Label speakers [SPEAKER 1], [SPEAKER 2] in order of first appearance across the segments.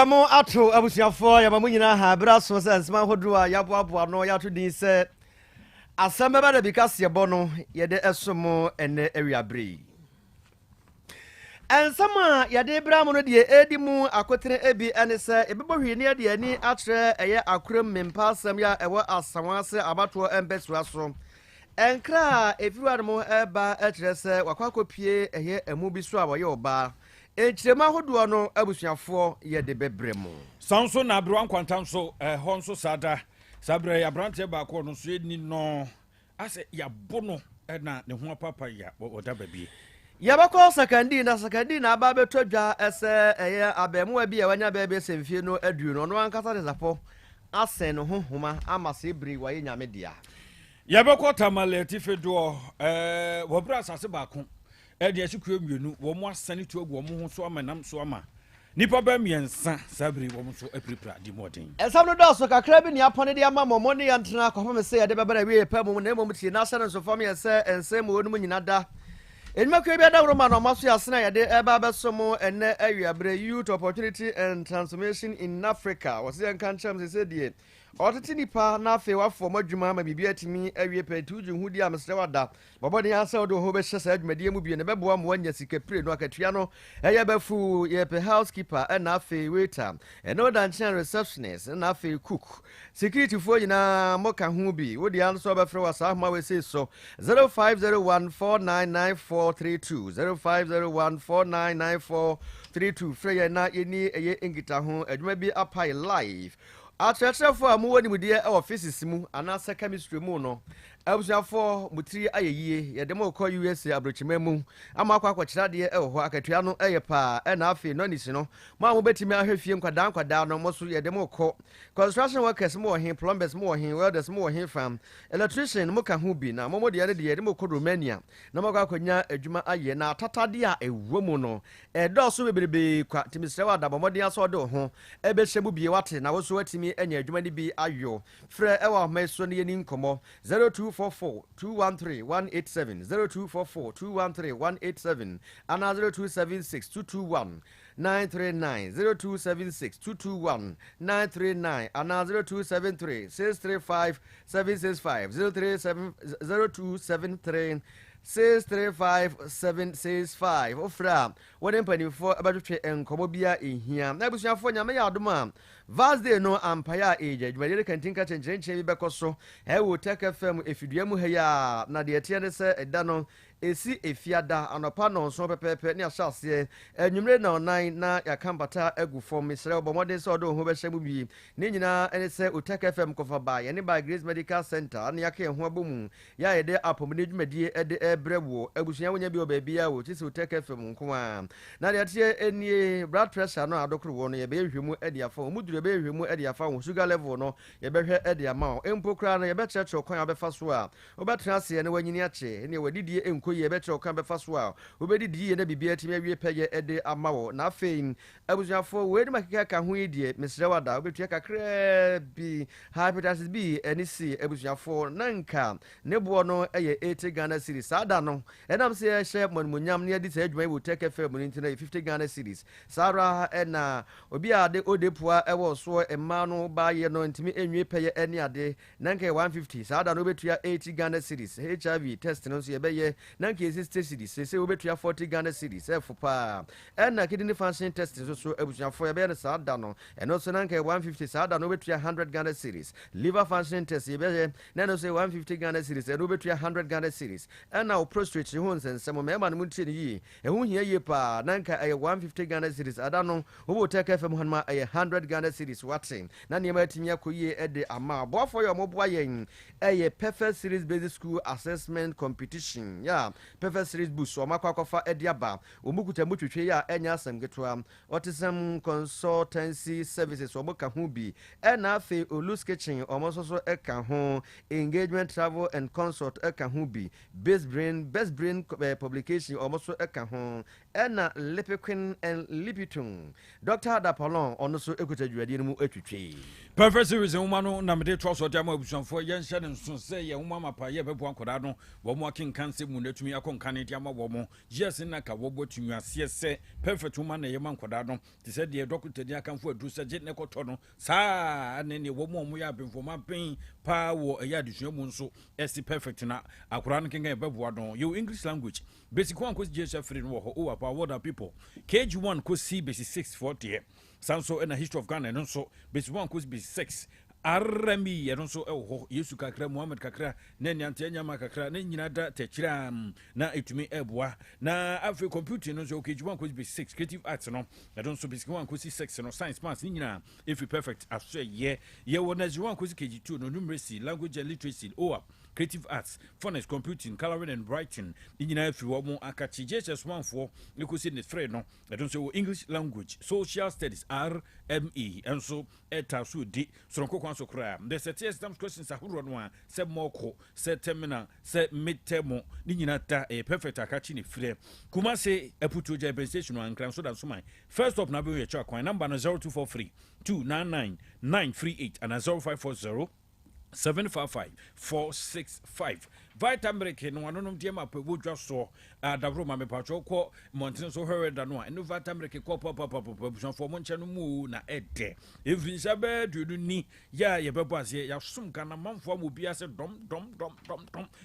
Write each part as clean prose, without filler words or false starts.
[SPEAKER 1] Yamo ato abusiafo yamamu nyina ha braso sensema hodo a yaboabo no yato din se Asem Beba Dabi kase bono yede esomo ene awiabre ensama yade bra mo no de edimu akotere ebi ene se ebebo hwene de ani atre eye akrem mempasam ya ewo asanwase abato embesoa so enkra efiwar mo eba etre se wakwakopie eye emu bi so awoye oba echirema hodo no abusuafo yede bebremu
[SPEAKER 2] sanso na abro nkwanta so honso sada sabre ya brante ba ko no so ni no ase ya bono na ne ho papa ya oda babie
[SPEAKER 1] yabako sakandi na aba betodwa ese eye abemu abi e wanya bebe semfie no adu no ankasa de zapo asen no hohoma amase bri waye nyame dia
[SPEAKER 2] yabako tamaleti fedo wobra asase ba ko de asikuo mienu wo mo asane tu agu wo ho so amanam so ama nipa ba miensa sabri wo mo so apripra di modern
[SPEAKER 1] esam no doso kakra bi ni apone de ama momo ne yantena akofo me se yade bebara wi epa mo na mo tie na asane so fam ye se ensem wo no mu nyina da enima kwa bi da roma no maso yasena yade eba besomo enne awiabre youth opportunity and transformation in Africa was yan kan cham se die otete nipa na afi wafo madwuma ma bibia atimi awie petu junhudi amsrewada bobode yansa odo ho be hyesa adwumadie mu bie ne beboa mo anya sikapre no akatua no eye bafu ye pe housekeeper na afi waiter no danchan receptionist na afi cook security fo nyina moka ho bi wodi anso be frɛ wasa ma we say so 0501499432 0501499432 frɛ ye na yeni eye ngita ho adwuma bi apai live Atrefo amu woni mudie e offices mu anasa chemistry mu no abusuafo mutiri ayeyie yede mo kɔ USA abrochima mu ama akwa kyerade e ho akatua no eye pa e na afi no nisi no ma mo betimi ahwefie nkwadaa no mo so yede mo kɔ construction workers mo hin plumbers mo hin welders mo hin fam electrician mo ka ho bi na mo de yede mo kɔ Romania na mo akwakonya adwuma aye na tatade a ewo mu no e dɔso bebrebe kwa timisrewa da bomode aso de ho e be hyebu bie wate na wo so watimi anya adwuma ni bi ayo frɛ e wa meso ne yeni nkomo 0244-213-187 0244-213-187 and 0276-221-939 0276-221-939 and 0273-635-765 0273-635-765 ofra wone mpanimfo abatwetwe enkomo bia ehia na busuafo nyame ya adoma Vasday no ampaya eje dwumade kantinka chenchen bi bekoso ewo Tech FM efidua mu heya na de etie ne se eda no esi efiada anopa no nso pepepe ne asase enwumre na onan na yakambata agufo misre obomode se odo ho behye mu bi ne nyina ene se Tech FM kofa ba ye ne ba Grace Medical Center ne yake ho abomu ya yede apomne dwumadie ede ebrewo abusua wonya bi obabia wo ti se Tech FM nko a na de etie enie blood pressure no adokro wo no ye be hwemu ede afa mu be hwemu ede afa wo sugar level no ye behwe ede ama empokra no ye be cheche okwan abefa so a obetra se ne wanyini ache ne wadidie enko ye be cheche okwan abefa so a obedidie ne bibia timi awie peye ede ama wo na afein abusuafo we de makeka ka ho edie mesrewada obetua kakra bi hepatitis B ene C abusuafo nanka ne bo no eye 80 Ghana cedis ada no enam se hye monmunyam ne adi se adwuma wo Tech FM no ntina 50 Ghana cedis sara ena obi ade odepua ewo so emma no ba ye no ntimi enwe peye ene ade nanka 150 sada no betua 80 Ghana cedis HIV test no so ye beye nanka 60 cedis se obetua 40 Ghana cedis efopa ena kidney function test so abusuafo ye beye no sada no eno so nanka 150 sada no betua 100 Ghana cedis liver function test ye beye na no so 150 Ghana cedis eno betua 100 Ghana cedis ena prostate ho nsensem mema no mutie yi ehu hia ye pa nanka 150 Ghana cedis ada no wo Tech FM hanma 100 Ghana cedis watching na niema atimi akoye ede ama boafo yo moboa yen perfect series basic school assessment competition ya perfect series boost o makwakofa ede aba omukuta mutwetwe ya enya asem getwa autism consultancy services o moka ho bi na afi Olus Kitchen o mososo eka ho engagement travel and consult eka ho bi best brain publication o moso eka ho ena Lipiquin and Lipitum. Dr. Dapalon on so ekuta dwade no mu atwitwe.
[SPEAKER 2] Perfect series woman no na me de trust o jama abusanfo ye nhye ne nso se ye woman mapa ye bebo ankoda no wo mo akin kanse mu natumi akonka ne dia ma wo mo yes na ka wo botumi ase se perfect woman na ye man koda no te se de doctor dia kanfo adu se je ne koto no saa ne wo mo ya bemfo ma pen pa wo ya adusua mu nso esi perfect na akora no kenga bebo adon you English language basic one ko je free no ho o apa what are people KG1 ko C basic 640 Sanso and a history of Ghana and so base 1 could be 6 Arami and also Yesu Kakra Muhammad Kakra Nanyantanya Makakra Ninada Techram na itumi ebwa na after computing no okay 1 could be 6 creative arts no I don't so be 1 could 6 no science maths nina if you perfect as say yeah one as 1 could KG2 no numeracy language and literacy creative arts, phonics, computing, coloring and writing. Injina if you want more akachi just one for you could see the thread no. I don't say English language, social studies RME and so etasu di so ko kwanso kra. There's a test some questions a huru no se moko, se terminal, se midterm injina ta a perfect akachi ni free. Kuma say a putu station and cram so that so my first up na be your check number 0243 299 938 and 0540 755-465. Vitamin no one of them up would just saw the room I'm a patrol call Mountain so heard and no vitamin cop up for Monchanu na ede. If it's a bed, you do need ya bebas ye ya some kind of month for will be as a dum.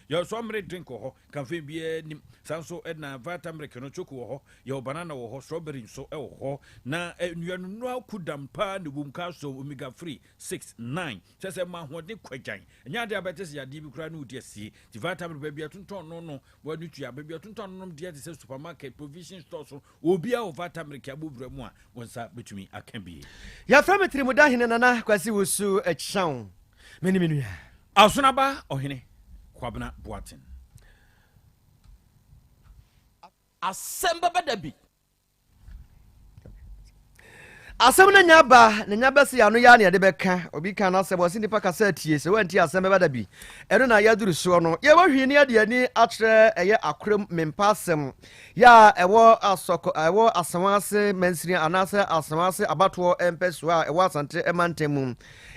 [SPEAKER 2] Your somebody drink or can be a sanso edna vitamin no choco your banana or strawberry so na you know could dampa the boom castle omega free 6-9. Just a man what they quite. And ya diabetes ya dibi cranu dear see. Vitamin baby atunton no what you ya baby atunton no dear the supermarket provision stores will be our vitamin kabu bremo once between me I can be.
[SPEAKER 1] Ya from it trimuda hinana kwasi wusu a chown. Many
[SPEAKER 2] Asunaba or hine Kwabna Boatin
[SPEAKER 3] Asem Beba Dabi
[SPEAKER 1] Asem na nyaba se anu ya ne de beka obi kan na se bo se nipa kasa tie se wanti Asem Beba Dabi eno na ya duru so no ye wahwi ni ade ani akre eye akrem mempasem ya ewo asoko ewo asamase mansiri anase asamase abato empeso a ewo asante emantemu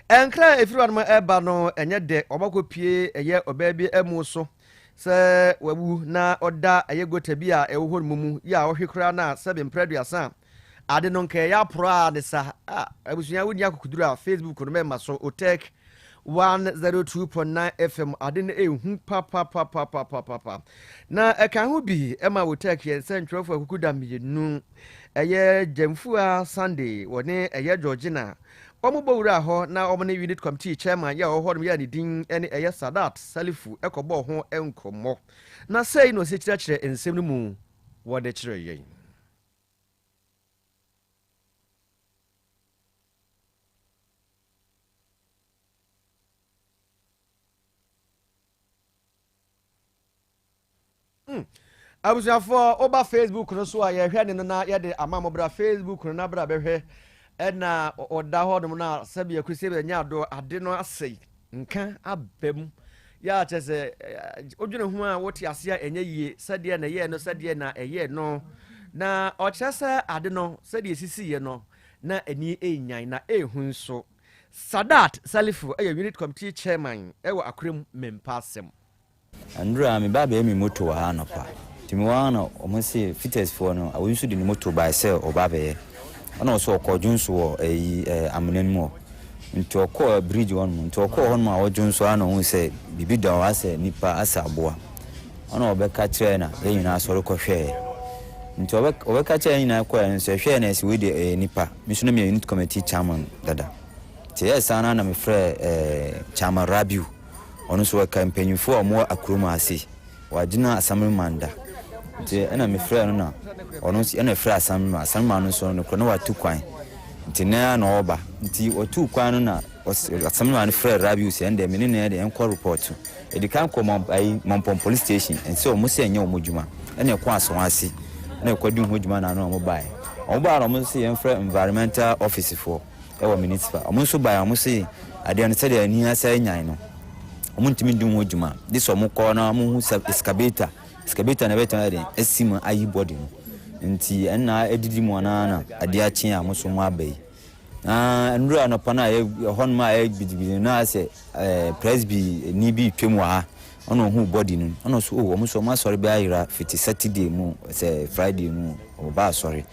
[SPEAKER 1] enkra efiri ma eba no enye de obakopie eye obabi emu so se wabu na oda eye gotabi a ewo honmumu ya ohwekra na sebe mpreduasa ade no nke ya pro de sa abusunya woni akukudura Facebook no mema so otek 102.9 FM ade no ehu pa na eka ho bi ema otek ye sentro akukuda miyenu eye Jemfua Sunday woni eye Georgina omubowura ho na omne unit committee chairman ya ho no ya ni din ene eye Sadat Salifu ekobo ho enkomo na sei no se kire ensem no mu wo de kire yen abusuafo oba Facebook no so aye hwe ne no na ye de amamobra Facebook no na bra behwe na oda ho no na sabe akusi be nya do ade no asei nka abem ya chese odwene hu a woti ase a enye yie sade na ye no sade na eye no na o chese ade no sade sisi ye no na ani enyan na ehun so Sadat Salifu unit committee chairman ewo akrem mempasem
[SPEAKER 4] Andra me baba emi moto wa hanopa timi wana omonse fittest for no awu nso de ni moto by sell obaba ye ona so okodwunso wo amenemu nti okọ bridge won nti okọ hon ma wodwunso ana hu se bibi da wa se nipa asaboa ona obeka kire na enyina asoro kohwe nti obeka kire enyina kwa nso hwe na esi we de nipa miso no me unit committee chairman dada ti esana na me frɛ chairman Rabiu ono so campaign for omo akroma ase wagina asamemanda nti ena me frɛ no na ono si ena frɛ asamema no so no kono watu kwan nti na na oba nti otu kwan no na asamema no frɛ Rabiu se ende me ne de enko report edi kan ko Mompom police station ense omo se enye omo djuma ena ko aso ase ena ko dun ho djuma na no omo bae no omo se enfrɛ environmental office for ewo municipal omo so bae omo se ade an se de ani asa nyan no omuntimi dum ho djuma this omo ko na omo hu excavator na beto na de esima ayi body no nti enna edidi mu na ade achi a muso mu abai ndura no pana hon ma bidibi na se presby ni bi twemu ha ono hu body no ono so muso ma sorry be ayira 50 Saturday mu se Friday mu oba sorry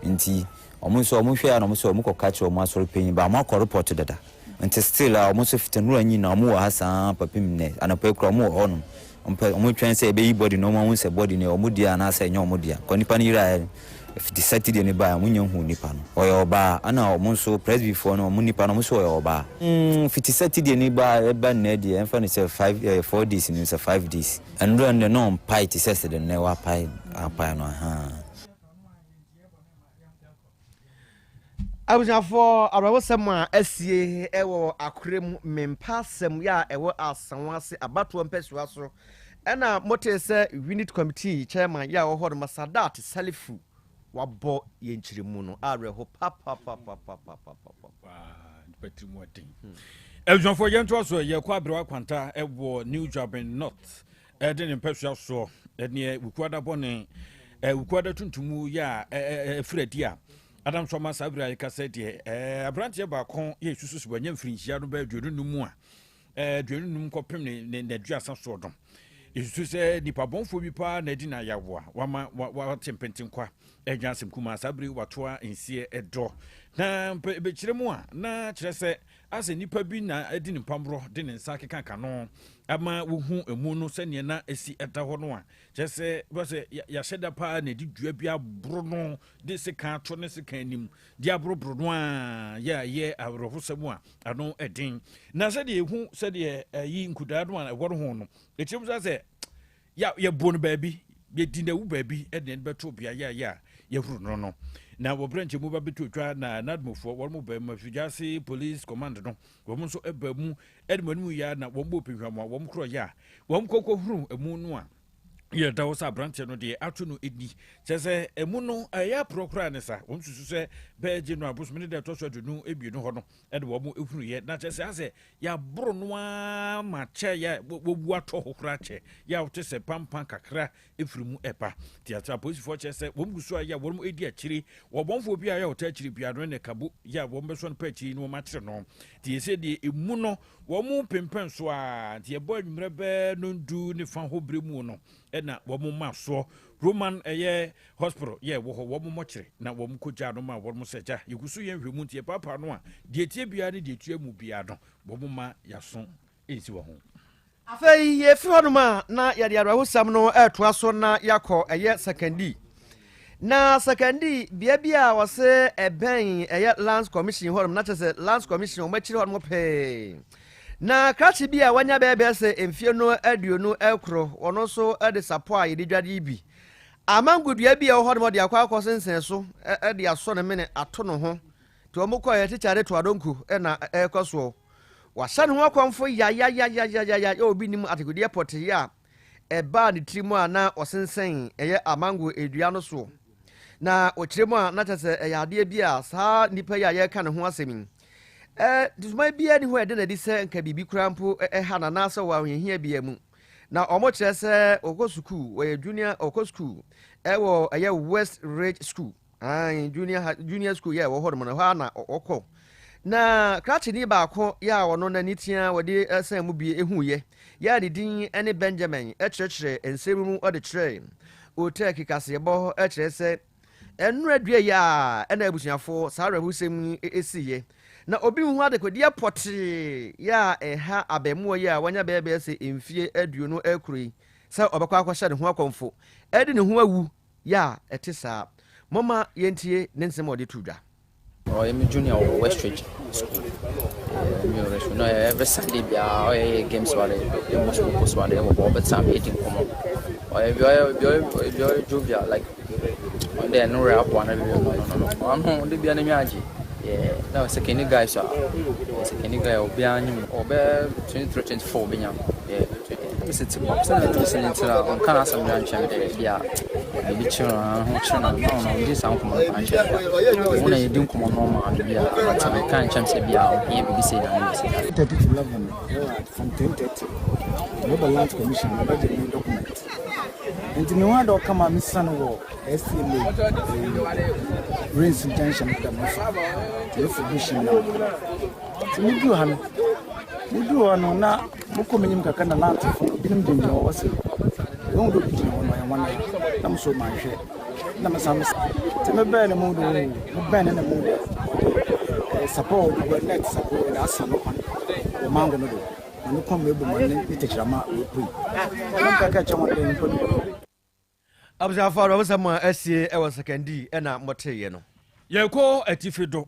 [SPEAKER 4] nti omuso omuhwe ya no muso omukọ catch o ma sorry penyi ba ma ko report dada nti still omuso fitanura nyi na mu ha san papim ne anapo ekro mu ho no omu twen se be yi body no mu se body ne omu dia na se nya omu dia ko nipa ni ira 50 Saturday ne ba mu nya hu nipa no oyo oba ana omuso press before no mu nipa no muso oyo oba 50 Saturday ne ba na dia enfa ne se 4 days ne se 5 days and run the no pai ti se de ne wa pai apa no ha
[SPEAKER 1] abujafo arabosem a asie ewo akorem mempasem ya ewo asanwase abato mpesua so ena motese unit committee chairman ya wo hod Masadat Salifu wabo yenchiremu no areho papa
[SPEAKER 2] patrimu atin abujafo yento so ye kwa brewa kwanta ewo New Joburg North eden mpesua so ene wukwada bone wukwada tuntumu ya Fredia Adam Soma Sabra Cassette, a branch about con, yes, when French Yard by Jurunum, Jurunum copim in the Jason Sordom. Is to say, the Pabon for Bipa, Nedina Yawa, Wama, what tempenting qua, a Jansen Kuma Sabri, Watua, in Sea a door. Na Bechiremoa, na Chese, as a Nipa Bina, a din Pambro, din in Saki Canon, Ama Wuhu, a mono seniana, a sea at Tahonoa. Just say, was a Yasheda Pa, Nedi Dubia Bruno, this a cartoonist canim, Diabro Brunois, a Rohusamoa, I know a ding. Nazadi, who said ye could add one a water. It seems as a ya born baby, ye dinner baby, and then Betopia, ya Bruno. Now we branch move up to try na not move for one more Mafujasi police commander no woman so ebemu Edmund ya na one more one crow ya one cocoa room a moon one. Yeah, that was a branch no the afternoon idi. Says a muno a ya procranesa. Once you say Bear General Bush minute that also to know if you know hono and one more yet. Not just as a ya bronwa mache ya wato hokrache. Ya just a pampan kakra if you epa. Theatre police for chess one gusua ya one more idiot chiri or one for bia or techri piadrone kabu ya one person petty no matter no. The said the immuno one more pimpen soa. The boy mrebe no do ni fan hobrimuno. Na womu maso Roman hospital womu mochire na womu koja no ma womu seja yukusu ye hwemu tie papa no a de tie bia ne de tue mu bia no womu ma yaso ensi wo ho
[SPEAKER 1] afei ye fi honoma na yade arahusam no etoa so na yakọ secondary na secondary bia wose eben lands commission honoma na chese lands commission o machire honoma pe na krachi bia wanya bebe se emfie no aduonu ekro ono so ede sapo a yede dwade bi amangudua bia wo honoma de akwa akosensen so ede aso ne mene ato no ho to omukọ ye tichare to adonku na ekoso wasa ne ho akwamfo ya obi nim ategudi airport ya eba ne trimu a na osensen amango edua no so na okiremu a na tese ade bia saa nipa ya ye ka ne ho asemi disuma bia ni ho ede na di se nka bibi krampo ha na na so wa hia bia mu na omo kire se okosuku we junior okosuku wo West Ridge School junior school wo ho mo na ha na okọ na krachi ni baako ya wono na nitia wode asan mu bie ehuye ya de din ene Benjamin ekirekire ensemu ode kire o take kasebo ekire se enura dua ya ena abusuafo sare husem esiye na obi hu ade kwadi apoti ya ha abemu ya wanya bebe se emfie aduonu akuri se obekwa akwahye ne ho akomfo edi ne ho awu ya etisa mama yentie nensem ode tudwa.
[SPEAKER 5] I'm junior West Ridge School. No, every Sunday, games were the most focus one. But some eating common. Or if you're Juvia, like there no rap one. No. I'm home. The Bianamaji. Yeah, no, second guy, sir. Second guy, Obian, Ober 23-24, Binyam. Yeah, it's listening to on Canada, some young champion. Yeah. Maybe children, this sound from my country. When you do come on normal, but I can't chance to be out here. Be said,
[SPEAKER 6] 30 to 11 from 10:30. Global Land Commission, I got the document. nti me wa do kama me san wo SMA Rains Junction da mo so bishin na me du han na mo ko menim kaka na lant binim dinje wo se won do bi no ya wana na mo so ma hwe na me sam te me be ne mo do mo be ne mo support go net support na asano pan o mango no do no come ebo man ni techrama we pui na kaka chama den ko
[SPEAKER 1] abza faro wo sama asie e wo secondary e na moteye no
[SPEAKER 2] ye ko atifido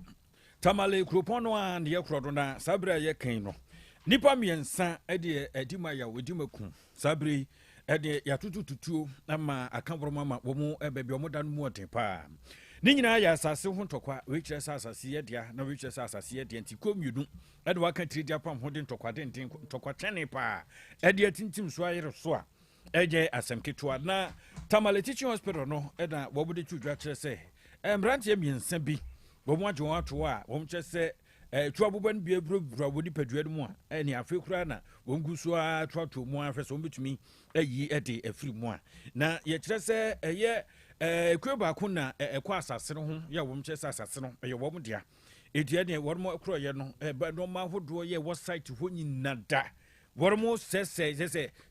[SPEAKER 2] tamale kropon no an ye krodo na sabra ye kan no nipa miensa e de adima ya wedimaku sabri e de yatutututuo ama akanboro ama wo mu ebebi o modan mu oten pa ni nyina ya asase ho ntokwa we kire asase ye dia na we kire asase ye dia nti komienu e de waka tiri dia pam ho de ntokwa de nten ntokwa chene pa e de tintim so ayere so a eje asem ketwa na Tamale Teaching Hospital no e na wo bude twudwa kire se embrante miensa bi wo mu agye ato a wo mche se tuaboban bi ebrobro wodi paduade mu a ni afekura na wo nguso a tuato mu afɛ so mbetumi ayi ede afiri mu a na ye kire se eye Krobea ko na ekwa asase no ho ya wo mche se asase no ye wo mu dia edia ne wo mo ekro ye no ba no ma hodo ye wo site ho nyina da wo mo se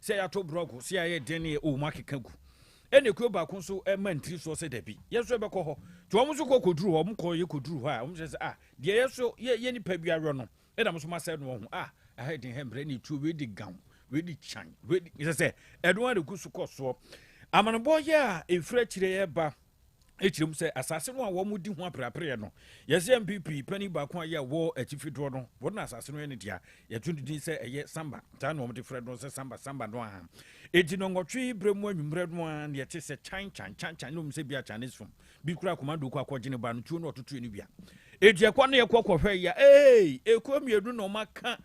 [SPEAKER 2] ya to brogo se ya ye den ye o makeka gu ene Krobea ko so mantri so se dabi yeso be ko ho to wo so koduru wo mo ko ye koduru ho a wo se de yeso ye ni pa bia no e da mo so ma se no ho I had in hembre ni tu we di gown we di chan we di se edwan de kusu ko so amano boy ya efra kire ye ba echirim se asase no a wo mu di ho aprapre no yese MPP pani ba ko ya wo achifido no wo na asase no ne dia ye tundin se eye samba ta no mo de fred no se samba no ha eji no ngotwe bremu anwumre no a ne ye se chan no mo se bia Chinese fom bi kura komando ko akogene ba no tu no ototo ni bia eji ekwa no ye kokwohwe ya ekomienu no maka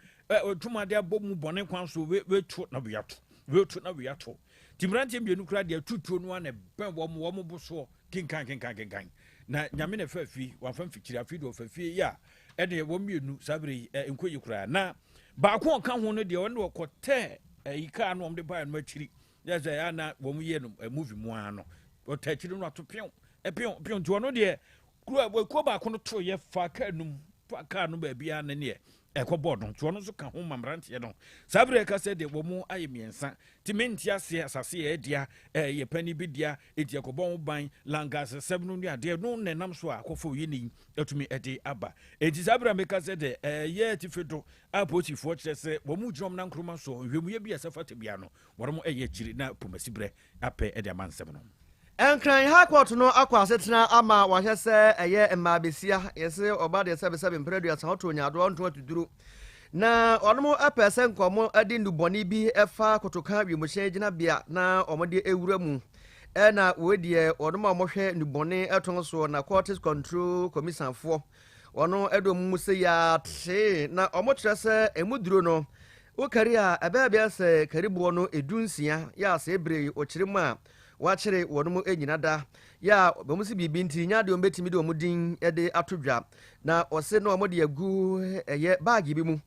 [SPEAKER 2] tumade abomu bone kwan so we tu na biato timrante mienu kura de tutuo no na ben wo mo boso kinkan na nyame na fafi wafam fikiri afi do fafi ya ene wo mienu sabre enkoyi kura na ba ko kan ho no de won wo kote ika no de ba no akiri ya say ya na wo mu ye no movie mu ano o ta akiri no atopion pion to no de kura ko ba ko no to ye fa ka num ka no ba bia na ne ekobodo to no so ka ho mamrante no sabre ka se de wo mu ayemiensa timenti ase asase ye dia ye pani bi dia eti ekobon ban langas 7 no ade no nenam so akofo yini etumi ede aba eti sabre me ka se de ye tifedo apotifo kire se wo mu drum na nkroma so hwemu ye bi asafate bia no wo mo eye kiri na pomasibre ape ede amansem no
[SPEAKER 1] enkran ha court no akwa asetena ama wahye se eye emmabesia yese oba de sebe mpredu asa hoto nyado nto atuduru na onomo apese nkomo adi nduboni bi efa kotoka wimuhye gina bia na omode ewura mu na wedie onomo amohwe nduboni eton so na court control commission fo ono edo mu se ya te na omotre se emuduro no okari a ebebia se karibu no edunsia ya se ebre okiremu a wachire wono enyina da ya bomusi bibi nti nya de ombetimi de omudin ede atodwa na ose no omode agu eye bag bi mu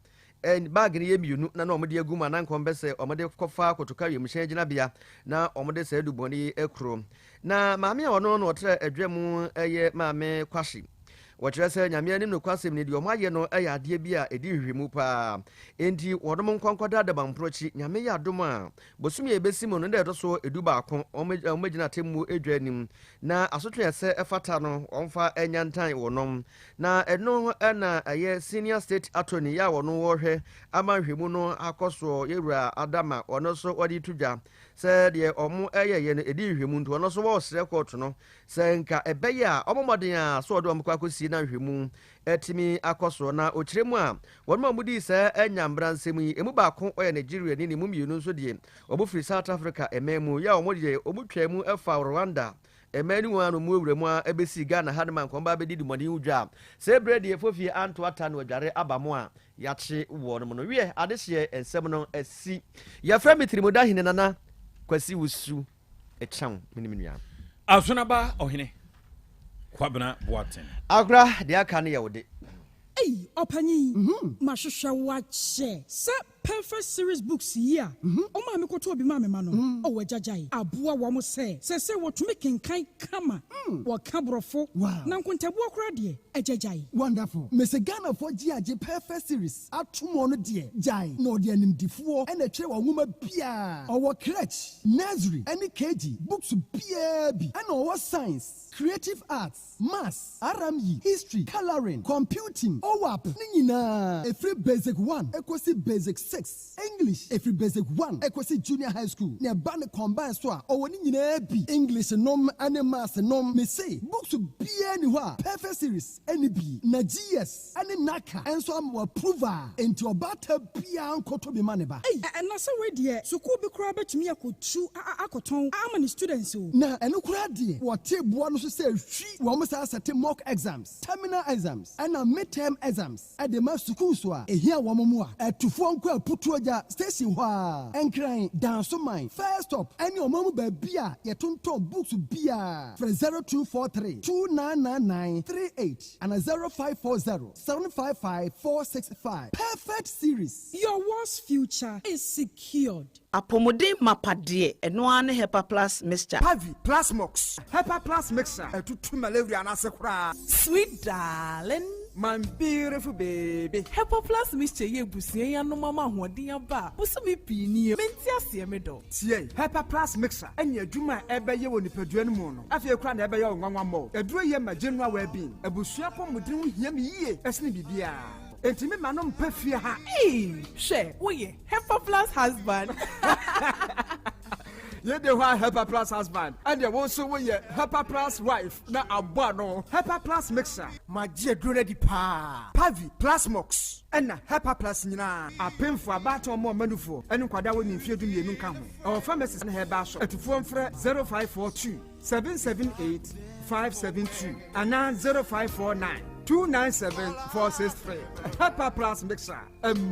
[SPEAKER 1] bag ne yemiunu na omode agu ma na nkombese omode kofa kotoka yemhye gina bia na omode se duboni ekro na maame a wono no otre adwam eye maame kwashi wachire se nyame anim no kwasem ne de omaye no aya ade bia edi hwemu pa enti wodom nkwankwada da bamprochi nyame ya dom a bosumi ebesimu no de so eduba akon omagina temu edwanim na asotwe se efata no omfa enyantan wonom na eno na aye senior state attorney ya wono wohwe amanhwemu no akoso yewura adama ono so odi tudwa se de omo eye no edi hwemu nto ono so wo sre court no se nka ebeye a omomoden a so odo omkwakosi na hwemu etimi akoso na okiremu a wonma mudi se enyambra nsemu yi emu ba ko oye Nigeria ni mu mienu so de obufri South Africa ememu ya omode obutwemu efa Rwanda emenu anu mu ewuremu a ebesi Ghana hadman komba be didi moni udwa se bredi efofi anto ata no adware abamo a yache wono no wie adehye ensem no asi ya framitri modahine nana kwasi wusu echan minimia
[SPEAKER 2] asonaba ohene kwabena boaten
[SPEAKER 1] agra de aka ne yewode
[SPEAKER 7] opanyi mahwehwe wache se perfect series books here. Oma me koto obi ma me ma no. O wajajai. Abua wa mo se what to make kenkan kama. Wa kabrofo. Na nkontabu okra de ejajai.
[SPEAKER 8] Wonderful. Mese Ghana for GAG perfect series. Atumo no de jai. No de animdifuo ene kire wa nwoma bia. Owo crèche, nursery, any KG, books bia bi. And owo science, creative arts, maths, RME, history, coloring, computing, OWAP. Ni nyina. Every basic 1, equasi basic 6. English, every basic 1, equasi junior high school. Ne ba ne combine so a owo ni nyina bi. English nom and maths nom. Me say books bia ni wa. Perfect series any bi. Na GS any naka. And so am approval into obata bia nkoto bi maneba.
[SPEAKER 7] And na say we there. So ko be kura betumi akotu akoton amani students o.
[SPEAKER 8] Na eno kura de. What table no so say hwi wo mo say set mock exams, terminal exams, and midterm exams. At the mass school so a here wo mo a etufo nko aputu oja station ho a enkran dan so man first stop any omamu ba bia ye tonton books bia for 0243 299938 and 0540 755 465. Perfect series.
[SPEAKER 7] Your world's future is secured.
[SPEAKER 9] Apomode mapade eno ane Hepa Plus mixture.
[SPEAKER 6] Pavi Plus Mox. Hepa Plus mixture. Tutu malaria na sekura.
[SPEAKER 3] Sweet darling.
[SPEAKER 6] My beautiful baby.
[SPEAKER 3] Hepa Plus mixture ye busie ya no mama hoden aba. Busumi pini menti ase me do.
[SPEAKER 6] Tie Hepa Plus mixture. Enya adwuma ebe ye woni padua no mu no. Afie kura na ebe ye nwanwa mo. Eduro ye ma general well-being. Abusua pomodin ho hia me yie. Esne bibia. Entimi manom pafie ha.
[SPEAKER 3] She, oye, Hepa Plus husband.
[SPEAKER 6] Ye de wa Hepa Plus husband. And ye won so we Hepa Plus wife na abua no. Hepa Plus mixer. Ma je dure di pa. Pavi Plus Mox. Ena Hepa Plus nyina. Apemfo abato mo manufo. Enu kwada woni mfie du mienu nka ho. Our pharmacist na heba so. Etufo mfre 0542 778 572 ana 0549 297-463. Hepa Plus mixer.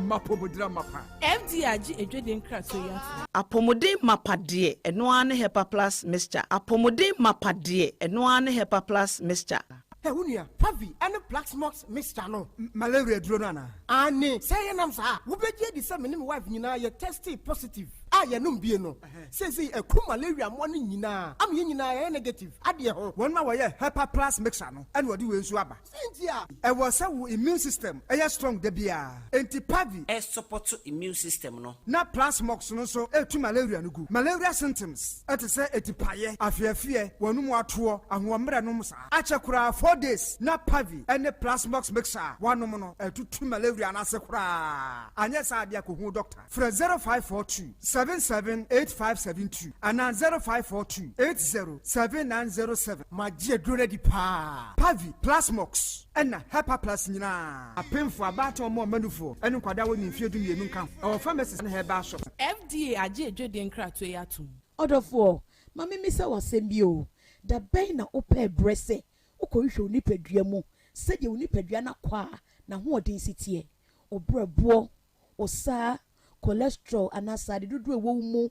[SPEAKER 6] Mapomodra mapa.
[SPEAKER 3] FDRG ejwede nkra so ya.
[SPEAKER 9] Apomode mapade eno ane Hepa Plus mixture. Apomode mapade eno ane Hepa Plus mixture.
[SPEAKER 6] Hey, unia, Pavi, and a Plus Mox mixture no. Malaria dronana. Ane, say nam sa. Ubeje di sa menim wife nyina ye tested positive. Ya num bie no. Say a ku malaria mo ni nyina. Am ye nyina ye negative. Ade ho. Won ma wo ye Hepa Plus mixer no. And wo di we nsu aba. Sentia. E was say wo immune system. E strong de bia. Enti Pavi
[SPEAKER 9] E support immune system no.
[SPEAKER 6] Na Plus Mox no so e tu malaria no gu. Malaria symptoms. E te say etipaye, afiafie, wonu mu ato, ahomre no mu sa. Achekura 4 days. Na Pavi and the Plus Mox mixer. One no e tu malaria na se kura. Anya sa dia ko hu doctor. Fra 0542 778572 and 0542 807907. My dear ready pa. Pavi Plus Mox and Hepa Plus nyina. Apemfo abato mo manufo. Enu kwada woni mfie du mienu nka. Our pharmacist na heba shop.
[SPEAKER 3] FDA aje ejwede nkra to ya tum.
[SPEAKER 10] Odofo, mama mi se wasem bi o. Da ben na opa brese. Ukohwe onipadua mu. Se de onipadua na kwa na ho odin sitie. Obrabo, osa cholesterol anasade dudu ewo mu,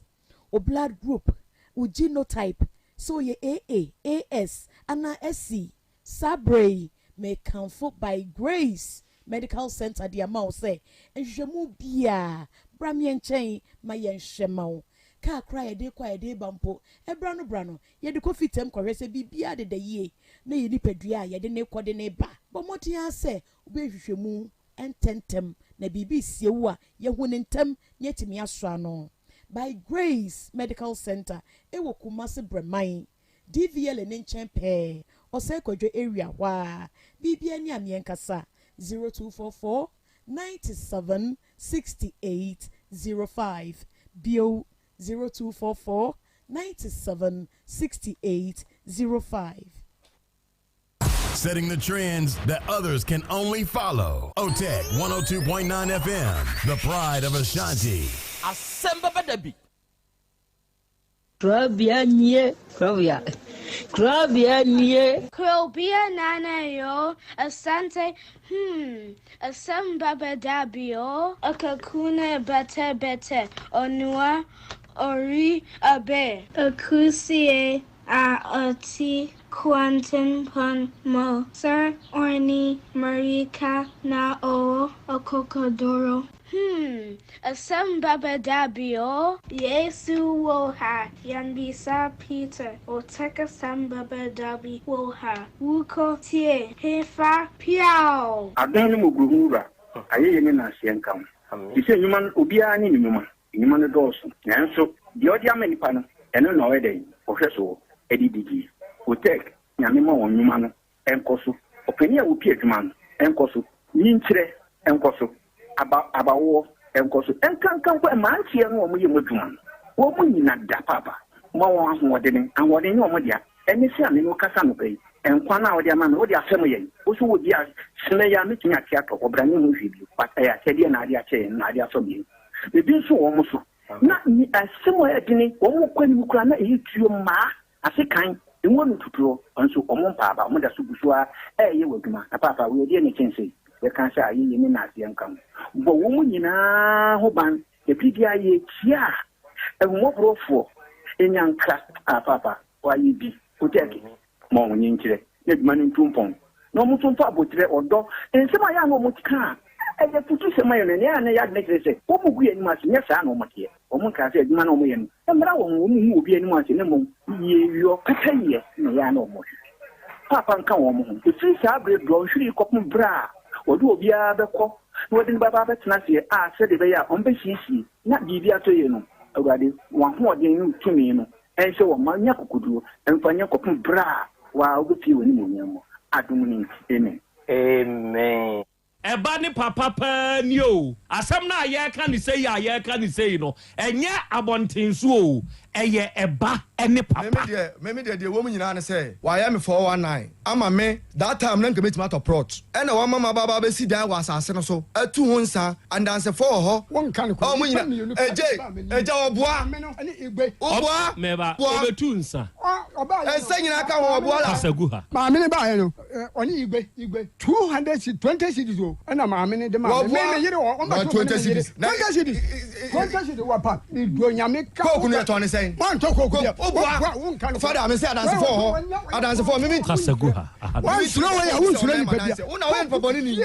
[SPEAKER 10] o blood group, o genotype, so ye AA, AS, ana SC, Sabre, may comfort by Grace Medical Center the amount say, and Jamu Bia, Bramian chain, my yen shemau. Ka cry a day bampo, e brano, ye the coffee tem correse be bia de ye, na ye nipedria, ye de ne coordinate ba. But what ya say, obey mu. And tentem na bibi siewa ye hunentem yetimi asra no by Grace Medical Center ewo Kumasi Bremai DVL enchen pe osekodwe area wa bibi ani amienkasa 0244 97 68 05 bio 0244 97 68 05.
[SPEAKER 11] Setting the trends that others can only follow. OTEC 102.9 FM, the pride of Ashanti.
[SPEAKER 3] Asem Beba Dabi.
[SPEAKER 12] Krobea nana yo Asante Asem Beba Dabi o akakune bete onua ori abe akusie oti Quantum pon mo sir orni marika na o Cocodoro. Asem Beba Dabi, oh. Yesu will ha. Yanbisa Peter. O take Asem Beba Dabi will ha. Wuko tie. Hefa piao.
[SPEAKER 13] Adani muguhura. Aye yemi na sienkam. Ise nyuma obiara ni nyuma. Nyuma no dɔɔso. Nanso the odi amenipa no eno na ɔyɛ ohwɛ so edidigi. O tek nyame ma wɔn nyuma no enkoso. Opani a wopi adwuma no enkoso. Nyinkyerɛ enkoso. Abawo enkoso. Enkankan kwa mantie no wɔn yɛ madwuma. Wɔn nyina da papa. Ma wɔn ahoɔden ahoɔden ne wɔn dia. Ɛne se ame no kasa no pɛyi. Enkwa na odi ama no odi asɛm yɛ. Oso wo dia sene ya metinya tiato obrane ho hwidi. Pata ya kɛdeɛ na ade akyɛ na ade asɔ bi. Ebi nso wɔn so. Na ni asɛm a ɛdini wɔn kɔ ni kura na eyi tuo maa ase kan enwo no tuturo nso wɔn mpaaba wɔn da so busua ɛyɛ waduma na papa wo yɛ ne kyɛnse yɛ kan sɛ ayi ne na ase nkam bo wɔn nyinaa ho ban ebi dia yɛ tia ɛwɔborofo enyanka papa wayi bi oteki mo wɔn nyinkyerɛ ne duma ne ntumpɔn na wɔn nso fa abotire ɔdɔ nsɛm a yɛ ano wɔn tika ɛyɛ futu sɛm ayɛ no ne ya ne ya ne kyerɛ sɛ wɔn mu gu anim ase nyɛ saa na wɔn teɛ wɔn ka sɛ adwuma na wɔn yɛ no mmara wɔn mu obi anim ase ne mo yɛ yɔ kata yɛ na ya na wɔn papa nka wɔn ho efiri saa abere dɔ nhwiri kɔpem bra wɔde obiara bɛkɔ na wɔde ne baba bɛtena ase a sɛde bɛyɛ a wɔn bɛhyiehie na biribi atɔ yɛ no awurade wɔn ahoɔden no tumi no ɛnhyɛ wɔn ma nya kokoduo ɛmfa nya kɔpem bra wa wobɛpie wɔn ne mu nyɛmɔ adom ne nti amen.
[SPEAKER 14] Eba ni papa pa ni o asɛm na ayɛka ni sɛ ayɛka ni sɛ no ɛnyɛ abɔntenso o ɛyɛ eba ɛne papa
[SPEAKER 1] meme de wo mu nyina ne sɛ wayɛ me 419 ama me that time na nka metima to prot ɛna wa mama baba be si dan wa asase no so atu ho nsa andanse fo ho won kan ko mu nyina eje oboa ani igbe oboa
[SPEAKER 14] meba obetu nsa
[SPEAKER 1] oba ɛnsa nyina ka ho oboa la
[SPEAKER 14] kasagu ha
[SPEAKER 6] ma me ne ba yɛ no oni igbe 220 cities o ɛna ma me ne de ma me yire o ma 20 cities 20 cities wa pa ni do nyame ka
[SPEAKER 1] ko kunu eto ne sɛn man to ko oboa father me say adanse fo ho adanse fo me
[SPEAKER 14] kasagu ha
[SPEAKER 6] wan suro wa ya won suro ni pa bia
[SPEAKER 1] una wen paboni ni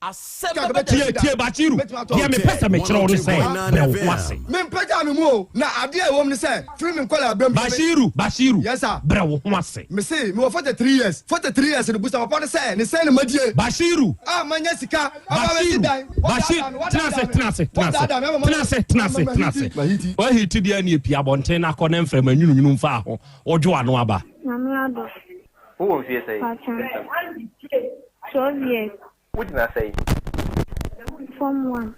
[SPEAKER 14] Asem Beba Dabi tie Bachiru dia me pesa me kyerɛ wo sɛ na wo ase
[SPEAKER 1] me mpagya me mu o na ade a ɛwɔ m ne sɛ free me nkwala abram
[SPEAKER 14] Bachiru
[SPEAKER 1] yes sir
[SPEAKER 14] brɛ wo ho ase
[SPEAKER 1] me say me wɔ 43 years no busa papa ne sɛ ne sɛ ne madie
[SPEAKER 14] Bachiru
[SPEAKER 1] manya sika
[SPEAKER 14] tenase wa hiti dia ne pia bonten na akɔ ne mfrɛ ma nwununu mfa ho odwo ano aba
[SPEAKER 15] Mamiado
[SPEAKER 16] Who is say?
[SPEAKER 15] 12 years.
[SPEAKER 16] What did I say?
[SPEAKER 15] Form 1.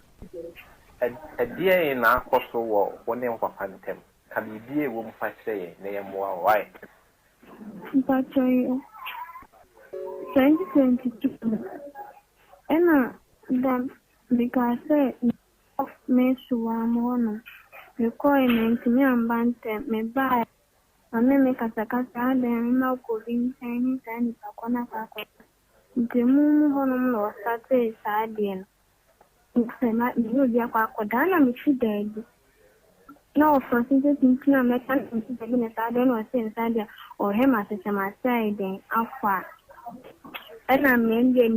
[SPEAKER 16] A dear in our coastal war, one name for Phantom. Can you be a woman fight say, name more why?
[SPEAKER 15] But 2022. And then because I me suamona. You call me to me and bante me buy. And then make a sakasa, then no cooling, Chinese and Sakona Sako. The moon honum lost that is Sadian. It's not you, dear Quadana, which you dead. No, for since it's not mechanic, it's a Sadian or saying Sadia or him as a Masai, then Alpha. And I mean, the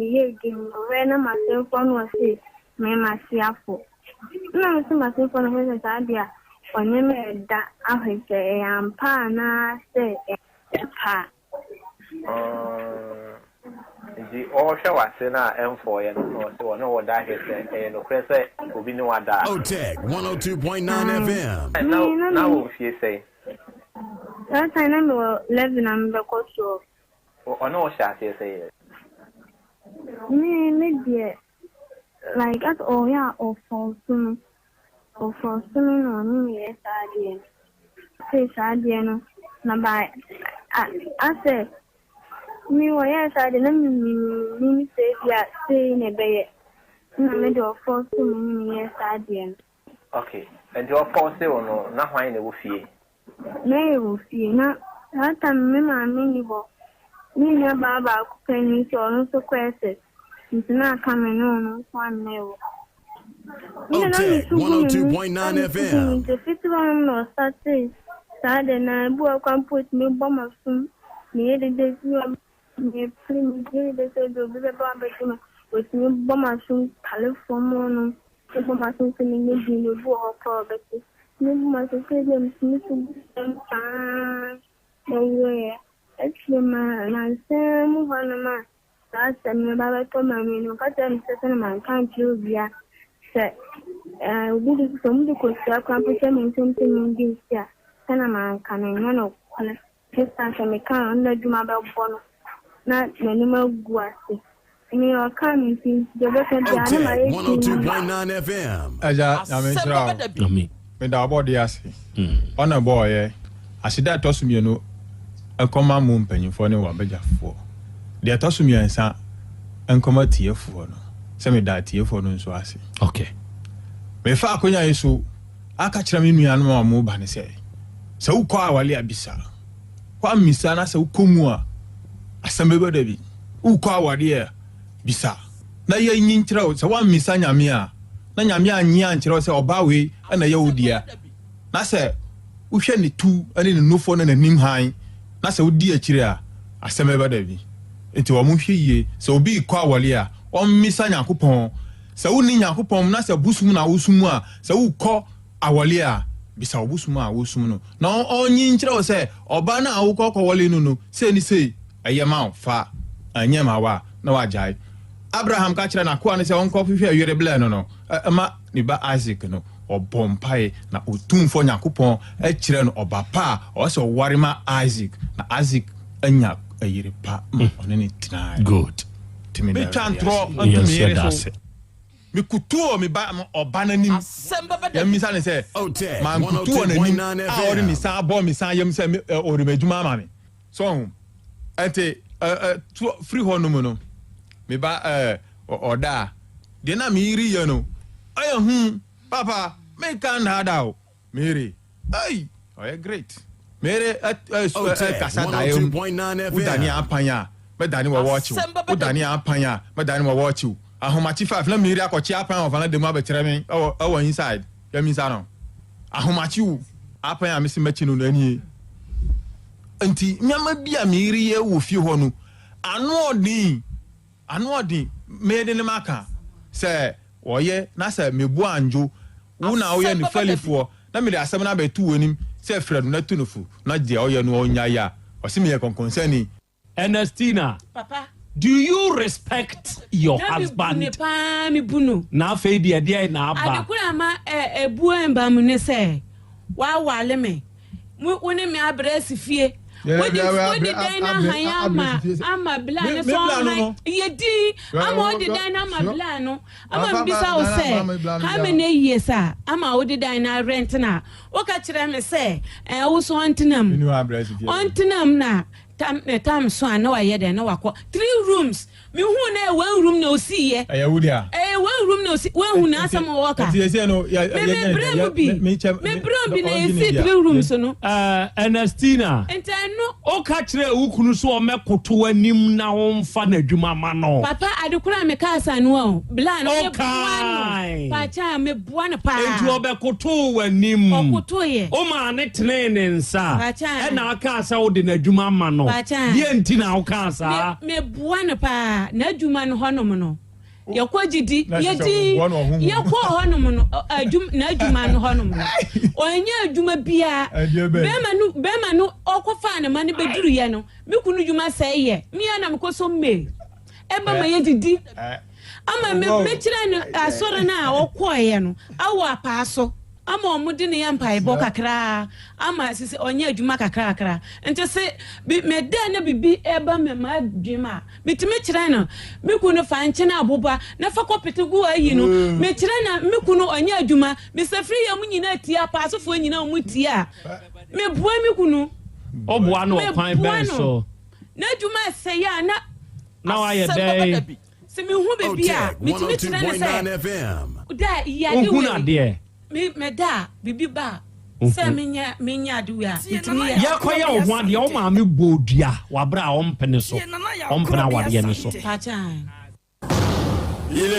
[SPEAKER 15] game when I myself on was it, me myself. No, so myself on his Sadia. Onye da ahwese ampa na se pa
[SPEAKER 16] the all show us na M4 ya no so no wada hese no krese obi ni wada
[SPEAKER 11] OTEC 102.9 FM
[SPEAKER 16] now we see say
[SPEAKER 15] that time I was 11 and because so
[SPEAKER 16] no sha say
[SPEAKER 15] me dear like at all ya of false or for swimming on me, yes, I say, Sadiano. Now, by I said, me, yes, I didn't mean say, yeah, saying a bay in the middle of for swimming, yes, I did.
[SPEAKER 16] Okay, and your false or no, not why they will see.
[SPEAKER 15] Nay, will see, not that time, me, my miniable. Me, no Baba, penny, so no questions. It's not coming on one nail.
[SPEAKER 11] OTEC 102.9 FM.
[SPEAKER 15] The festival no Saturday. Saturday na bu akwan put me bomb of soon. Me the day me prim de se do be ba be tuma o si me bo ma sun kale fomo no se bo ma sun se ni ni no bo ho ko be ti ni ma se se de mi su ta no ye actually ma se mu hana ma ta se me ba be to ma mi no ka te mi se na man kan ti obia se obi de so mu de ko sia kwa po se mi tum tum ndi sia kana man kan no kole kesa se me kan na duma be bo no na nanima guase ni o kan nti de be ka dia na ma ye
[SPEAKER 11] 102.9 FM.
[SPEAKER 17] Aja,
[SPEAKER 14] Ami.
[SPEAKER 17] me da about the ase. On a boy, asida tosumi no akoma mu mpanyimfo ne wabegyafo. De tosumi ansa enkoma tiefo no. Se me da tiefo no nso ase.
[SPEAKER 14] Okay.
[SPEAKER 17] Me fa akonya yeso aka kira me nuanu ma mu ba ne se. Se ukọ awale abisa. Kwa misa na se ukomu a Asem Beba Dabi. Ukọ awale bisa. Na ye nyin kira se wa misa nyame a na nyame anyi ankyerɛ sɛ ɔba we na yɛ wodia na sɛ wohwɛ ne tu ne ne nofo na nanim han na sɛ wodi akyire a Asem Beba Dabi enti wo mo hwɛ yie sɛ obi kɔ awale a ɔmmisa Nyankopɔn sɛ woni Nyankopɔn na sɛ busum na wosum a sɛ wokɔ awale a bisa obusum a wosum no na ɔnyi nkyerɛ sɛ ɔba na awokɔ kɔwale no no sɛ ni sɛ ɛyɛ ma fa anyama wa na wagyae Abraham ka kyerɛ na koa ne sɛ ɔnkɔ hwehwɛ yere blɛ no no ma ne ba Isaac no ɔbɔmpae na otumfo Nyankopɔn kyerɛ no ɔba pa a ɔsɛ ɔware ma Isaac na Isaac anya ayere pa ɔne ne tena
[SPEAKER 14] good
[SPEAKER 17] timi da betwa ntrɔ ntumi yere so me kutuo me ba ɔba nanim ya misa ne sɛ man kutuo nanim a ɔre ne sa bɔ me sa yam sɛ ɔre madwuma ma me so ente free hɔ no mu no me ba oda de na mi ri ye no aye papa me kan hada o mere ai oh great mere kasa da yum udani apanya me dani wo watch udani apanya me dani wo watch ahomachi 5 na mere akochi apanya of na dem abekere me awo inside ya mi sa no ahomachi u apanya me se machi no ani enti nyama bia mere ye wo fie ho no anodi made ne maka se oye na se mebu anjo wo na oye ne falifo na me de asem na betu wonim se fredo na tunufu na de oye no onya ya o se me ye concern
[SPEAKER 14] Ernestina
[SPEAKER 10] papa
[SPEAKER 14] do you respect your husband
[SPEAKER 10] mi bunu
[SPEAKER 14] na fe de na aba
[SPEAKER 10] adekura ma ebu emba mu ne se wa wale me woni me abresi fie Wodi dina haya ama blano so yedi ama wodi dina ama blano ama mbisa o se ha me ne yesa ama wodi dina rent na o ka kire me se wo so ontenam na tam so ana wa ye de na wakọ 3 rooms me hu na 1 room na osi ye
[SPEAKER 17] wudia
[SPEAKER 10] 1 room na osi 1 hu na asam wo ka me bro na esi 3 rooms no
[SPEAKER 14] Ernestina
[SPEAKER 10] entano
[SPEAKER 14] o ka kire ukunu so o mekoto anim na wo mfa na adwuma ma no
[SPEAKER 10] papa adekura me ka asa no o bla no me buano pa cha me buano pa
[SPEAKER 14] enti obekoto anim
[SPEAKER 10] okoto ye
[SPEAKER 14] o ma ne tene nsa e na aka asa wo de na adwuma ma no ye enti na wo ka asa
[SPEAKER 10] me buano pa na adwuma no honom no yakogidi yedi yakọ honom no na adwuma no honom no onya adwuma bia bema no okofa na mane beduru ye no me kunu dwuma sai ye me na me koso me eba ma yedidi ama me kire no asore na okoye no awo apaaso ama omudi ne yampa ebo kakra ama sisi onya adwuma kakra ente se me da na bibi eba me ma adwuma bitime kire no me kunu fa nche na aboba na fa kopete gu ayi no me kire na me kunu onya adwuma me safri ya munyina tia pa asofo nyina mu tia me bua me kunu
[SPEAKER 14] obua no kwan ben so
[SPEAKER 10] na adwuma se ya
[SPEAKER 14] na wa ye dey
[SPEAKER 10] se me hu bebi a bitime kire na se da ya de
[SPEAKER 14] we
[SPEAKER 10] me da bibi ba se menya adu ya
[SPEAKER 14] ya kwa ya ho ade o ma me bodua wa bra o mpene so o mpena wade ne so
[SPEAKER 11] ile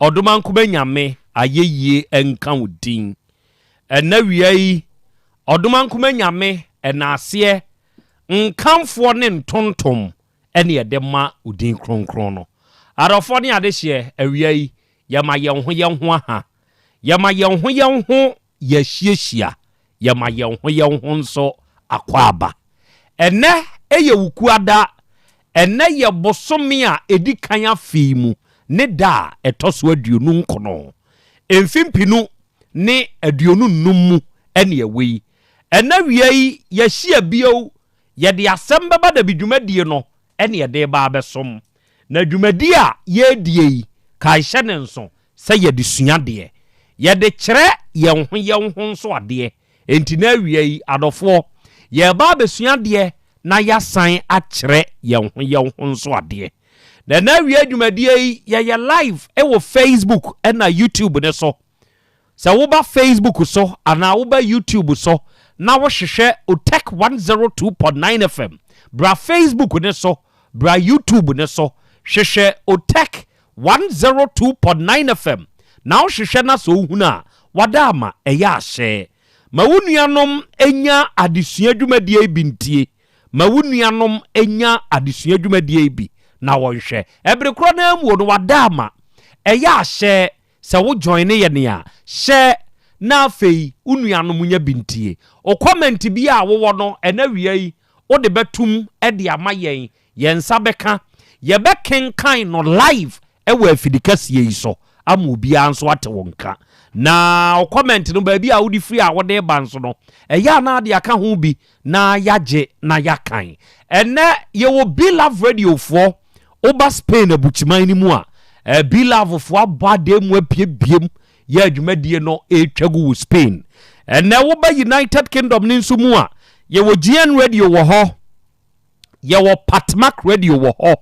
[SPEAKER 14] oduma nkuma nyame ayeyie enka udin ena wiai oduma nkuma nyame enase nkamfo ne ntontom ene edema udin kronkron no arofo ne adehye awiai yama yenho aha yama yenho yahyiehia yama yenho nso akwaba ene eye wukuada ene ye bosome a edi kan afimu ne da etoso aduonu nkono emfimpinu ne aduonu nnumu ene ewe ena wiai yahia bio yede Asem Beba Dabi dwumadie no ene yede ba abesom na dwumadi a yedie ka hye ne nso se yede suade yede kyere yenho nso ade enti na wiai adofo ye ba besuade na yasan akyere yenho nso ade na wiai dwumadie ye live wo Facebook na YouTube ne so se wo ba Facebook so ana wo ba YouTube so na wo hwehwe Otech 102.9 FM bra Facebook ne so bra YouTube ne so hwehwe Otech 102.9 FM na wo hwehwe na so huna wadama eya ahye ma wunuanom enya adesua dwumadie bintie ma wunuanom enya adesua dwumadie bi na wonhwe ebrekro na mu no wadama eya ahye se wo join ye ne a hye na afei unuanom nya bintie o comment bi a wo no ena wiai wo de betum e de amayen yensa beka ye bekenkan no live e wa afidikasie yi so amobia nso ate wonka na o comment no ba bi a wo di free a wo de ba nso no eya na de aka ho bi na yaje na yakan ene ye wo Be Love Radio fo oba Spain abuchiman ni mu a Be Love fo abade mu apiebiem ya dwumadie no etwagu Spain ene wo ba United Kingdom ni nso mu a ye wo GN Radio wo ho ye wo Patmac Radio wo ho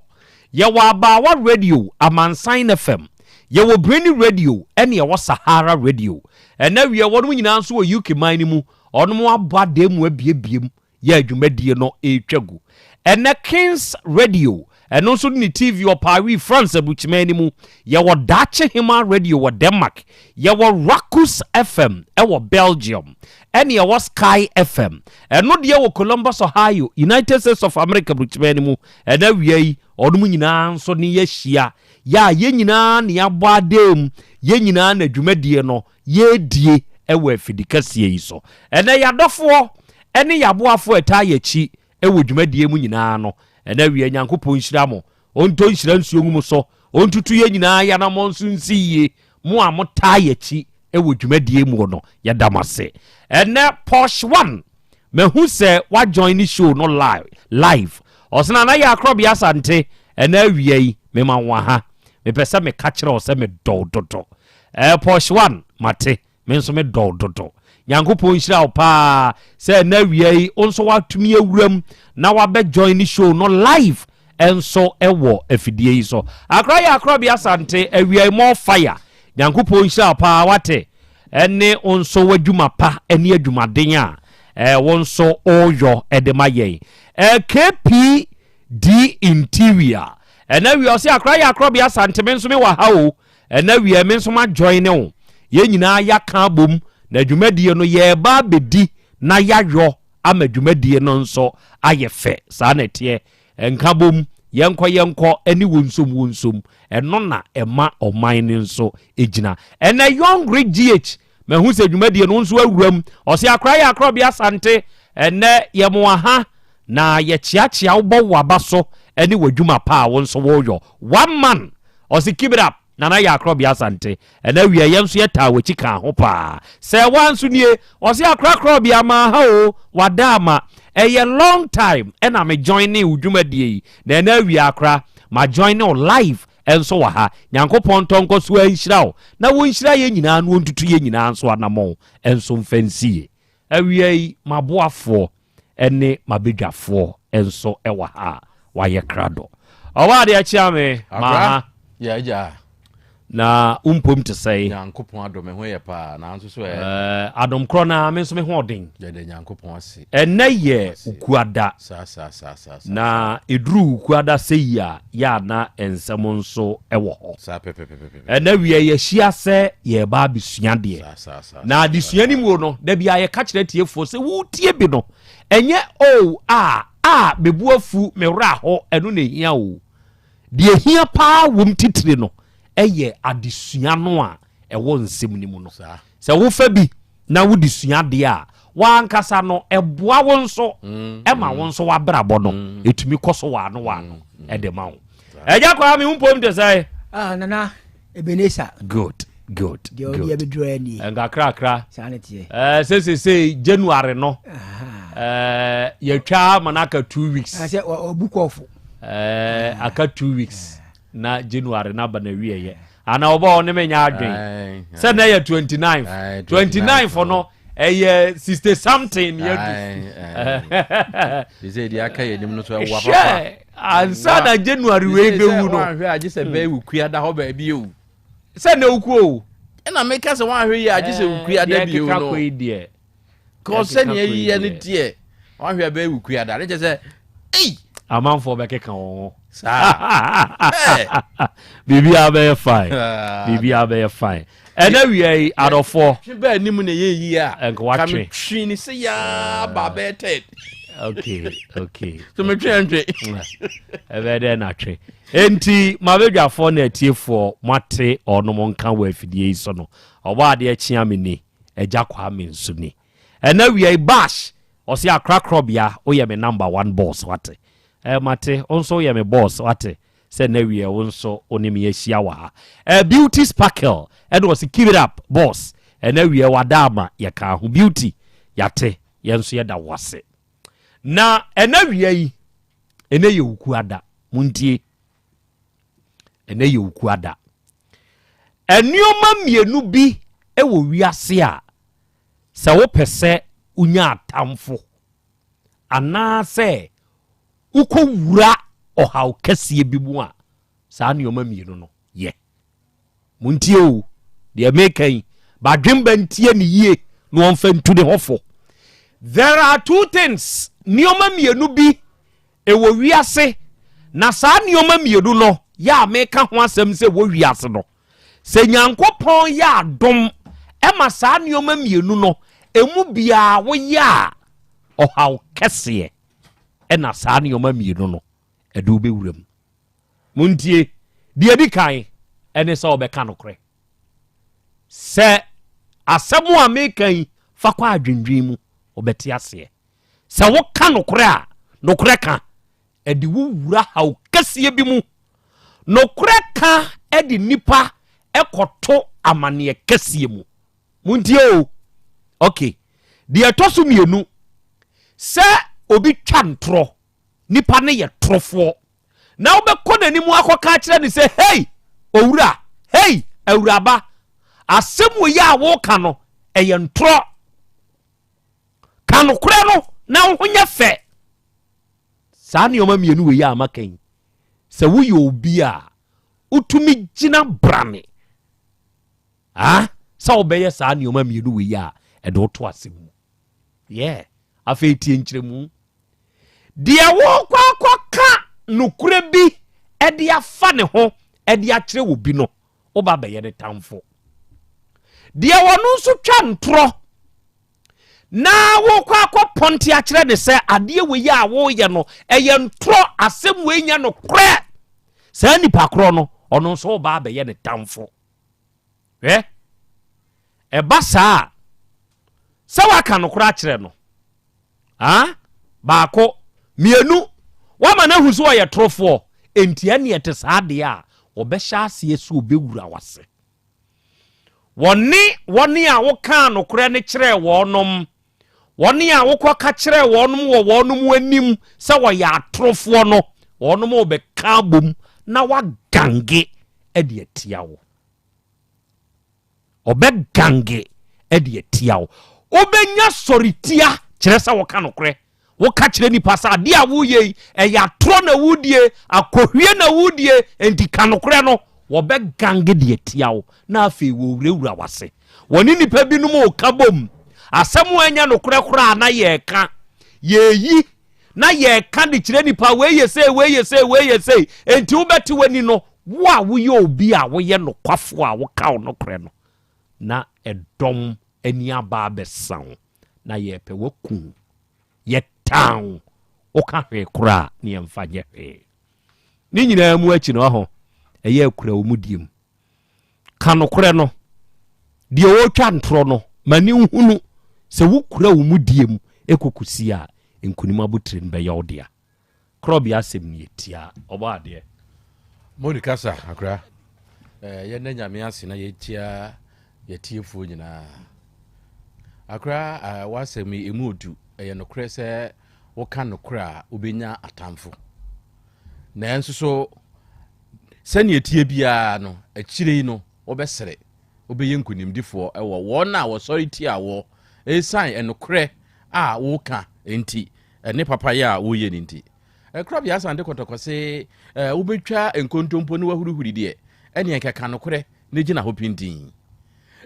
[SPEAKER 14] ye wo Abawa Radio Amansan FM ye wo Brainy Radio ene ye wo Sahara Radio ene wie wo no nyina nso wo UK man ni mu ono mo abade mu abiebiem ya dwumadie no etwagu ene Kings Radio eno so ni TV o Paris France abuchimani mu ye wo Dache Hima Radio wo Denmark ye wo Rakus FM e wo Belgium ene ye wo Sky FM eno de wo Columbus Ohio United States of America abuchimani mu ena wiei odum nyina nso ne ye hia ya ye nyina ne abadem ye nyina na dwumadie no ye die e wo afidikasie yi so ena yadofo ene yaboafo eta yachi e wo dwumadie mu nyina no ena wie Nyankopon hyira mo onto hyira nsuo mu so ontutu ye nyina ya na mo nso nsiye mo a mota yachi e wo dwumadie mu no ya damase ena Posh 1 mehu se wa join the show no live osena na ya Krobea Asante ena wie me ma wa ha me pese me ka kire o se me dododo Posh 1 mate me nso me dododo Nyankopon hyira o pa se na wie onso watumi awuram na wabe join the show no live enso ewo afidie yi so akra Krobea Asante awie more fire Nyankopon hyira pa wate ene onso wadwuma pa ene adwumaden a wonso oyo edemaye KPD Interior ena wie osi akra Krobea Asante menso me wa ha o ena wie menso ma join o ye nyina ya ka bom na dwumadie no ye ba bedi na yayo ama dwumadie no nso ayefe sa na tie enka bom yenko eni wonsum eno na ema oman ni nso ejina ena young great GH mehu se dwumadie no nso awuram osi akra Krobea Asante ene yemo ha na ye chiachia wo waba so eni wadwuma pa wonso woyo one man osi keep it up na ya Krobea Asante ena wie yenso yeta wachi kan ho pa se wanso nie osi akra Krobea ma ha o wadama a long time ena me joining udwumadie na ena wie akra ma joining live enso wa ha Nyankopon tonko so anhyira o na wonhyira ye nyina no ontutu ye nyina nso anamo enso mfansie awie maboafo ene mabedwafo enso ewa ha wa ye krado owa de achiame ma
[SPEAKER 18] ya ja
[SPEAKER 14] na umpom te say
[SPEAKER 18] nyankopon adom ho ye pa na nso so
[SPEAKER 14] adom kro na me nso me ho den
[SPEAKER 18] de nyankopon ase
[SPEAKER 14] ye ukuada
[SPEAKER 18] sa
[SPEAKER 14] na edru ukuada sei ya na ensem nso ewo ho
[SPEAKER 18] sa pepe
[SPEAKER 14] wie ye hia se ye ba bisua de na adesua ni mu no da bia ye ka kire tiefo se wo tie bi no enye bebu afu me wra ho eno na hia o de hia pa wom titire no eye adesua no a ewo nsem ni mu no se wo fa bi na wo desua de a wa ankasa no eboa wo nso ema wo nso wa brabo no etumi koso wa no de ma wo eja kwa me humpom de say
[SPEAKER 19] nana Ebenezer
[SPEAKER 14] good
[SPEAKER 19] dia be draw ni
[SPEAKER 14] nga kra
[SPEAKER 19] sanity
[SPEAKER 14] say January no ya twa manaka 2 weeks
[SPEAKER 19] say book off
[SPEAKER 14] aka 2 weeks na January na bana wiye ana obo ne menya adwen say na ya 29 for no 60 something
[SPEAKER 18] you say dia ka ye nim no so wa papa
[SPEAKER 14] ansa na January we be wu no
[SPEAKER 18] ahwe age se be wukua da ho ba bi o
[SPEAKER 14] say na wuku o
[SPEAKER 18] na make se wan ahwe ye age se wukua da bi o no ko se ne yi ne tie wan ahwe be wukua da ne se
[SPEAKER 14] amanfo be keka won bibi abe fine and we out of 4
[SPEAKER 18] be nim ne ye yi a
[SPEAKER 14] ka me
[SPEAKER 18] twi ni se ya ba be ted
[SPEAKER 14] okay
[SPEAKER 18] so me twe
[SPEAKER 14] ebe na twe enti mabedwafo na atiefo mate onom nka wa afidie yi so no oba ade achia me ni eja kwa me nso ni and we bash osi akra Krobea oye me number 1 boss wate mate onso ye me boss wate say na we onso onimi ahia wa beauty sparkle and was keep it up boss and na we wadama ye ka ho beauty yate ye nso ye da wase na ena wie ene ye ukuada muntie ene ye ukuada enioma mienu bi ewo wiase a se wo pese unya atamfo ana se uko wura ohaw kase bi mu a saa nioma mienu no ye muntie o de mekan ba dwemba ntie ne yie no onfa ntu de hofo. There are two things nioma mienu bi ewo wiase na saa nioma mienu no ya meka ho asem se wo wiase no se Nyankopon ya adom ema saa nioma mienu no emu bia wo ya ohaw kese ena saa nioma mienu no edu be wuram muntie die di kan ene se obeka no kre se asemu a mekan fa kwa adwendwen mu obeti ase se wo ka nokre a nokre ka edi wo wura haw kase bi mu nokre ka edi nipa ekoto amane kase mu muntie o okay de atoso mienu se obi twa ntro nipa ne ye trofo na obekọ nanimu akoka kire ni se hey owura hey awuraba asemu ya wo ka no eye ntro kanokure no na honya fe saa ne oma mienu we ya amakan se wo ye obi a utumi gina brane sa obeye saa ne oma mienu we ya edo to asemu afi tie nkyeremu dia wo kwa nokure bi ede afa ne ho ede akire wo bi no oba beye ne tamfo dia wonu nso twa ntro na wo kwa ponti akire ne se ade we ya wo ye no eye ntro asem we nya no kre sa nipa kro no ono nso oba beye ne tamfo basa sa waka no kra akire no baako mienu wama na huso ya trofo entia ne ete saade a obehya ase esu obewura wase woni a wo kan no kra ne kire wonom woni a wo kwa kire wonom wo wonom anim se wo ya trofo no wonom obeka bom na wagange ede atia wo obegange ede atia wo obenya soritia kire sa wo kan no kra wo ka kire ni pasa dia wo ye ya tro na wudie akohwie na wudie enti kanokre no wobe gange de tiawo na afi wo wura wase woni nipa bi no mo kabom asɛm anya no korakora na yɛka yeyi na yɛka de kyerɛ nipa weyɛ sei enti wobɛte wani no wo a woyɛ obi a woyɛ no kwafo a woka no korɛ no na ɛdɔm ani aba bɛsaw na yɛpɛ waku yɛtaw woka hwee kora ne yɛmfa nyɛ hwee ne nyinaa mu akyi no ho ɛyɛ akura wo mu diem ka no korɛ no deɛ wotwa ntoro no mani hunu sɛ wokura wo mu diem ekokusi a nkunim abotire no bɛyɛ wo dea Krobea asɛm ne tia ɔba adeɛ
[SPEAKER 18] Monica sa akra yɛnna nyame ase na yɛtia yɛtiefuo nyinaa akra wasɛm emu odu ɛyɛ no korɛ sɛ woka no korɛ a wobɛnya atamfo na enso so sɛne etie bia no akyire no wobɛsere wobɛyɛ nkunimdifoɔ ɛwɔ wɔn a wɔsɔre tie awɔ esan ɛnokorɛ a woka enti ɛne papa yɛ a woyɛ ne nti Krobea Asante kotokose wobɛtwa nkontompo ne wahuruhuri deɛ ɛne ɛkeka nokorɛ ne gina ho pintin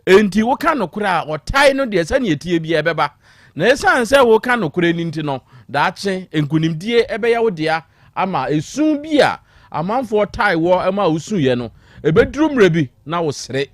[SPEAKER 18] enti woka nokorɛ a ɔtae no deɛ sɛne etie bia ɛbɛba na esan sɛ woka nokorɛ ne nti no daakye nkunimdie ɛbɛyɛ wo dea ama esun bi a amanfo tae wo ama usun ye no ebeduru mrebi na wo sere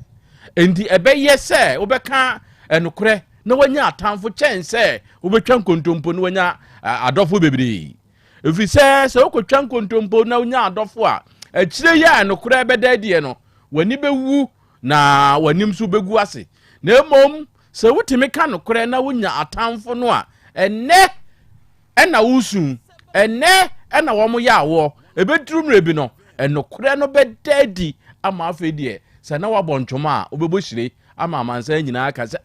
[SPEAKER 18] enti ebeye se wobɛka enokre na wanya atamfo chen se wobɛtwa nkontompo na wanya adofo bebiri efi se wokotwa nkontompo na wanya adofo a akire ya enokre ebeda die no wani bewu na wanim so begu ase na emom se wotimi ka nokre na wanya atamfo no a enne na usun enne na wo mo ya awo ebeduru mrebi no enokre no bedadi ama afedie se na wabontwoma a obebohire ama amansa nyina ka se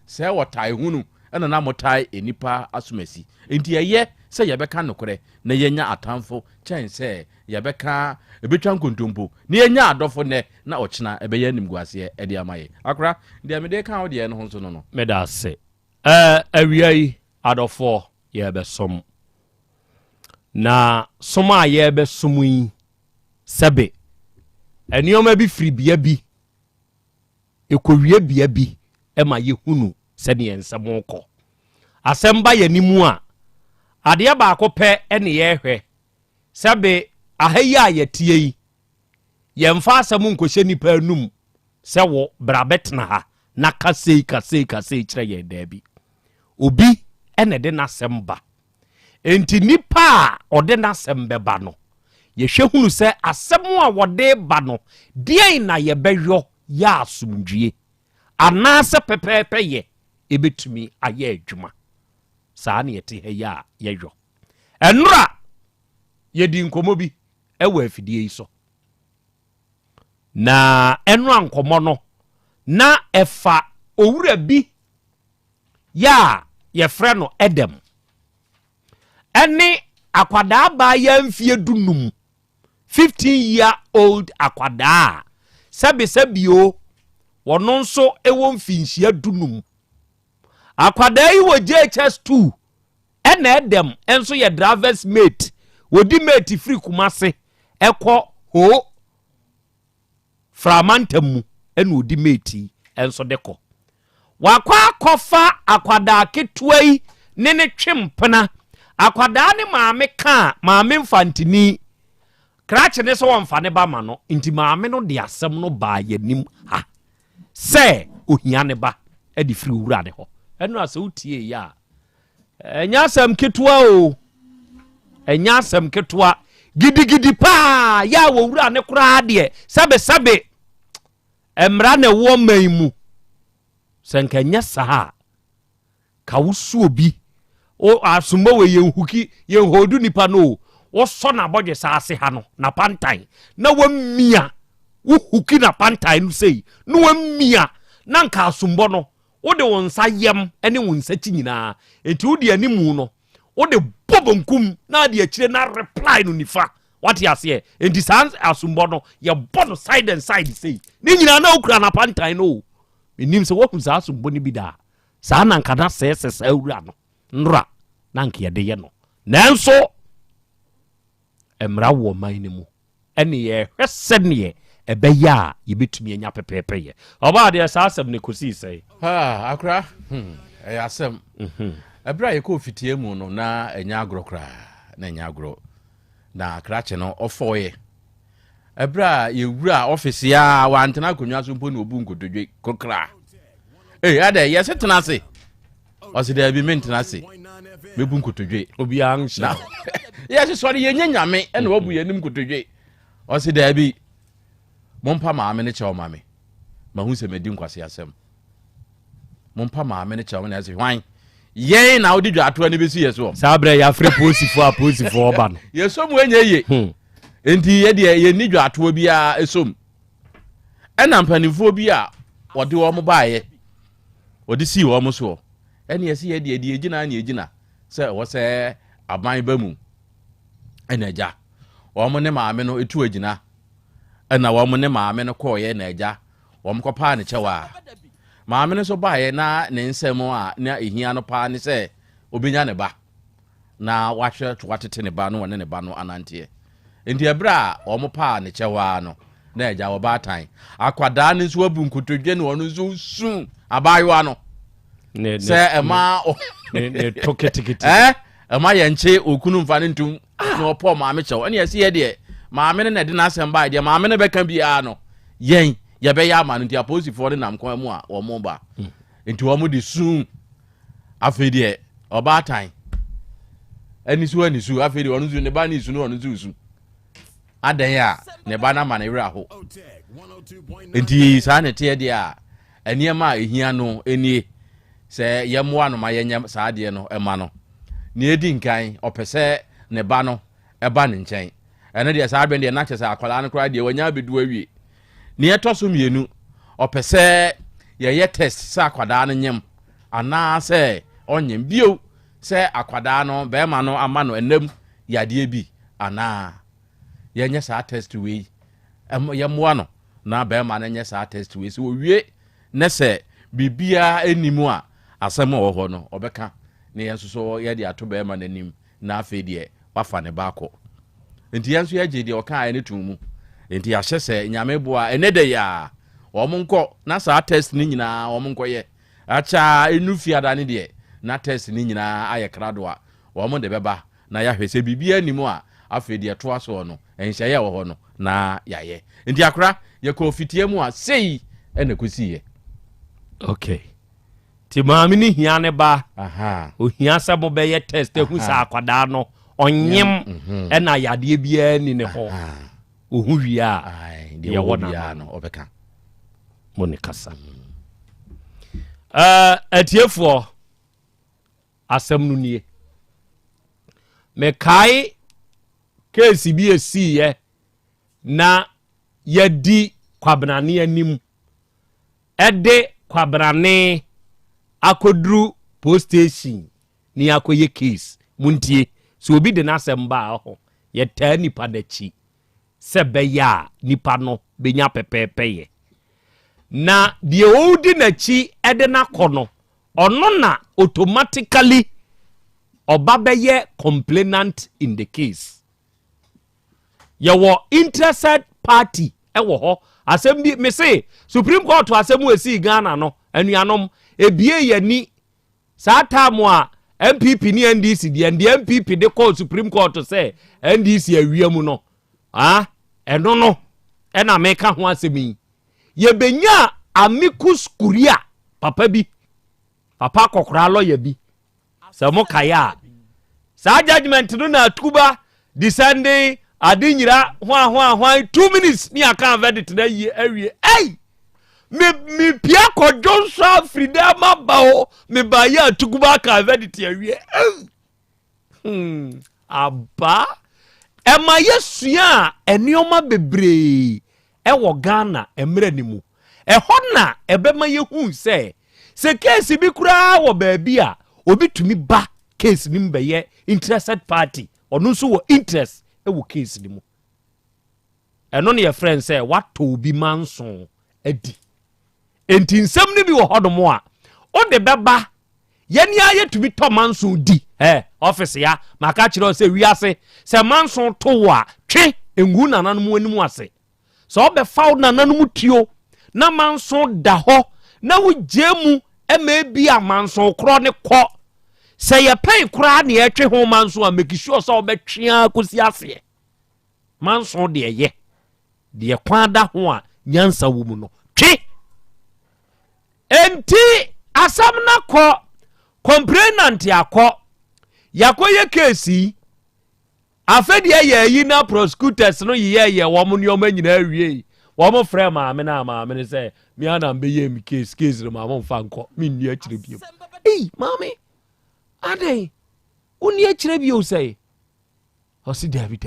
[SPEAKER 18] se wotai hunu na motai enipa asomasi enti eye se yebeka nokre na yenya atamfo chen se yebeka ebetwa nkontompo na yenya adofo ne na ochina ebeye nimguase edi amaye akra ndi mede ka wo de no ho so no
[SPEAKER 14] meda se awiai adofo yebesom na soma yebesom yi sebe enioma bi firi bia bi ekowie bia bi ema yehunu sene ensemo kɔ asemba yanimu a ade ba akopɛ ene yehwɛ sebe ahayi a yetie yi yemfa asem nkohye nipa anum sɛ wo brabetna ha na kasei kyerɛ yɛ daabi obi ene de nasem ba enti nipa a ɔde nasem bɛba no yɛhwɛ hunu sɛ asem a wɔde ba no deɛ na yɛbɛhwɔ ya asomdwie anaasɛ pɛpɛɛpɛ yɛ ebetumi ayɛ adwuma saa ne yɛte ha ya yɛhwɔ ɛnora yɛdi nkomo bi ɛwɔ afidie yi so na ɛnora nkomo no na ɛfa owura bi ya yɛfrɛ no Edem ɛne akwadaa ba ya mfie dunum 15-year-old akwadaa sabio wono nso ewo mfinhia dunum akwadaa yi wo JHS2 ɛna Edem enso ye driver's mate wodi mate free Kumase ɛkɔ ho framantamu ɛna wodi mate enso dekɔ wakwa akɔfa akwadaa ketewa yi ne twempena akwadaa ne maame mfantini krache ne so wonfa ne ba ma no nti maame no de asem no ba yanim ha se ohia ne ba e di firi wura ne ho eno ase utie ya enya asem ketua o enya asem ketua gidigidi pa ya wo wura ne kura de sabe emra ne wo maimu senkanya sa ka wusu obi o asumbo we yenhuki yenhodu nipa no wo so na bodwe saase ha no na pantan na wamia wo huki na pantan no sei no wamia na nka asumbo no wo de won sa yem ene won sa chi nyina enti wo de animu no wo de bobonkum na de akire na reply no nifa what you say enti sans asumbo no ye bono side and side sei ni nyina na okura na pantan no enim se wo hu sa asumbo ni bi da sa na nka na sese awura no nra na nka ye de ye no nanso emra wo man ni mu ene ye hwese ne ɛbɛyɛ a yɛbɛtumi anya pɛpɛɛpɛyɛ ɔbaa deɛ saa asɛm ne kɔsii sɛe
[SPEAKER 18] akora ɛyɛ asɛm ɛberɛ a yɛkɔ fitie mu no na ɛnya agorɔ koraa na ɛnya agorɔ na krakye no ɔfɔɔyɛ ɛberɛ a yɛwura ɔfise a wantena akonnwa so mpo ne ɔbu nkotodwe kokraa ada yɛse tena ase ɔse daabi mentena ase mɛbu nkotodwe
[SPEAKER 14] obiaa nhyɛ
[SPEAKER 18] yɛse sɔre yɛnya nyame ɛna wabu yɛnim nkotodwe ɔse daabi mompa maame ne kyɛw ma me mahu sɛ madi nkwase asɛm mompa maame ne kyɛw me na ɛsɛ hwan yɛn na wode dwaatoa ne bɛsi yɛ so
[SPEAKER 14] saa berɛ yɛafrɛ posifoɔ a posifoɔ ɔba no
[SPEAKER 18] yɛsom ɛnyɛ ye enti yɛdeɛ yɛnni dwaatoa biaa ɛsom ɛna mpanimfoɔ bi a wɔde wɔ mo baeɛ wɔde sii wɔ mo soɔ ɛne yɛsɛ yɛdeɛ deɛ ɛgyina ne ɛgyina sɛ ɛwɔ sɛ aban ba mu ɛna agya wɔn ne maame no ɛtu agyina ɛna wɔn ne maame no kɔɔyɛ na agya wɔn kɔpaa ne kyɛw a maame no so baeɛ na ne nsɛm a na ɛhia no paa ne sɛ obɛnya ne ba na wahwɛ to watete ne ba no wɔne ne ba no ananteɛ nti ɛberɛ a wɔn paa ne kyɛw a no na agya wɔ baatan akwadaa no nso abu nkotodwe ne wɔn nso su abaayewa no sɛ ɛma
[SPEAKER 14] to ketekete
[SPEAKER 18] ɛma yɛnkye okunu mfa ne ntom na ɔpɔ maame kyɛw ɛne yɛsi yɛ deɛ maame no na ɛde n'asɛm baa deɛ maame no bɛka biara no yɛn yɛbɛyɛ ama no nti aposifoɔ no nam kwan mu a wɔn ba nti wɔn de sum afei deɛ ɔbaatan ani su afei deɛ ɔno nso ne ba ne su no ɔno nso su adan a ne ba no ama ne werɛ aho nti saa ne teɛ deɛ a nneɛma a ɛhia no nie sɛ yɛmmoa no ma yɛnyɛ saa deɛ no ɛma no ne ɛdi nkan ɔpɛ sɛ ne ba no ɛba ne nkyɛn ɛno deɛ saa bɛn deɛ na kyɛ sɛ akwadaa no koraa deɛ wanya abɛdu awie ne ɛtɔ so mmienu ɔpɛ sɛ yɛyɛ test sɛ akwadaa no nyem anaasɛ ɔnyem bio sɛ akwadaa no bɛrima no ama no ɛnam yadeɛ bi anaa yɛnyɛ saa test wei yɛmmoa no na bɛrima no nyɛ saa test wei sɛ wɔwie ne sɛ biribiaa anim a asɛm a wɔ hɔ no ɔbɛka ne yɛn nso so yɛde ato bɛrima no anim na afei deɛ wafa ne baakɔ nti yɛn nso yɛgye deɛ ɔkaa ne tom mu nti yɛahyɛ sɛ nyame boa ɛnɛ da yi a wɔn nkɔ na saa test no nyinaa wɔn nkɔyɛ akyaa ɛnu fiada ne deɛ na test no nyinaa ayɛ krado a wɔn de bɛba na yɛahwɛ sɛ biribiara anim a afei deɛ toa soɔ no ɛnhyɛeɛ wɔ hɔ no na yɛayɛ nti akora yɛkɔ fitie mu a sei ɛna kɔsiiɛ
[SPEAKER 14] okay ti maame ne hia ne ba ohia sɛ mobɛyɛ test ehu sɛ akwadaa no ɔnyem ɛna yadeɛ biara ni ne hɔ ohu wie a yɛwɔ na
[SPEAKER 18] ɔbɛka
[SPEAKER 14] mo ne kasa atiefoɔ asɛm no nie mekae case bi esiiɛ na yɛdi kwabenane anim ɛde kwabenane akoduru post station ni akɔyɛ case muntie so obi de n'asɛm baa ho yɛtaa nipa n'akyi sɛ bɛyɛ a nipa no bɛnya pɛpɛɛpɛyɛ na deɛ ɔdi n'akyi ɛde n'akɔ no ɔno na automatically ɔba bɛyɛ complainant in the case yɛwɔ interested party ɛwɔ hɔ asɛm bi me se Supreme Court asɛm wɔ si Ghana no anuanom ebie yɛni saa time a MPP ni NDC deɛ MPP de call Supreme Court sɛ NDC awia mu no ɛno no ɛna meka ho asɛm yi yɛbɛnya amicus curia papa bi papa kokora lawyer bi sɛ mo kaya saa judgment no na atuba descending adinyira ho 2 minutes ni aka verdict na yi awie me pia kodwo so afrida maba o me ba ya tukuba ka verdict awie aba ema yesua enioma bebre ewo Ghana emre ni mu eho na ebema yehu se case bi kura wo baabi a obi tumi ba case ni mbeye interested party onu so wo interest ewo case ni mu eno ne ye friend say wato obi manso adi enti nsɛm ni bi wɔ hɔ domo a o de bɛba yɛni aye tumi tɔ manso di office ya maka kyerɛ sɛ wiase sɛ manso to wa twe engu nananom anim ase so obefa na nanum tio na manso da ho na wo jemu bi amanso kro ne kɔ sɛ ye pɛn kra na ye twe ho manso a make sure sɛ obetwea kosi ase manso de ye de kwa da ho a nyansa wo mu no twe enti asam na kɔ complainant yakɔ yakoye case afedi ye yi na prosecutors no ye wo mo ne o manyina awie wo mo frɛ maame na maame ne sɛ mi ana mbe ye mi case no maame mfa nkɔ mi nni akire bio maame adai uni akire bio sɛ o si David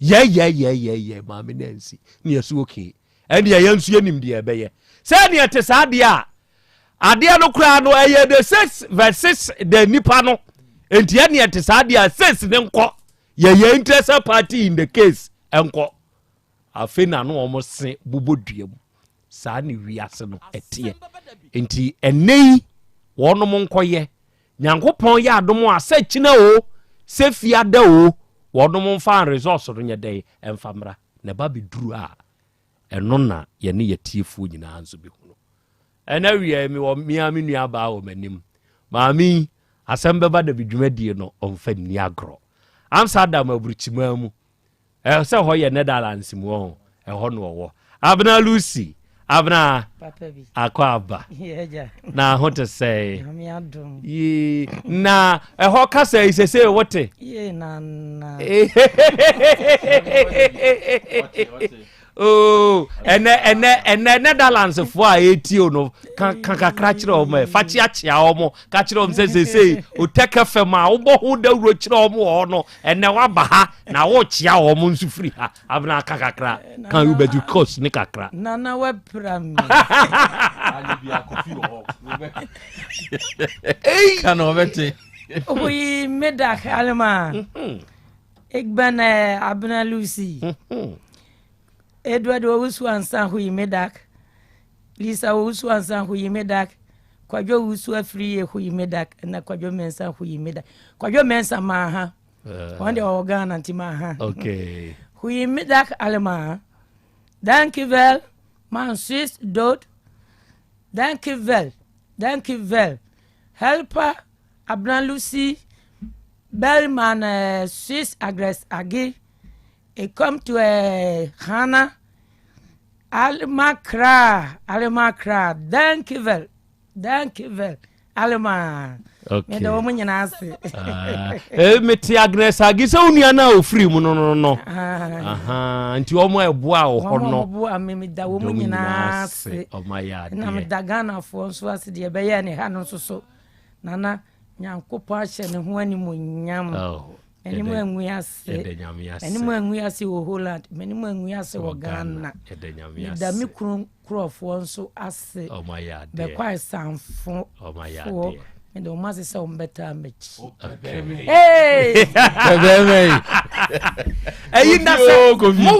[SPEAKER 14] ye maame nansi ne yesu okay ɛne ye nsu anim de ɛbɛyɛ sɛ ne te saa de a ade no kura no ɛyɛ the 6 verses the nipa no enti ɛne te saa de a 6 ne nkɔ ye interested party in the case enko afena no omo se buboduam saa ne wiase no etie enti enei wonom nkoye nyankopon ya adom a se kina o se fiada o wonom mfa resource no nyedey emfamra ne ba beduru a eno na ye ne yetiefu nyina anzo bi huno ena wiye mi wo miami nua ba o manim maami Asem Beba Dabi dwumadie no omfa ni agro Amsterdam aburuchima mu se ho ye Netherlands mu ho ho no wo abna Lucy abna papa bi akwa yeja na ho to say yi na ho ka say sese wote ye na oh ene Netherlands fo a etio no kan kakra kire o me fa chi achia o mo ka kire o sese o teka fem a wo bo ho dawuro kire o mo ho no ene wa ba ha na wo chia o mo nsu free ha abna kakra kan you bedu course ni kakra na we pram ali bia kofi o kan o bete
[SPEAKER 20] oui medak alma ik ben abna Lucy Edward Owusu ansan hu yimedak Lisa Owusu ansan hu yimedak Kwadwo Owusu afri hu yimedak na Kwadwo mensa hu yimedak Kwadwo mensa ma ha wande organ anti ma ha
[SPEAKER 14] okay
[SPEAKER 20] hu yimedak alma dankjewel man sis dood dankjewel helper Abna Lucy Belman sis agres agi ik kom to Ghana Almakra dankjewel allemaal
[SPEAKER 14] okay
[SPEAKER 20] me do mo nyina ase
[SPEAKER 14] meti Agnes agi se onua na ofri mu no aha nti o mo eboa o ho no
[SPEAKER 20] mo me da wo mo nyina ase
[SPEAKER 14] o ma ya de
[SPEAKER 20] na me da Ghana fo nso ase de be ye ne ha no so nana nyankopɔ ahye ne ho animu nyam Menimu enwiase wo Holland, menimu enwiase wo Ghana. Da mi krofo nso ase. Be kwa sanfo. Me do mase se ombeta mechi. Hey!
[SPEAKER 14] Eyi na se mo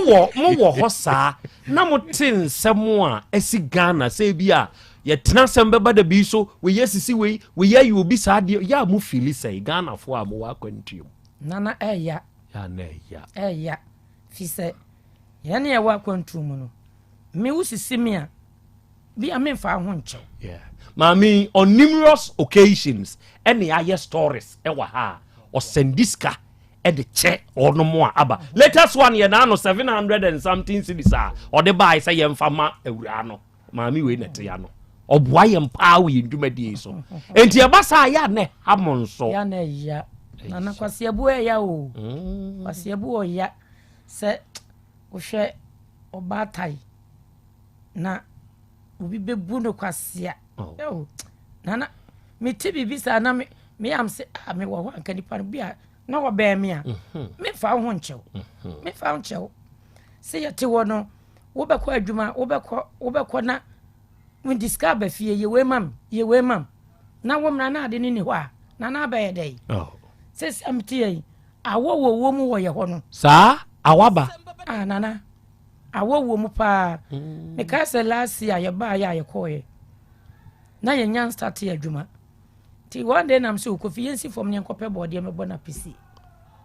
[SPEAKER 14] wo ho saa na mo tin semo a esi Ghana se bia ye tena Asem Beba Dabi so we yesisi we ye you obi saa de ya mo feel say Ghana fo a mo wa kwantuo.
[SPEAKER 20] Nana eya fise yene ye wa kwantu mu no me wusisi me a bi amemfa ho nche
[SPEAKER 14] mami on numerous occasions any aye stories e wa ha o sendiska e de che ono mo aba latest one ye na no 700 and something cedis a o de buy say ye mfa ma awura no mami we nete ya no oboa ye mpa we ndumadi so enti e basa ya ne hamonso
[SPEAKER 20] ya na ya nana kwasiabu ya o kwasiabu o ya se ohwe obatai na obi bebu no kwasia nana me tibi bisa na me am se me wo anka nipa no bia na wo be me a me fa ho nchew se yete wo no wo be kwa adwuma wo be kwa na we discover fie ye we mam na wo mra na ade ni ho a na na ba ye dai sesi amtie awo wo mu wo ye ho no
[SPEAKER 14] saa awaba
[SPEAKER 20] nana awo wo mu pa me ka se last year ye ba ya ye koye na ye nyan start ya dwuma ti one day nam so kofi yensi fom ne nkopɛ bɔde me bɔ na pisi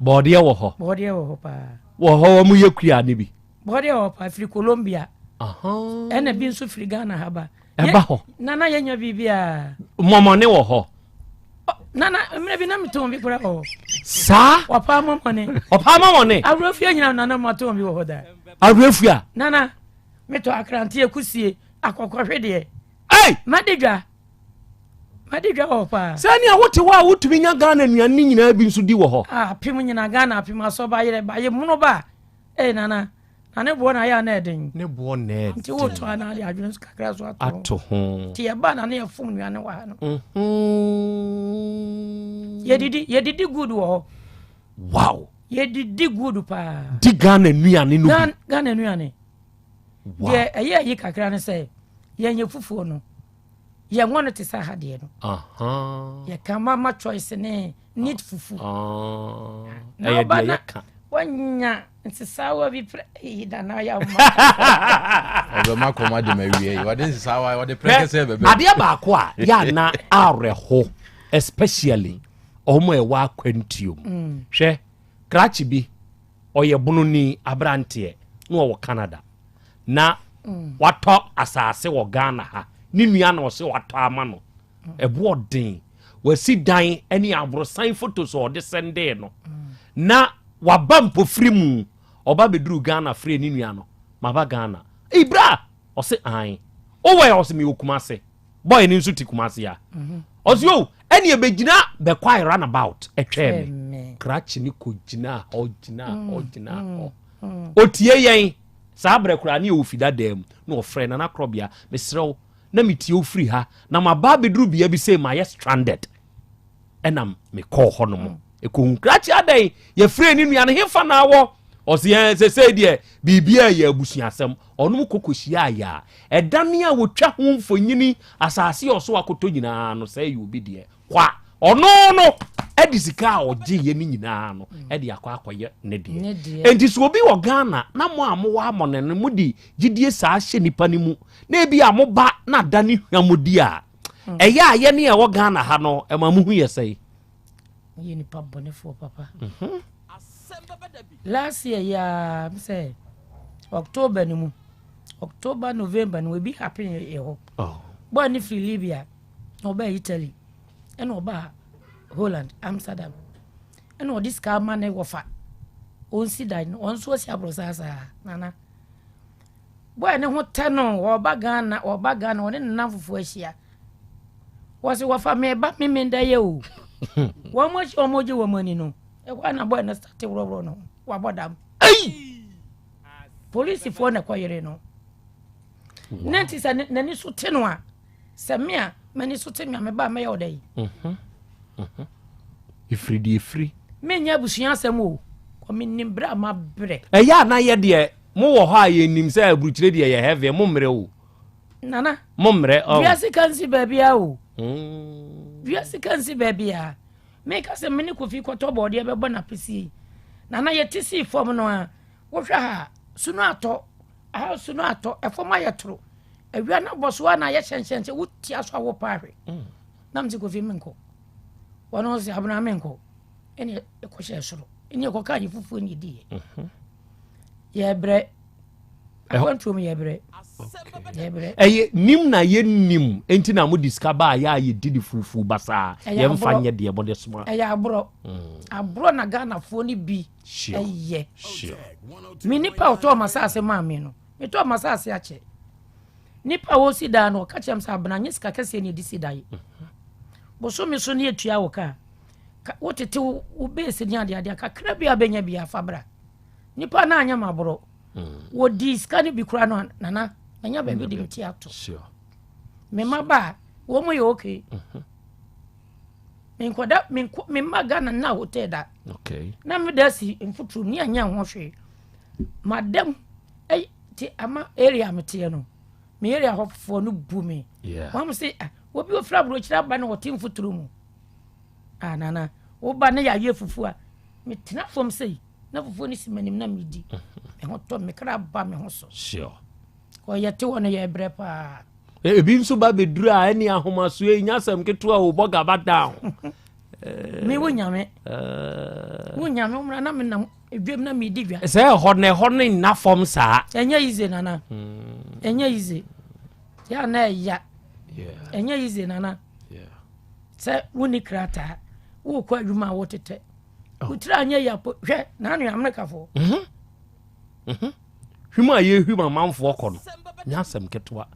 [SPEAKER 14] bɔde wo ho
[SPEAKER 20] pa
[SPEAKER 14] wo ho mu ye kua ne bi
[SPEAKER 20] body of Afri Colombia ɛna bi nso firi Ghana haba
[SPEAKER 14] eba ho
[SPEAKER 20] nana yenya bibia
[SPEAKER 14] momone wo ho
[SPEAKER 20] nana mre bi na meton bi kura ho
[SPEAKER 14] sa
[SPEAKER 20] opa momone awrofia nyina nana maton bi wo ho da
[SPEAKER 14] awrofia
[SPEAKER 20] nana meto akrante ekusie akokɔhwe de madedwa opa
[SPEAKER 14] sani a wote wa wotumi nya Ghana nuane nyina bi nso di wo ho
[SPEAKER 20] pim nyina Ghana pim aso ba yere ba ye muno ba nana ane bo na ya na eden
[SPEAKER 14] ne bo na eden
[SPEAKER 20] nti wo to ana ali adwene so kakra so
[SPEAKER 14] ato ho
[SPEAKER 20] ti e ba na ne fom nuane wa no yedidi good wo
[SPEAKER 14] wow
[SPEAKER 20] yedidi good pa
[SPEAKER 14] di Ghana nuane no
[SPEAKER 20] Ghana nuane wow ye eye yi kakra ne say ye nye fufuo no ye ngono te sa hade no ye kama choice ne need fufu
[SPEAKER 14] eye de ye ka
[SPEAKER 20] wanya nsisawa bi da na ya ma
[SPEAKER 18] obe makoma de mawie wade nsisawa wade prekese bebe
[SPEAKER 14] ade ba ko a ya na areho especially omo e wa kwantiom hwe krachi bi oye bunu ni abrante no wo Canada na wato asase wo Ghana ha ni nua na o se wato ama no ebo odin wasi dan ani abrosan photos o de sende no na waba mpofiri mu oba beduru Ghana free ni nua no maba Ghana ibra o se an o we o se mi okumase boy ni nso ti kumase ya o se o ani ebegina be kwai runabout etweme krachi ni ko gina o gina o tie yen sa brekura ni o fida dem na o frɛ na Krobea mesrew na metie o free ha na maba beduru bia bi say my stranded enam me call honom ekon krachi adai ye free ni nua ne hefa na wo o se se de bibia ya abusuasem onom kokohia ya edane a wotwa ho mfonyini asase oso akoto nyina no say you obi de kwa ono no edisika oje ye ni nyina no ede akwakoye ne de enti so obi wo Ghana na mo amowa amone no mudi gidie saa hye nipa ni mu na ebi amoba na dane hwamodi a eya ye ne e wo Ghana ha no e ma muhu ye sei
[SPEAKER 20] ye nipa bonefo papa last year ya say October ni mu October November no we be happy ye ho boy ni free Libya oba Italy and oba Holland Amsterdam and all this car man wofa on si dan on so si abrosasa nana boy ne ho tano oba Ghana on na fufu ahia was wofa me ba me menda ye o wo mo omoje wo mani no e kwa na boy na start woro no wa bodam police for na kwayere no nanti sa nani so teno a se me a mani so temi me ba me ye odai
[SPEAKER 14] ifri
[SPEAKER 20] me nya busuan asem o ko me nimbra ma bre
[SPEAKER 14] ya na ye de mo wo ha ye nim se aburuchire de ye heavy mo mre o
[SPEAKER 20] nana
[SPEAKER 14] mo mre o
[SPEAKER 20] biasi kansi babia o biasi kansi babia me ka se me ne kofi kwato bode be bo na pesi nana ye tisi form no a wo hwa ha sunu ato e form ayetro awia na boso na ye hyenhyense wuti aso awo paahwe na mzi kofi menko wono se abuna menko ene ekoshe soro ene ekoka yi fufu ni die ye bre akwantu me ye bre
[SPEAKER 14] nim na ye nim enti na mo discover ya ye didi fufu basa ye mfa nye de bode soma
[SPEAKER 20] abro na Ghana fo ni bi eye mini pa oto masase ma me no me to masase ache nipa wo si da no ka chem sa abna nye sika kase ni di si da yi boso me so ne atua wo ka wotete wo base ni ade ka Krobea benya bia fabra nipa na anya mabro wo di sika ni bi kura no nana anya ba bi di mti ato
[SPEAKER 14] sure
[SPEAKER 20] me maba wo mo ye okay me magana na hotel da
[SPEAKER 14] okay
[SPEAKER 20] na me da si mfutru ni anya ho hwe madam ti ama area mete no me area hofo no bu me wam say obi ofra bro kira ba na wote mfutru mu nana wo ba na ya ye fufu a me tena fom sei na fufu ni simanim na medi me ho to me kra ba me ho so
[SPEAKER 14] sure
[SPEAKER 20] ko ye te wona ye bre pa
[SPEAKER 14] ebi nso ba bedura ani ahomaso e nyasam ketua wo boga ba down
[SPEAKER 20] me wonyame umra na me na edwem na me di dwa
[SPEAKER 14] say ho ne na form saa
[SPEAKER 20] enya easy nana enya easy ya na ya enya easy nana say woni krata wo kwa adwuma wotete utira anya ya po hwe na anu America fo
[SPEAKER 14] hwima ye hwima manfo ko no nya asem ketwa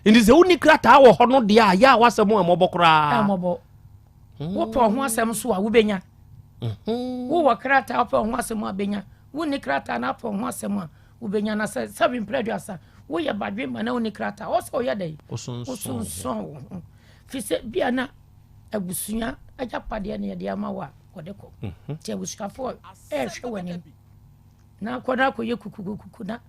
[SPEAKER 14] ndi se woni krata wo ho no de a ya wasem a mobokra
[SPEAKER 20] mobo wo po ho asem so a wo benya wo wa krata po ho asem a benya woni krata na po ho asem a wo benya na se 7 preduasa wo ye badwe ma na woni krata o so ye dai osunson fise bia na abusunya ajapade na ye de ama wa kodeko ti abusufo hwe wani na koda ko ye kukukuku na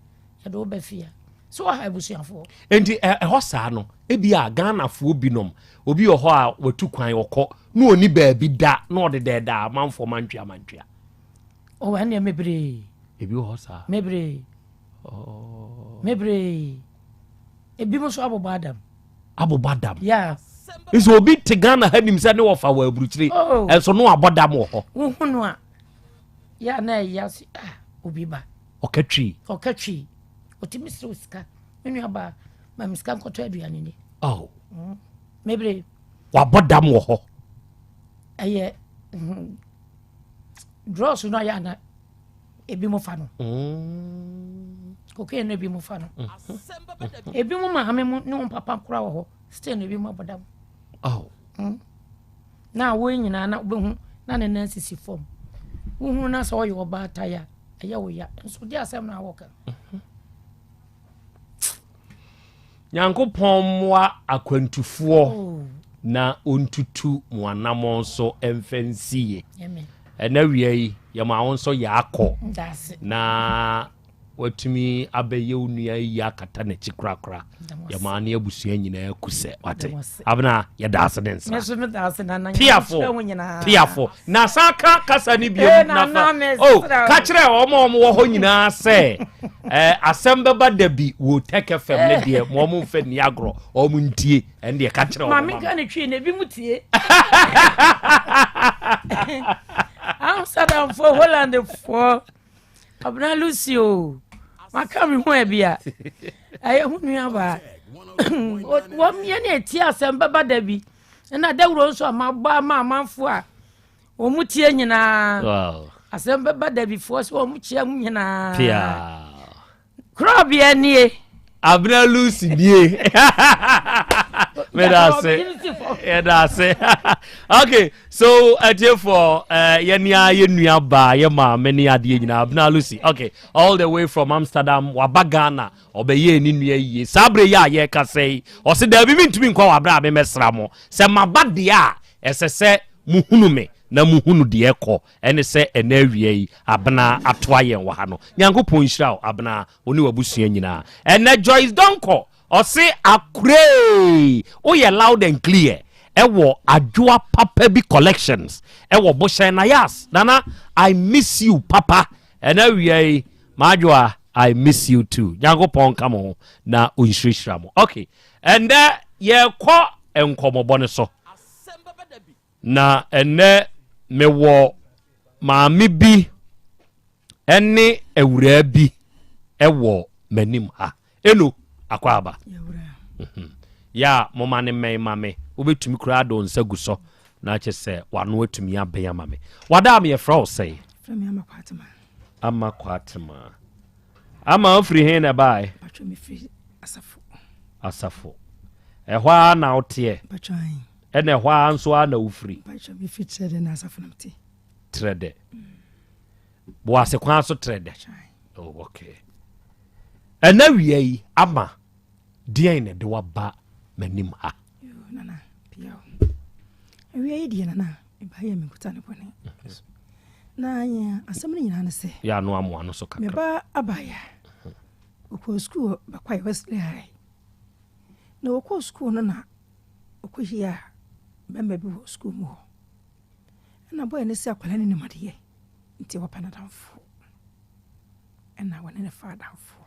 [SPEAKER 20] ya do be fia so ha abusufo
[SPEAKER 14] enti ho saa no ebia Ghana fo binom obi ho a watu kwan wokọ na oni baabi da na ode da manfo mantwa
[SPEAKER 20] o wa ne mebre
[SPEAKER 14] ebi ho saa
[SPEAKER 20] mebre mebre ebi mo so abobadam yeah
[SPEAKER 14] iso obi te Ghana hanim se ne wofa wa aburuchire enso no abodam ho
[SPEAKER 20] hunu a ya na ya si obi ba
[SPEAKER 14] okatwi
[SPEAKER 20] otimisri uska menu aba ma miska nkoto aduane ni mebre
[SPEAKER 14] wa bodam ho
[SPEAKER 20] aye draws no ya na ebi mo fa no koke no ebi mo fa no ebi mo ma ame mo ne papa kura wo ho still no ebi mo bodam na wo nyina na obehu na ne na sisi form wo na so yo ba taya aya wo ya so di asem na wo ka
[SPEAKER 14] Nyankopon moa akwantufoɔ na ontutu moanamon so emfensie na wiei yama won so yakɔ na watumi abeye onua yi akata na chikrakra yama na abusua nyina kusɛ wate abna yɛdaase den sa
[SPEAKER 20] meso medaase na na
[SPEAKER 14] tiafo na saka kasa ni biem na fa ka kyerɛ omo wo hɔ nyina sɛ Asem Beba Dabi wo take fam ne de mo mo mfa ni agro o mo ntie en de ka kyerɛ o
[SPEAKER 20] ma me ka ne twi na bi mutie Amsterdam for Holland for Abna Lucio maka me ho abia aye ho nua ba wo me ne tie Asem Beba Dabi na dawro nso ma ba ma manfo a o mutie nyina
[SPEAKER 14] wow
[SPEAKER 20] Asem Beba Dabi fo so o mutie nyina
[SPEAKER 14] pia
[SPEAKER 20] Krobea nie
[SPEAKER 14] Abna Lucy nie Medase okay so for yenua ba ye ma many ade nyina Abna Lucy okay all the way from Amsterdam wabagana obeye ni nua yie sabre ya ye ka sei o se da bi mintumi nkwa wabra be mesra mo se mabade a esese muhunu me na muhunu de ekɔ ene se ena awie yi abna atoa yen wa ha no Nyankopɔn hyira abna oni wabusua nyina ena Joyce Donko o se akure o ye loud and clear ewo adwoa papa bi collections ewo boshen na yas nana I miss you papa ena awie yi madwoa I miss you too Nyankopɔn kamo na onhyira mo okay and ye kɔ enkomobɔ ne so na ene mewo maami bi ene ewura bi ewo manim ha eno akwaba ya moma ne men mame obetumi kura do nsa guso na kyese wano atumi aben mame wada me yefra o sei
[SPEAKER 7] frame
[SPEAKER 14] amakwatema ama ofri he na bai
[SPEAKER 7] patcho me free
[SPEAKER 14] asafo ehwa na otie
[SPEAKER 7] patchan
[SPEAKER 14] ene hwa anso ana ufri
[SPEAKER 7] patcho me free trade na asafo namti
[SPEAKER 14] trade bo ase kwa so trade oh okay ena wiei ama dia ne de waba manim ha
[SPEAKER 7] yo nana pia wiei dia nana ibaye me kutane bone na anya asem ni nyina ne se
[SPEAKER 14] ya no amo ano so kakra
[SPEAKER 7] me ba abaya okwo school ba kwai Wesley high na okwo school no na okwo hia bemba bi wo school mu na boy ne se akwala ne made nti wapana damfo na wane ne fa damfo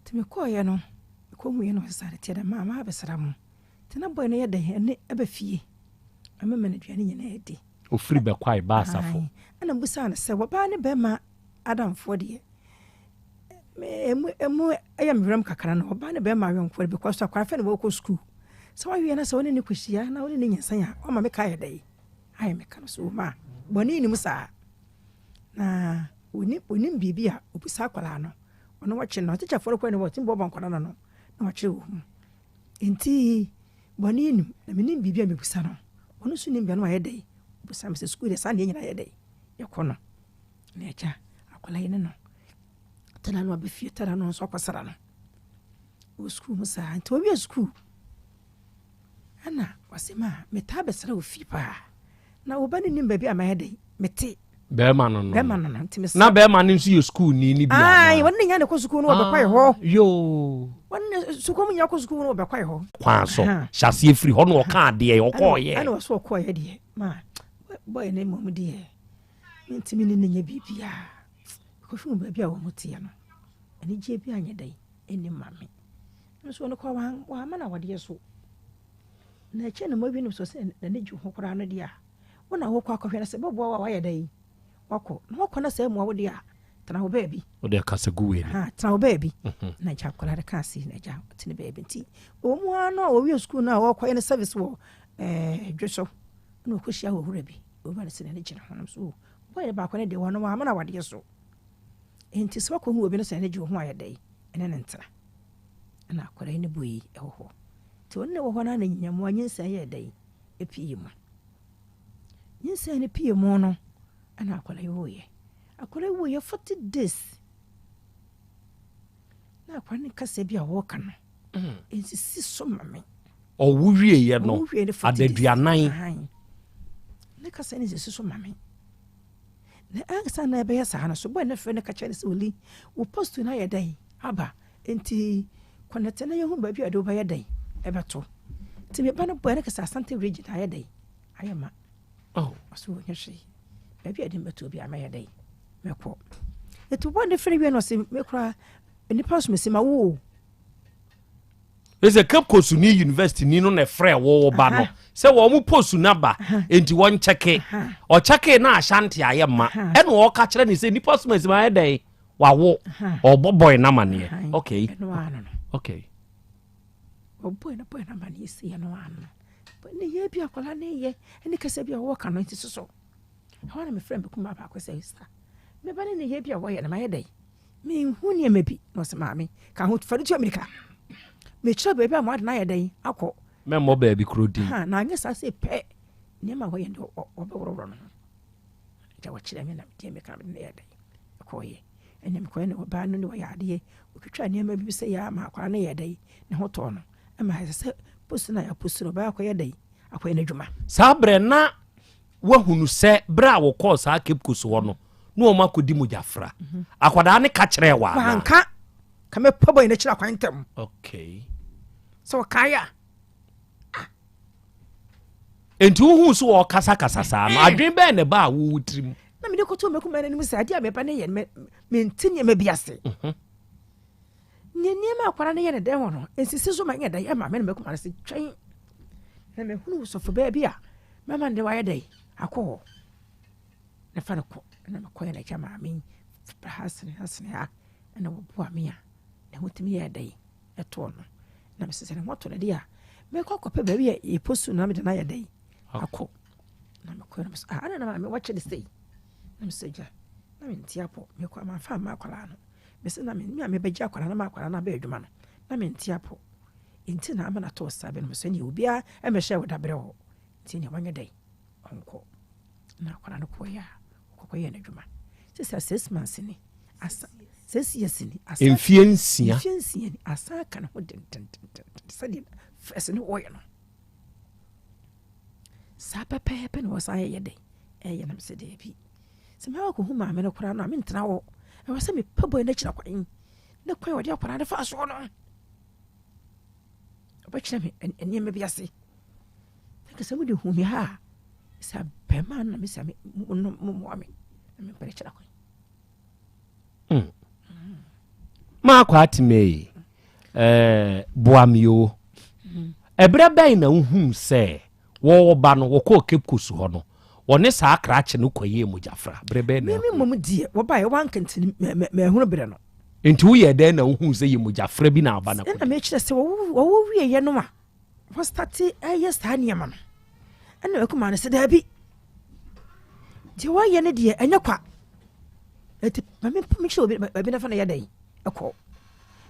[SPEAKER 7] timi ko ye no ko mu ye no sare tie da mama abesra mu tina boy ne ye de ne aba fie amema ne duane nyina edi
[SPEAKER 14] ofiri be kwai ba asafo
[SPEAKER 7] ana busa na se woba ne be ma Adam for the I am ram kakra no ba ne be ma yon for because akwa fe no go school so wa na so ne ne kwhia na woni ne nyansan ya o ma me kai dai ai me kan so ma boni ni musa na oni bibi a obisa akwala no ono wache no teacher for ko ne wo timbo bon kwala no na wache wo enti boni ni na me ni bibi a me busa no ono su ni bia no aye dai busa me school de san de nyina aye dai yakono na echa akwala ine no tana no be fie tana no so kwasara no o school musa enti wo bi school ana wasema metabesra o fi pa na wo bani nim baabi amaye dai mete
[SPEAKER 14] Bema no
[SPEAKER 7] ntimi
[SPEAKER 14] na bema no nso ye school ni bia
[SPEAKER 7] ai wonne nya ne ko school no obekwae ho
[SPEAKER 14] yo
[SPEAKER 7] wonne suko mu nya ko school no obekwae ho
[SPEAKER 14] kwa so hyase free ho no ka de ye okoye
[SPEAKER 7] ana so okoye de ma boy ne mom de ntimi ne nya bibia ko fu baabi a wo mutie no ani je bi anya dai eni mame nso no ko wa ma na wode so na che na mabi no so se na ne ju ho kora no dia wona wo kwa akɔhwɛ na se bɛboa wa wayɛ dai wakɔ na wakɔ na sɛ mo wo dia tana wo baabi
[SPEAKER 14] wo de kasa guwe
[SPEAKER 7] ha tana wo baabi na ja kɔla de ka se na ja tene baabi nti o mu ano o wi school na wo kɔ ne service wo dwoso na ko hia wo hura bi o ba ne se ne gyina honam so boy ba kɔ ne de wono wa ma na wade so enti so kɔ hu obi no se ne ju ho ayɛ dai ene ne ntena na akɔla ne boyi ɛwɔ hɔ ti wonne wo hɔ na na nyinyamu anyinsa yɛ dai epi mu nyinsa ne pie mu no ana akɔla woyɛ 40 days na akɔla ne kasa bi a wɔka no ensisi so mame
[SPEAKER 14] o wuwie ye no adaduanan
[SPEAKER 7] ne kasa ne sisi so mame na ansa na be yasa na so boy na fe ne kacha ne se oli wo post na yɛ dai aba enti kɔnete na yɛ hu ba bi ado ba yɛ dai ebeto ti me ba no boy ne kasa Asante region ayɛ dai ayama aso wo hye baby ade mbeto bi amaya dai mekɔ etu bo ne fere wi no se mekura ni pass me se ma wo
[SPEAKER 14] ese Cape Coast ni university ni no na frɛ wo ba no sɛ wo mu post na ba enti won cheke o cheke na Asante ayema ɛna wo ka kyerɛ ni sɛ ni pass me se ma dai wa wo o boy na mane okay
[SPEAKER 7] o boy na mane se ya no ano ne ye bi akola ne ye ene kasa bi a wo ka no nti so ha na me friend be kuma ba ko say star me ba ne ye bi a wo ye na ma ye dai me hu ne ma bi no se ma me ka hu fa du America me chira ba bi a mo ad na ye dai akọ
[SPEAKER 14] me mo ba bi krodi
[SPEAKER 7] ha na anya sa se pe ne ma wo ye ndo obe woro no ja wo chira me na me me ka ne ye dai akọ ye ene me ko ne ba no ne wo ya ade o twitwa ne ma bi se ya ma akwa ne ye dai ne ho to no e ma se posuna ya posuna ba akoye dai akoye na dwuma
[SPEAKER 14] sa bre na wahunu se bra wo call sa Cape Coast wo no na o makodi mujafra akwada ne ka kire wa
[SPEAKER 7] anka ka me pobo ina kira kwantem so kaya
[SPEAKER 14] enti hu so wo kasa sa no adwen be ne ba wo wutrim
[SPEAKER 7] na me de koto me kuma na ni musa dia me pa ne ye me ntini me biase Nyeni ma akwara ne ye ne den ho no ensisi so ma nye dan e ma me kuma na se twen na me hunu so fo ba bi a mama nde wa ye dai akọ na fa ko na me koye na chama me hasne ha na wo bo amia na hotimi ye dai eto no na me se ne moto na dia me kokko ba bi e posu na me de na ye dai akọ na me koye na me ana na me wache de sei na me se ja na me ntiapo me ko ma fa ma akwara no bese na me beji akwara na ma akwara na ba adwuma no na me ntiapo enti na ama na to sabe no so ne obia e me hye wodabre ho enti ne wanye dai onko na akwara no ko ya kokoye na adwuma sisa 6 months ni asa 6 years ni asa
[SPEAKER 14] emfiensia
[SPEAKER 7] ni asa kan ho den sadi fese no oye no sa pepe no sa ye dai e ye na me se de bi se ma ko hu ma me no kora no me ntena wo e wasa me pabo na kira kwan na kwan wodi akwara de fa so no ba kira me eni me biase ka se mu de hu mi ha sa be ma na me sa me mo ame na me pere kira kwan
[SPEAKER 14] ma kwa atime boamio ebra bai na hu se wo ba no wo ko Cape Coast ho no wɔne saa krakye no kɔyɛ mujafra brebe na
[SPEAKER 7] me mom die wo ba ye wan kentini me hunu bere no
[SPEAKER 14] enti wo yɛ dɛn na wo hu sɛ yɛ mujafra bi na aba na
[SPEAKER 7] na me kyerɛ sɛ wo wie ye no ma wo start ayɛ saa niema no ɛna akuma no sɛ da bi die wo ye ne die ɛnyɛ kwa eti me kyerɛ obi ba na fa na yɛ dɛn ɛkɔ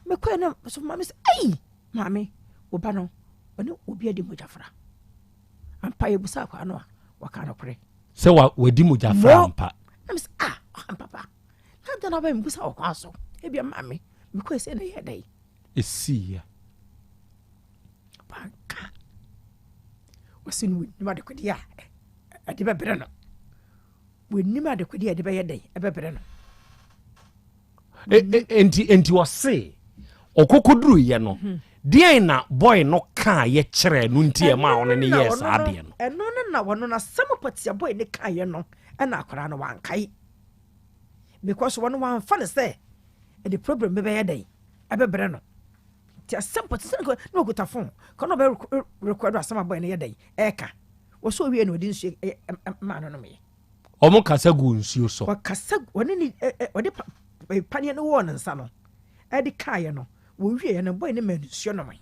[SPEAKER 7] me kɔ na so mama sɛ ai mame wo ba no ɔne obi adi mujafra ampa ye busa kwa no waka no kore
[SPEAKER 14] sɛ wadi mujafra ampa
[SPEAKER 7] na me sɛ papa na na ba me busa kwa so ebia mame me kɔ sɛ na yɛ dɛn
[SPEAKER 14] ɛsiya
[SPEAKER 7] banka wasi no ni ma de kodi a ade bɛbrɛ no wonni ma de kodi a de bɛyɛ dɛn ɛbɛbrɛ no
[SPEAKER 14] enti wɔse ɔkokoduru yɛ no deɛ na boy no ka yɛ kyerɛ no nti ɛ ma ɔno ne yɛ saa deɛ no
[SPEAKER 7] ɛno no na wɔno na sɛm patia boy ne ka yɛ no ɛna akora no wankai because wɔno wanfa ne sɛ the problem bɛyɛ dɛn ɛbɛbrɛ no ti asɛm patia sɛ na okuta phone ka no bɛ record asɛm boy ne yɛ dɛn ɛka wɔso wie no odi nsuo ma no no me
[SPEAKER 14] ɔmo kasa gu nsuo so
[SPEAKER 7] wɔkasa wɔne ni ɔde panie no wɔ ne nsa no ɛde ka yɛ no wo wie no boy ne ma nsuo no me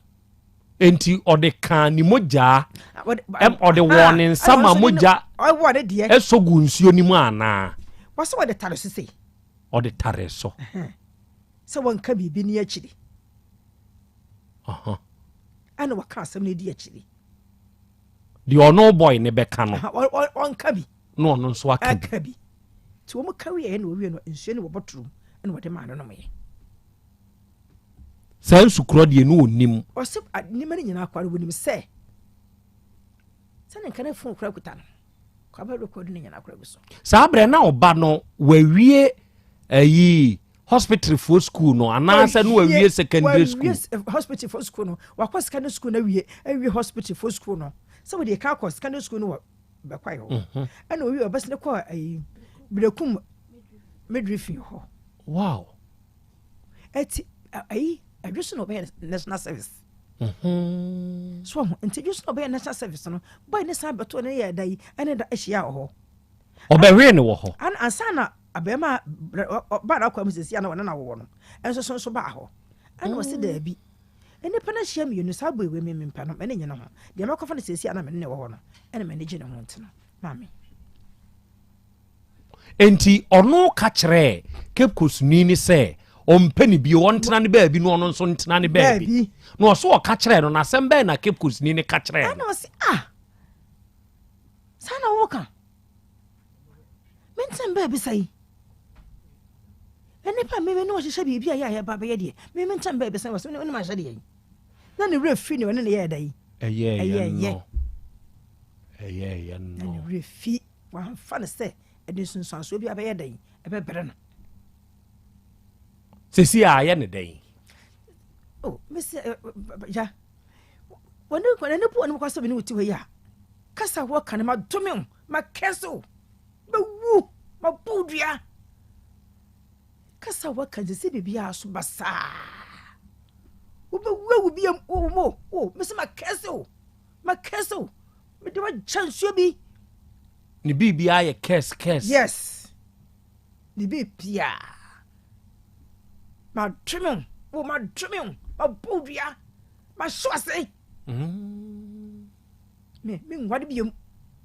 [SPEAKER 14] enti ɔde ka ni mogya ɔde wɔ ne nsa ma mogya
[SPEAKER 7] ɔwɔ ne deɛ
[SPEAKER 14] ɛso gu nsuo ni mu ana
[SPEAKER 7] wɔso wɔde tare so sei
[SPEAKER 14] ɔde tare so
[SPEAKER 7] sɛ wɔnka biribi ne akyiri ɛna wɔka asɛm no di akyiri
[SPEAKER 14] deɛ ɔno boy ne bɛka no
[SPEAKER 7] ɔnka bi
[SPEAKER 14] na ɔno nso aka
[SPEAKER 7] bi nti wɔn ka wie na wɔwie no nsuo ne wɔbɔtoro ɛna wɔde maa no nomyɛ
[SPEAKER 14] saa nsukuro deɛ no onim
[SPEAKER 7] ɔsɛ nima no nyinaa kware wɔnim sɛ ne nka ne fon kora kuta no kwaba record ne nyinaa kora gu so
[SPEAKER 14] saa brɛ na ɔba no wawie ayi hospital for school no anaasɛ no wawie secondary school
[SPEAKER 7] hospital for school no wakɔ secondary school na awie hospital for school no sɛ wɔde ka akɔ secondary school no bɛkwae hɔ ɛna owie ɔbɛsɛ ne kɔ ayi brekum midwifery hɔ
[SPEAKER 14] wow
[SPEAKER 7] ɛti ayi adwusu no ɔbɛyɛ national service so nti adwusu no ɔbɛyɛ national service no boy ne saa bɛtɔ ne yɛ da yi ɛne da ahyia wɔ hɔ
[SPEAKER 14] ɔbɛhwɛ ne wɔ hɔ
[SPEAKER 7] ansa na abɛma ba na akɔ amsɛsia na wɔne na wɔwɔ no ɛnso so baa hɔ ɛna wɔse daabi nnipa no ahyia mmienu saa bɔ ewe memempa no mɛne nyina ho deɛ mɛkɔfa no sɛsia na mene ne wɔ hɔ no ɛne mɛne gye ne ho nti no maame
[SPEAKER 14] enti ɔno ka kyerɛ Cape Coast ni sɛ ɔmpɛ bi ɔntena ne baabi no ɔno nso ntena ne baabi na ɔso ɔka kyerɛ no na asɛm bɛɛ na Cape Coast ni ka kyerɛ
[SPEAKER 7] no ɛna ɔse saa na wɔka mentem baabi sɛi ɛnipa meme ne wɔhyehyɛ biribi a yɛ ba bɛyɛ deɛ mentem baabi sɛi wɔsɛ ne mahyɛ deɛ na ne werɛ fi ne ɔne ne yɛɛ da yi
[SPEAKER 14] ɛyɛ
[SPEAKER 7] no ne werɛ fi wɔamfa ne sɛ ɛde nsunsuansoɔ bi a bɛyɛ da yi ɛbɛbrɛ no
[SPEAKER 14] sesi a yɛ ne dɛn
[SPEAKER 7] mesi ja wɔne ne bu wɔne kwasɛ bene wuti hɔ yi a kasa wɔka ne madome makɛso bɛwu mabodua kasa wɔka sɛ biribiaa so basaa wobɛwu biam mesi makɛso mede wagyɛ nsuo bi
[SPEAKER 14] ne biribiaa yɛ kɛs
[SPEAKER 7] yes ne biribiaa madome mabodua mahyew ase me nwade biam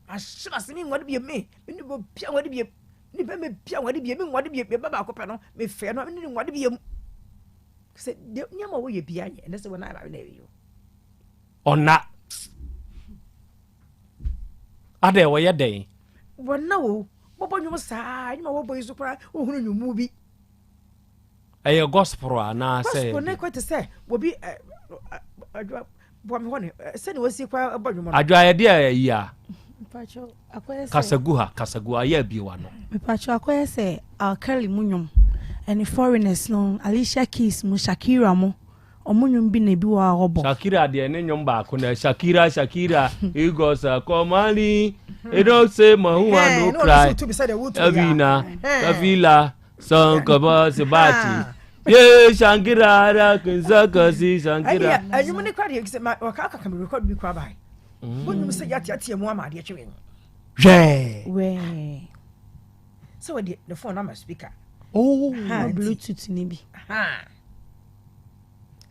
[SPEAKER 7] mahyew ase me nwade biam me ne bo pia nwade biam ne ba me pia nwade biam me nwade biam ba ba ko pɛ no me fɛ no ne nwade biam sɛ de nyama wo yɛ bia nyɛ ne sɛ wona ba na yi
[SPEAKER 14] ɔna ade wɔyɛ dɛn
[SPEAKER 7] wona wo bɔbɔ nwom saa nyama wo bɔ yi so kora ohunu nwumu bi
[SPEAKER 14] ɛyɛ gospel ana sɛ
[SPEAKER 7] gospel ne kwete sɛ wobi adwa bɔ me hɔ ne sɛ ne wasi kwa bɔ nwom no
[SPEAKER 14] adwa yɛ de ayi a
[SPEAKER 21] Pacho akoye sɛ
[SPEAKER 14] kasaguha yɛ biwa no
[SPEAKER 21] Pacho akoye sɛ alkali mu nwom and foreigners no Alicia Keys mu Shakira mu omunwom bi na bi wa hobo
[SPEAKER 14] Shakira de ne nwom ba ko na Shakira egos komali e don't say mahuwa no cry Avila son kaba sebati ye Shakira ra kunzaka si Shakira
[SPEAKER 7] anyum ne kwade se ma waka aka kam record bi kwa bai bonum se yate mu amade twe we
[SPEAKER 3] so the phone number speaker
[SPEAKER 7] bluetooth ni bi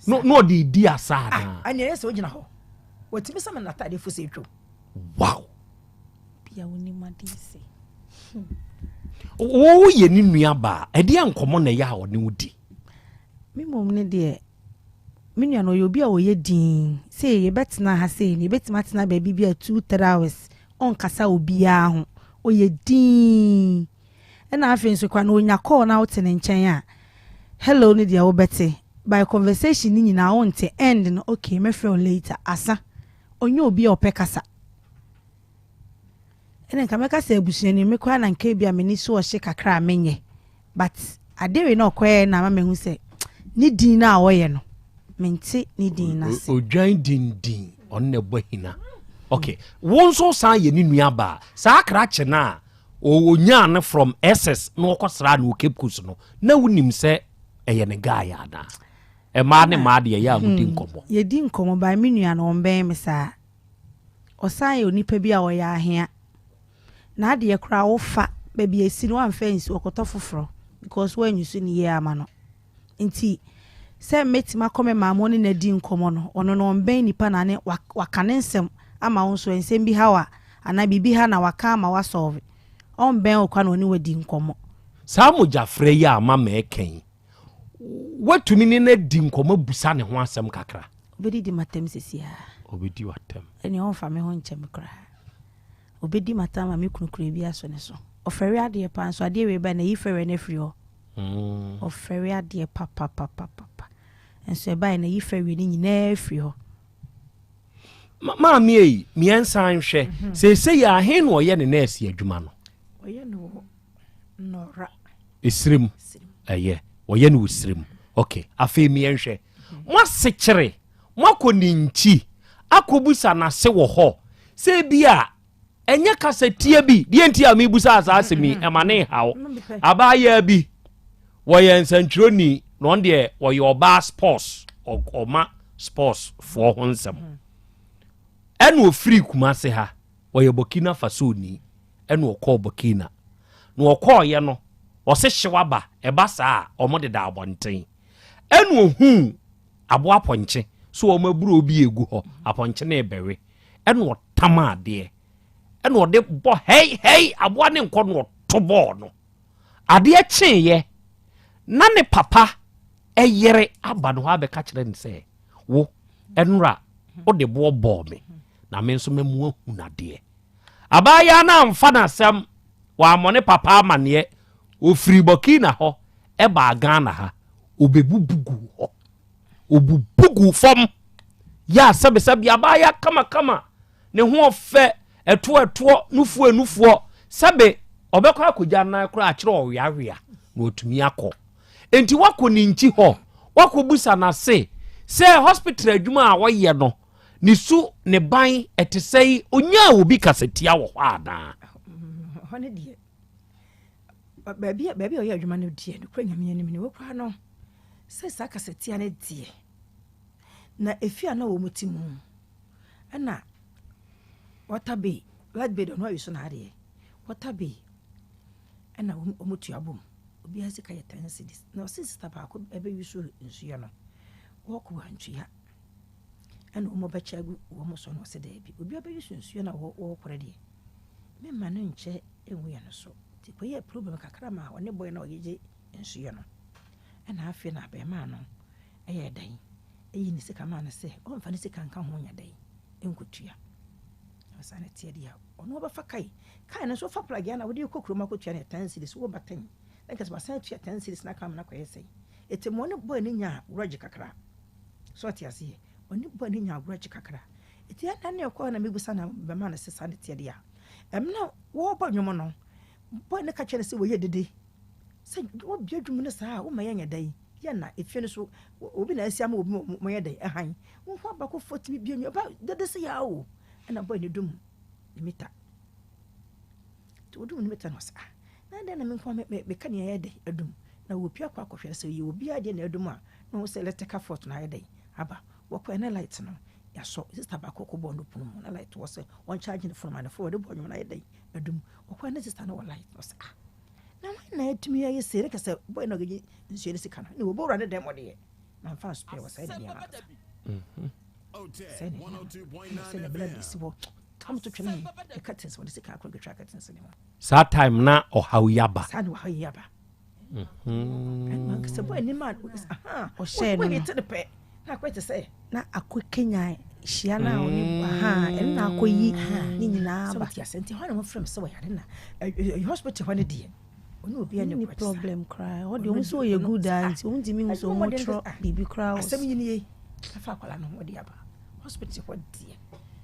[SPEAKER 14] no the idea sana
[SPEAKER 3] anya yes o gina ho watimi sama na tade fo se twa
[SPEAKER 14] wow
[SPEAKER 7] bia woni madise
[SPEAKER 14] wo ye ni nua ba e de ankomo na ya woni wudi
[SPEAKER 7] mi mom ne de mi nua no yo bia wo ye din say ye betina ha say ni betima tena ba bibia 2-3 hours on kasa obia ho o ye din na afi nso kwa na onya call na wotene nchen a hello ni de wo bete by conversation ni nyina won te end no okay me free later asa onye obi opekasa ene nka mekasa abusua ni mekwa na nka bia meni so o hye kakra menye but adewe na okwe na ma mehu se ni din na awoye no mente ni din na se
[SPEAKER 14] odwan din onne bohina okay won so san ye ni nua ba sa akra che na onya ne from SS no okosra na Cape Coast no na wunim se eye ne guy ada e ma ne ma de ya mudi nkomo
[SPEAKER 7] ye di nkomo ba me nua no mben me sa osan ye onipa bi a wo ya ahia na ade ye kra wo fa ba bi esi no amfansi okoto foforo because when you see ni ye ama no nti se metima kome ma mo ne na di nkomo no ono no mben nipa na ne wakane nsem ama wo so nsem bi hawa ana bibi ha na waka ama wa solve on ben okwa no ni wadi nkomo
[SPEAKER 14] sa mo jafre ya ama ma eken watumi ni na di nkomo busa ne ho asem kakra
[SPEAKER 7] obedi di matem sesia
[SPEAKER 14] obedi watem
[SPEAKER 7] eni on fa me ho nchem kra obedi matama me kunukure bi aso ne so ofere ade pa nso ade we ba na yifere na firi ho ofere ade papa enso e ba na yifere ni nyina firi ho
[SPEAKER 14] ma mi ei mi ensan hwe se ya he no ye ne nurse adwuma no
[SPEAKER 7] oye no nora
[SPEAKER 14] esrim aye oye no esrim okay afi mi enhwe mo sekere mo koninchi akobusa na se wo ho se bia enye kasetie bi die ntia mi busa asase mi emane hawo abaya bi wo ye nsantwroni no de wo ye oba sports oma sports for honsem enu ofiri kumase ha wo ye Burkina Faso ni enu okọ Burkina no okọ ye no wo se hweba eba saa omo de da abonten enu ohu abo aponche so o maburu obi egu ho aponche na ebewe enu otama ade enu ode bo hey abo ne nko no to bo no ade cheye na ne papa eyere aba no ha be ka kire nse wo enura ode bo me na me nso memu ahu na de abaya na amfa na sem wa amone papa amane ofiri Burkina ho eba Ghana ha obebubugu ho obubugu fom ya sabesabi abaya kama ne ho ofe eto nufuo sabe obekọ akogya na kra akire owiawia na otumi akọ enti wako ni nchi ho wako busa na se hospital adwuma a woye no nisu ne ban etesei onya obi kasetia wo ho ada
[SPEAKER 3] hone die baby oye adwuma no die no kra nyame anim ne wokra no se sa kasetia ne die na efia na wo mutimu ana watabe ladbe do no yiso na ade watabe ana omutu abom obi azika ya tansidis na sister ba ko ebe yiso nsuya no woko antua ana omo ba chagu wo mo so no se da bi obi aba yiso nsuya na wo kore de me ma no nche enwu ya no so ti ko ye problem kakra ma one boy na oyeje nsuya no ana afi na be ma no eye dan eyi ni sika ma na se o mfa ni sika nka ho nya dan enkotua asane tie dia ono ba fa kai na so fa plagi na wodi kokroma kotua na 10 cities wo batan nka se ba san tua 10 cities na kam na kwa yesai ete mo ne boy ni nya roji kakra so tie ase oni boy ni nya roji kakra ete na ne ko na mebusa na be ma na se sane tie dia emna wo ba nwomo no boy ne ka kire se wo ye dede se wo bia dwum ne saa wo ma ye nya dai ya na efie no so obi na asia ma obi mo ye dai ehan wo ho ba ko 40 bia nyo ba dede se ya o na boy ne dum limita to dum limita no sa na de na me ko me ka ne ye dai adum na wo pia kwa kwhwere se ye obi ade na adum a na wo se electrical fault na ye dai aba wo ko na light no
[SPEAKER 7] ya so sister ba ko bondo punu mu na light was on charging the phone man for the boy na yedai adum okwa na sister na wa light was na na etumi ya yesere ka say boy na gye nsuo ne sika no wo bora ne dem ode na fa spare was say dia ba say 102.9 the blood is wo come to train the curtains what is sika akro get curtains ne
[SPEAKER 14] sa time na ohawiyaba
[SPEAKER 7] sa na ohawiyaba man say boy ni man
[SPEAKER 21] o share no
[SPEAKER 7] na kwete say
[SPEAKER 21] na akokenya hia na oni en na akoyi ni nyina ba
[SPEAKER 7] so Asante ho na mo frem say wo yare na hospital ho ne die oni obi any
[SPEAKER 21] problem cry what do you so you good and you want me so mo tro bibi cry
[SPEAKER 7] asem yini ye afa akwala no wo dia ba hospital ho die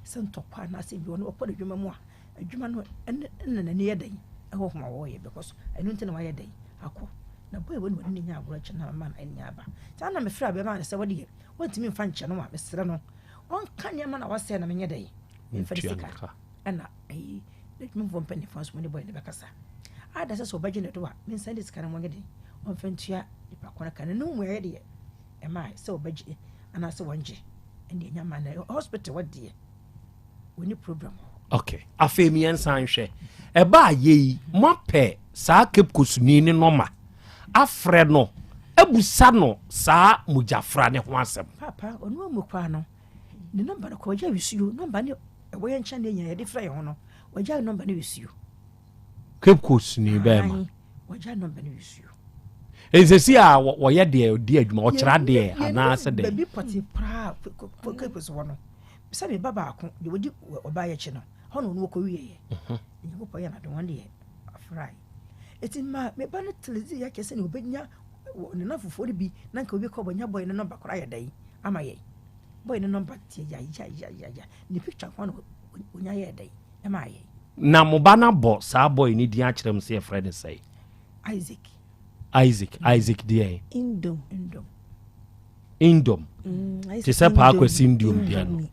[SPEAKER 7] sento kwa na se bi oni opo adwuma mu a adwuma no en na ne yedan ho homa wo ye because enu nti na wa yedan akọ na boy woni woni nya agoro chi na man anya ba ta na me fra be ma na se wo die want me fa nche no ma me sere no on kanya ma na wa se na me yedan me fa sika ana ai let me von penny fast money boy ne bakasa ada se so baje ne do a me send this kana mo ngede on fa ntua ipa kona kana no mu ye de e mai se o baje ana se wonje ende nya ma na hospital wadie woni program
[SPEAKER 14] okay afemi ensan hwe e ba ye mo pe sa kep kosuni ni noma afre no abusa no sa mujafra ne ho asem
[SPEAKER 7] papa onu amukwa no ni number no ko ja wisuo number ne wo ye ncha ne nya ye de fra ye ho no wo ja number ne wisuo
[SPEAKER 14] kep kosuni be ma
[SPEAKER 7] wo ja number ne wisuo
[SPEAKER 14] ezesi a wo ye de di adwuma wo kira de ana se de
[SPEAKER 7] baby party pra kep so no sabe baba akon de wodi oba ye chi no hono no ko wiye ye nyi ko ya na de won de afrai etima me ba na telezi ya kese ni obenya ne na fofo bi na nka obi ko bonya boy no number kora ya dai ama ye boy no number tie ya ni picture ko no onya ye dai ama ye
[SPEAKER 14] na mo ba na bo sa boy ni di a kirem se friend say Isaac die Indom ti se pa akwasi Indom dia no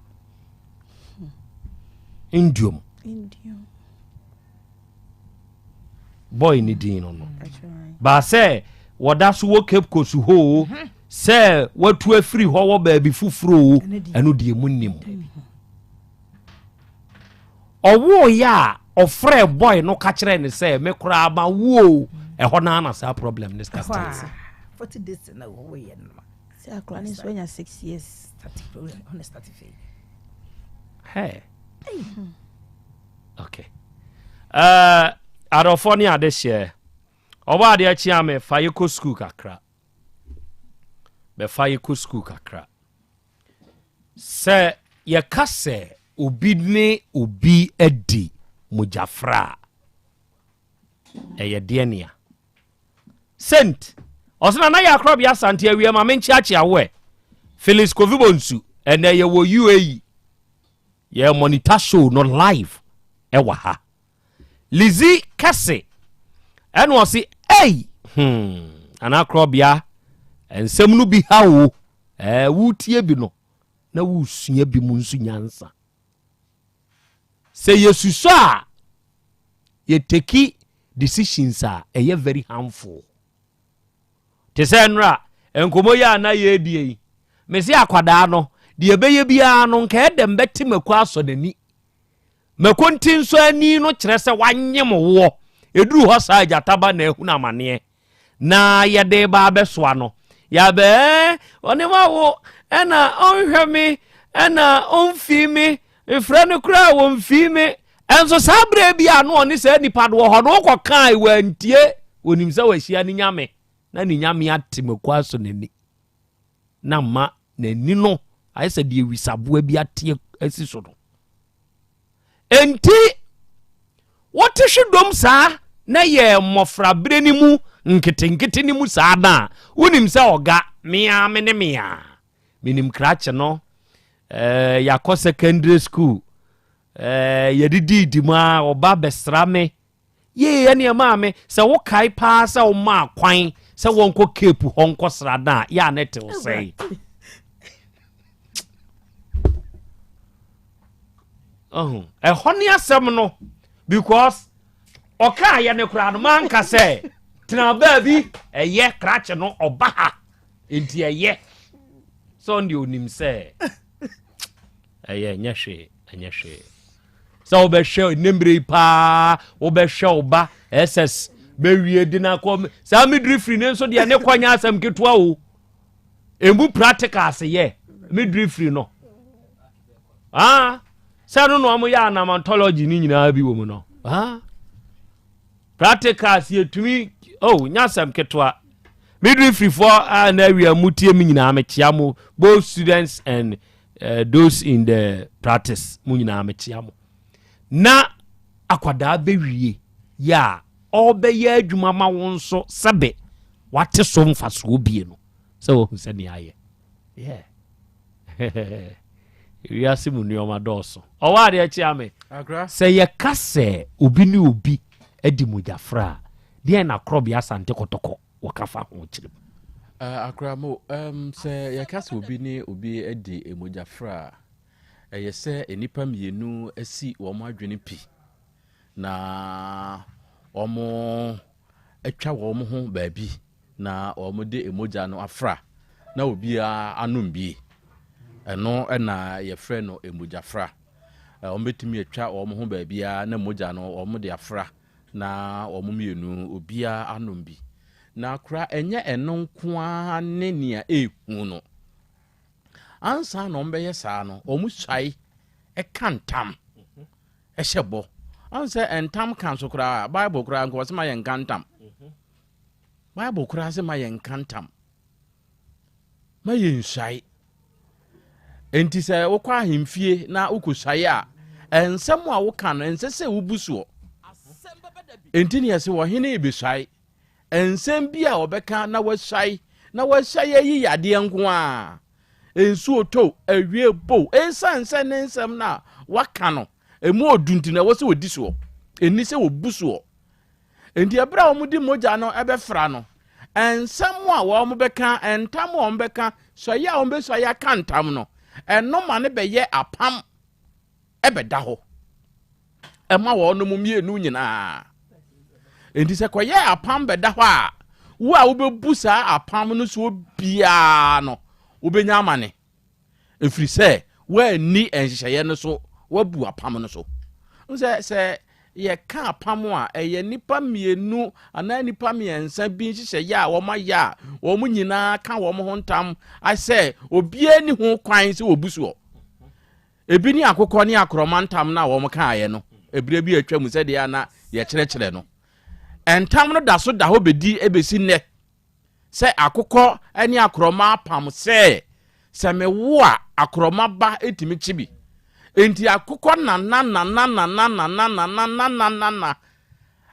[SPEAKER 14] Indium boy ni din no ba say woda so wo Cape Coast ho say watu afiri ho wo ba bi fufuro enu die munnim owo ya ofre boy no ka kire ni say me kura ba wo e ho na na sa problem this case
[SPEAKER 7] 40 days na wo ye no
[SPEAKER 21] say akra ni so nya 6 years
[SPEAKER 7] on start fail
[SPEAKER 14] hey okay arofoni ade share oba ade achi ame fa yeko school kakra be fa yeko school kakra se ye kase obi ne obi edi mujafra eye dienia sent osna na ya Krobea Asante awie ma menchi achi awe Felix Kovibonsu ene ye wo UAE ye monitor show no live ewa ha Lizzie Kase eno osi ana Krobea ensem no bi ha wo wutie bi no na wusua bi mu nsu nyansa se yesuso a ye take decisions a eye very harmful te se nra enkomo ya na ye die me se akwada no de beye bia no nka edem beti maku aso nani makontin so ani no kire se wanyem wo eduru ho sa ajataba na ehu na mane na ye de ba besoa no ya be oni ma wo ena onhwe me ena onfi me efra no kra wo mfi me enso sabre bia no oni se nipa do ho no ko kan wantie onim se wahia ni nyame na ni nyame atemaku aso nani na ma nani no ayese de wisaboa bi atie asi so no enti wotihwedom saa na ye mofra breni mu nkete ni mu saa na wonim se oga mia me ne mia minim krache no yakọ secondary school yedidi ma oba besra me ye ne ma me se wo kai pa se wo ma kwan se wonko Cape honko srada ya ne te wo sei honi asem no because oka ye ne kura no man ka say tena ba bi eye krache no oba ha enti eye so ndi onim say nyehwe so obehwe nembre pa obehwe oba ss bewie dina kom sa midwifery ne so de ne kwanya asem ketua o embu practicals ye midwifery no sa no no ya anamantology ni nyina bi wo mu no practicals ye tumi nyasem ketua midwifery for na area mutie mi nyina amechia mo both students and those in the practice mu nyina amechia mo na akwada bewie ya obeye adwuma ma won so sebe wate so mfaso bie no so se ni aye wiase mu nioma doso owade achi ame se ye kase obi ni obi edi mujafra de na Krobea Asante kotoko wakafa ho chirim
[SPEAKER 18] akramo se ye kase obi ni obi edi emujafra ye se enipa mienu asi wo mo adwene pi na omo etwa wo mo ho baabi na omo de emoja no afra na obi anum bi eno na ye frɛ no emojafra omo betumi etwa omo ho baabi na emoja no omo de afra na omo mienu obi anum bi na kra enye eno nkoa ne nia ehu no ansa no mbeye saa no omo swai ekantam ehye anse entam kan so kra bible kra nko se ma yen kantam bible kra se ma yen kantam ma yen swai enti se wo kwa ahemfie na ukoswai a ensem a wo kan no ense se wo busuo enti ne se wo hene ebeswai ensem bi a obeka na waswai yi yade nko a ensu oto awie bo ensanse ne nsem na waka no emu odunti na wose odi so eni se wobuso enti abra wo mudi moja no ebefra no ensam a wo mo beka entam wo beka so ya wo be so ya kantam no eno ma ne be ye apam ebeda ho ema wo no mumienu nyina enti se ko ye apam beda ho a wo a wo be busa apam no so bia no wo benya amane efri se wa ni enhyehyeye no so wabu apam no so se ye ka apam a eye nipa mienu ana nipa miensa bi nhyehyeye ya wo ma ya wo mu nyina ka wo mo hontam I say obie ni ho kwan se obusuo ebi ni akokọ ni akromantam na wo mo ka aye no ebire bi atwa mu se de ana ye kyerɛkyerɛ no entam no da so da ho bedi ebesi nne se akokọ ani akroma apam se me wo a akroma ba etimi chibi enti akokọ na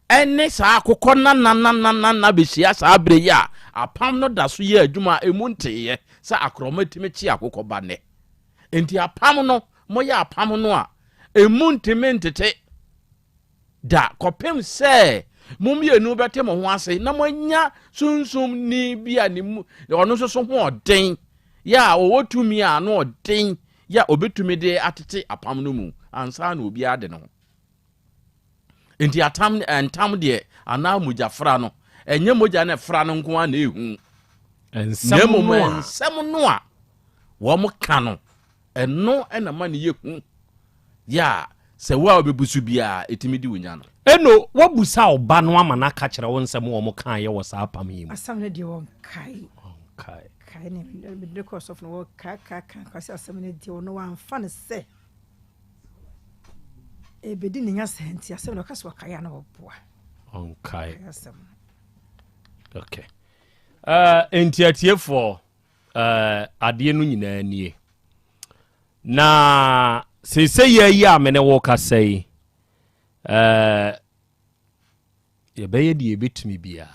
[SPEAKER 18] ene sa akokọ na besia sa abre ya apam no da so ye adwuma emu nteye sa akroma etimi chi akokọ ba ne enti apam no mo ya apam no a emu nteme ntete da kopem se mumienu bete mo ho ase na moanya sunsum ni bia ni mu ono so ho oden ya owotumi a no oden ya obetumi de atete apam no mu ansa na obi ade no enti atam entam de ana mujafra no enye moja na fra no nko na ehu ensem no a wo mo ka no eno na ma ne yehu ya se wa obebusu bia etimi di wonya no
[SPEAKER 14] eno wabusa oba no ama na ka kire wo nsem wo mo kan ye wo sa apam yi mu
[SPEAKER 3] asam ne de won kai ne me course of no ka kwasi asam ne de no wan fa ne se e bedi ne nya senti asam no kaso kai na oboa asam
[SPEAKER 14] okay entiatie for ade no nyina nie na sese ye ya me ne wo ka sei ye beye die betumi bia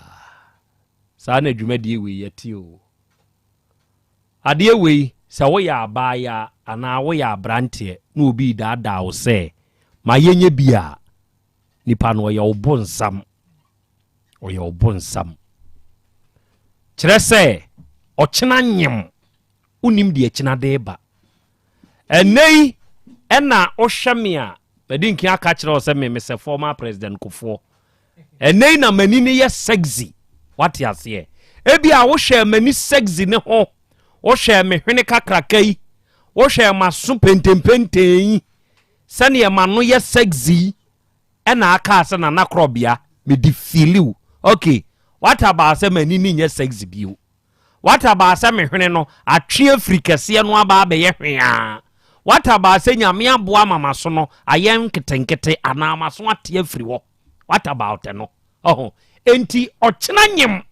[SPEAKER 14] sa na adwuma die we yeti o ade we sa wo ya abaya ana wo ya abrante na obi daada wo se ma yenye bia nipa no ye obonsam kire se ochena nyem unim de achena de ba enei ena ohweme a bedinki aka kire o se me se former president Kufo enei na mani ne ye sexy what you say ebi a wo hwe mani sexy ne ho wo hwe me hwene kakrakai wo hwe maso pentempenten sane ma no ye sexy na aka se na Krobea me di feel okay what about say mani ni nye sexy bio what about say me hwene no atwe afrikase no aba be ye hwea what about say nyame aboa mama so no ayem ketenkete ana maso ate afri wo what about no enti ochena nyem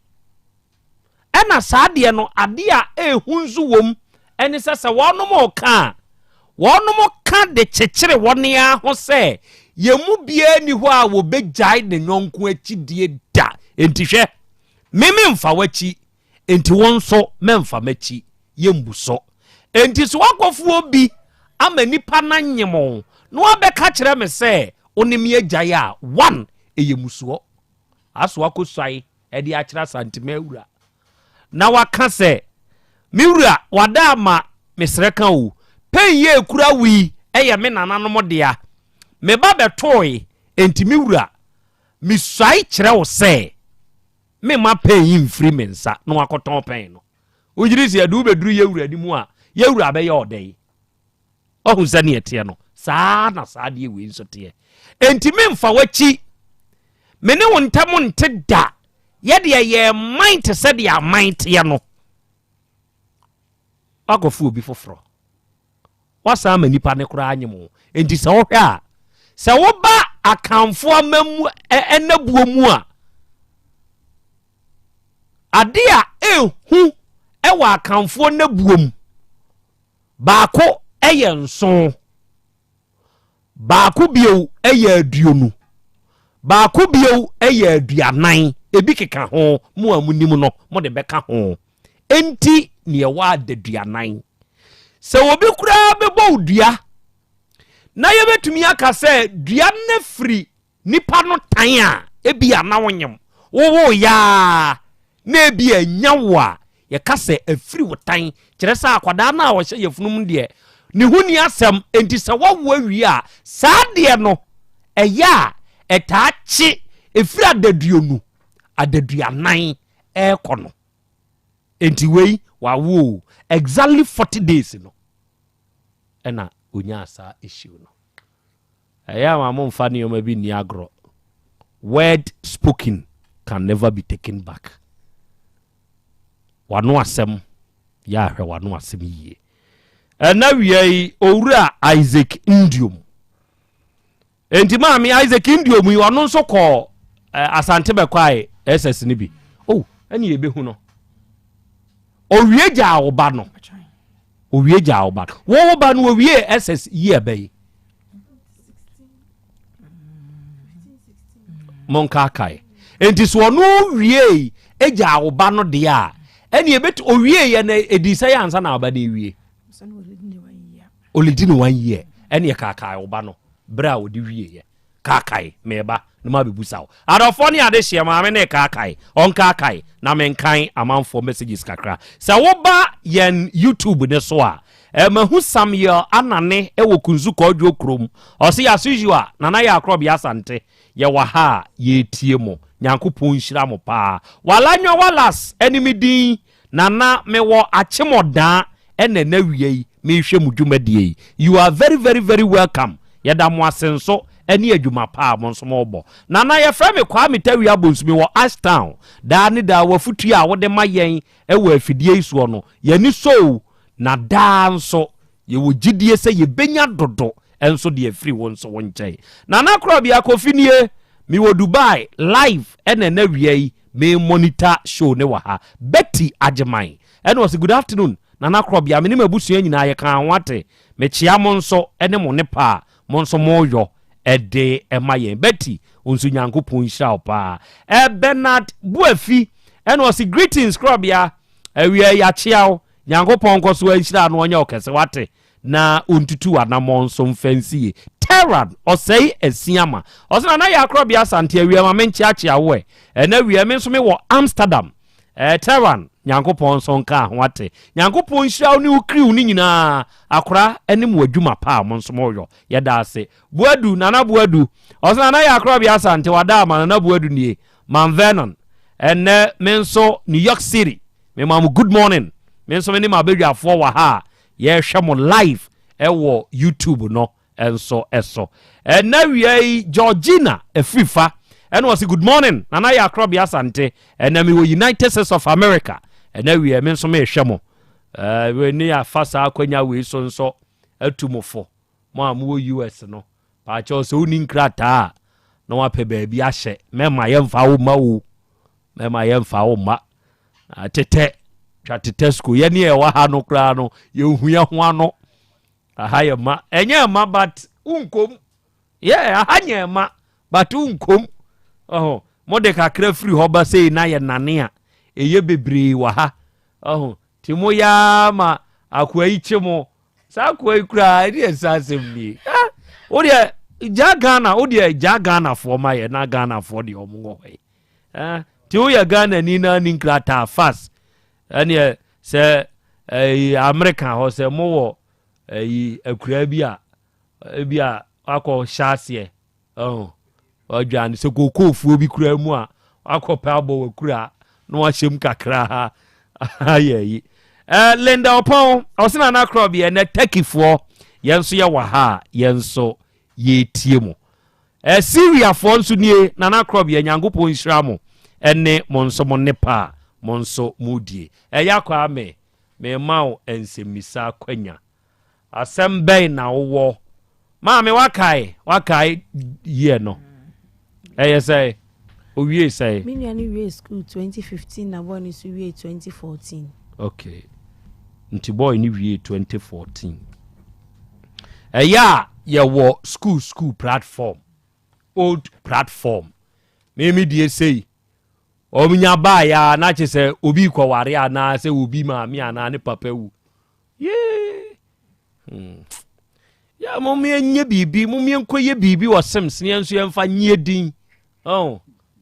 [SPEAKER 14] ena saade no ade a ehunzu wom eni sese wonom ka de chechire wone a ho se yemu bia ni ho a wo bejai ne nyonko akidie da enti hwe meme mfa wachi enti wonso memfa machi yembuso enti so wakofuo bi ama nipa na nyemo no abeka kire me se onim ye gyae a 1 eyemuso aso akosai e de akira santima awura na waka se miwura wada ma mesreka o penye ekura wi eye me nananom dia me ba betoy enti miwura misai kire wo se me ma penyi mfiri mensa no wakoton pen no ojirisi adu beduru yewura di mu a yewura be ye odai ohun sane ete no saa na saa de we nso te enti me mfa wachi me ne wontam nte da ye de ye mind se de ya mind ye no agofu obi foforo wasa ma nipa ne kura anyemo enti se wo hwe a se wo ba akamfo amamu enabuo mu a ade a ehu ewa akamfo nabuom baako eye nso baako bio eye aduonu baako bio eye aduanan ebi keka ho mu amunim no mo de beka ho enti ne wa aduanan se obi kura bebo dua na ye betumi aka se dua na firi nipa no tan a ebi ana wonyem wo ya na ebi anyawo a ye ka se afiri wotan kire sa akwada na wo hye yefunum de ne huni asem enti se wo awi a saade no eya etaachi efiri adaduonu adaduanan ekono enti wei wawo exactly 40 days no ena onya asa issue no eya ma mo mfa ne yoma bi ni agro word spoken can never be taken back wano asem ya hwe wano asem yie na wiei owura Isaac Indium enti maami Isaac Indium yi wano nso ko asante bekwai SS ni bi eni ebehu no owie gya oba no owie gya oba wo ba no owie SS yi ebe monka kai enti so no wie egya oba no de a eni ebetu owie ye na edisa ya ansa na oba na ewie olidini 1 year eni kaka oba no bra odi wie ye kakai meba no ma bebusawo adofo ne ade hye ma me ne kakai on kakai na menkan amanfo messages kakra sa wo ba yen YouTube ne so a mahu Samuel anane ewo kunzu ko odwo krom o se asujua nana ya Krobea Asante ye wa ha ye tie mo nyankopon hira mo pa walanyo walas enimidin nana mewo achemodan ene na wiei me hwe mudwumadie you are very very very welcome yeda mo asenso eni adwuma pa monso mo obo nana ye fra me kwa metawi abonsumi wo Ashtown da ne da wafutu a wode mayen ewo afidie isuo no ye ni so na da nso ye wo gidie se ye benya dodo enso de afiri won so wonchai nana Krobea kofinie mi wo Dubai live ene na wiei me monitor show ne wa ha Betty Ajeman and was good afternoon nana Krobea me ne mabusu nyina ye kan wate me chia monso ene mo ne pa monso moyo ede emayen Betty onsu nyankopon hira pa Bernard Buafi and was greetings Krobea we ya chiao nyankopon koso hira no onye okese wate na ontutu anamon so mfansie Terran osei esiama osna na ya Krobea Asante awie ma menchiachia we na wie me so me wo Amsterdam Terran nyankopon so nka wate nyankopon hira ni ukriu ni nyina akora enim wadwuma pa mo nso moyo yeda ase buadu nana buadu osna na ya Krobea Asante wada ma nana buadu nie man Vernon enne menso New York City me mam good morning menso me ni mabedwafo wa ha yɛhwɛ mo live ɛwɔ YouTube no enso eso na wiai Georgina Afrifa and was good morning nana ya Krobea Asante na me United States of America na wiai me nso me hwɛ mo we ni afasa akwanya we so nso atumofo mo am US no pa cho so ni nkrata na wa pe ba bi ahye mema yemfa wo ma wo mema yemfa wo ma tete twatete school ye ne e wa ha no kra no ye huya ho ano ahaya ma enye ma but unkom yeah ahanya ma but unkom modeka kra free ho ba sei na ye nane a eye bebre wa ha timo ya ma akwa ichimo sa akwa ikura ri sasem ni o de Ghana o de Ghana for ma ye na Ghana for de omo ho ti o ya Ghana ni na ni nkrata fast ane se America ho se mo wo akura bi a akọ hyase odwan se kokofuo bi kura mu a akọ pabo akura no ahyem kakra ayeyi Linda Opon osina na Krobea na Turkeyfo yenso ye wa ha yenso ye tie mo Syria fo nso nie na Krobea nyankopon nhira mo ene monso mo nepa monso mudie yakwa me mawo ensemisa kwanya Asem Beba na wo ma me wakai ye no say owie say
[SPEAKER 21] me nuani we school 2015 na boy ni so we 2014
[SPEAKER 14] okay nti boy ni we 2014 ye wo school platform old platform me die say omunya ba ya na che say obi kwaware ana say obi ma me ana ne papa wu ya momie nye bibi momie nkoye bibi wo Sims ne enso yemfa nye din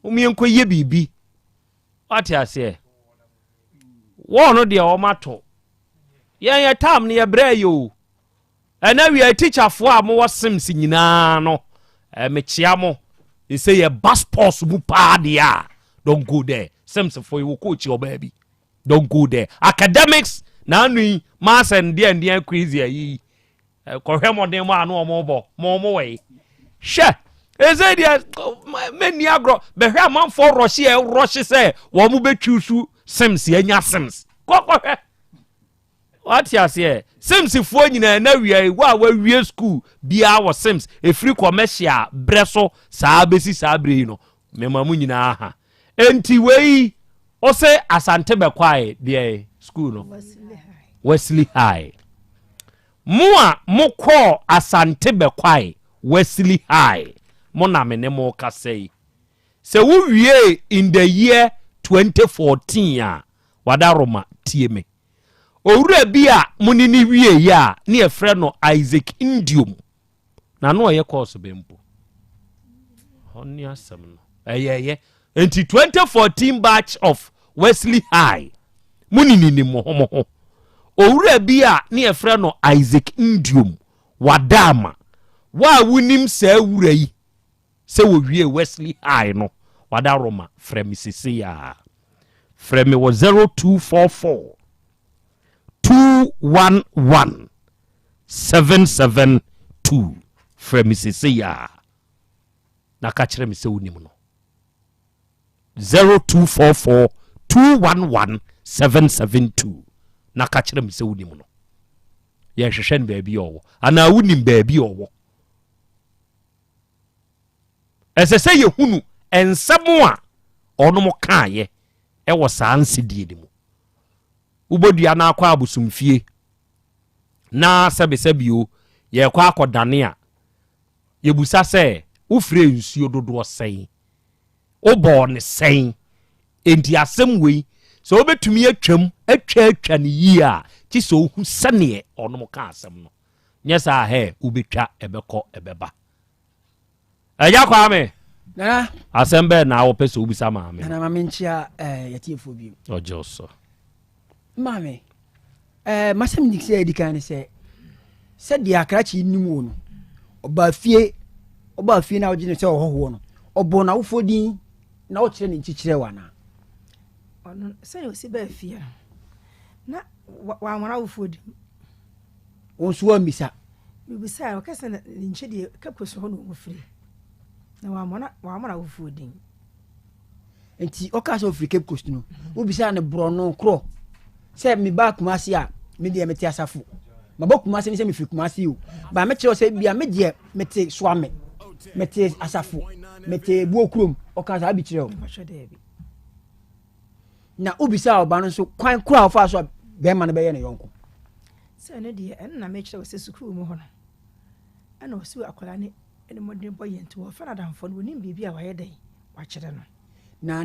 [SPEAKER 14] momie nkoye bibi what ya say wo no de o mato ye tam ne ye bra yo ana wi teacher fo a mo wo Sims nyina no me chia mo they say ye bus pause mu pa dia don't go there Sims for you coach your baby don't go there academics na anu mass and dia crazy ayi kohwe modern mo anu omobo mo we she eze dia meni agro be hwe amanfo rush say wo mu betwusu Sims anya Sims kohwe what ya say Sims fo nyina na wi wa wie school bia wo Sims e free commercial breso saa besi saa bre no mema mu nyina ha enti wei o say Asante bekwai de school no Wesley High Mua moko Asante bekwai Wesley High mona me ne mo ka say se wo wie in the year 2014 wadaroma tie me owura bia muni ni wie ya ne efre no Isaac Indium na no ye course bempo honi asem no enti 2014 batch of Wesley High muni ni mo owura bia ne efre no Isaac Indium wadama wa wunim sa wura yi se wo wie Wesley High no wadaroma frem sisi ya frem wo 0244 211 772 frem sisi ya na ka kire me se wunim no 0244 211 772 na ka kire me se wunim no ye hwehwen baabi owo ana wunim baabi owo esese ye hunu ensemo a ono mo kaaye e wo saa nsidie ni mu ubodua na akwa abusumfie na sebesebio ye kwa akodane a ye busa se ufre nsuo dodo sen obo ne sen enti asem wei so obetumi atwam atwa ne yi a ti so hu sane ono mo ka asem no nyesa he ubetwa ebekọ ebeba eja kwa me
[SPEAKER 19] na
[SPEAKER 14] Asem Beba na wo pese ubisa ma me
[SPEAKER 19] na ma menchia yatiefo bi
[SPEAKER 14] ojoso
[SPEAKER 19] mame masem dikse edikan se dia akrachi nimu no oba fie na ogine se ohoho no obo na wofodin na wo kire ni nchichire wana
[SPEAKER 7] ono se o si ba fie na wa wona wofodin
[SPEAKER 19] on so amisa
[SPEAKER 7] bibisa o kasa na nche de kapko so ho no mo free na wa mona wo fooding
[SPEAKER 19] enti o kasa o free Cape Coast no wo bisa ne bro no kro se me ba Kumasi a me de meti asafo mabo Kumasi ni se me free Kumasi o ba me kire o se bia me de meti soame meti asafo meti buokrom o kasa abi kire o na obisa oba no so kwan kura ofa so be ma no be ye ne yonko
[SPEAKER 7] se ne de en na me kire o se sukuu mu ho no ana o si akola ne ene modern boy ento o fa na danfo no ni bibia wa ye den wa kire no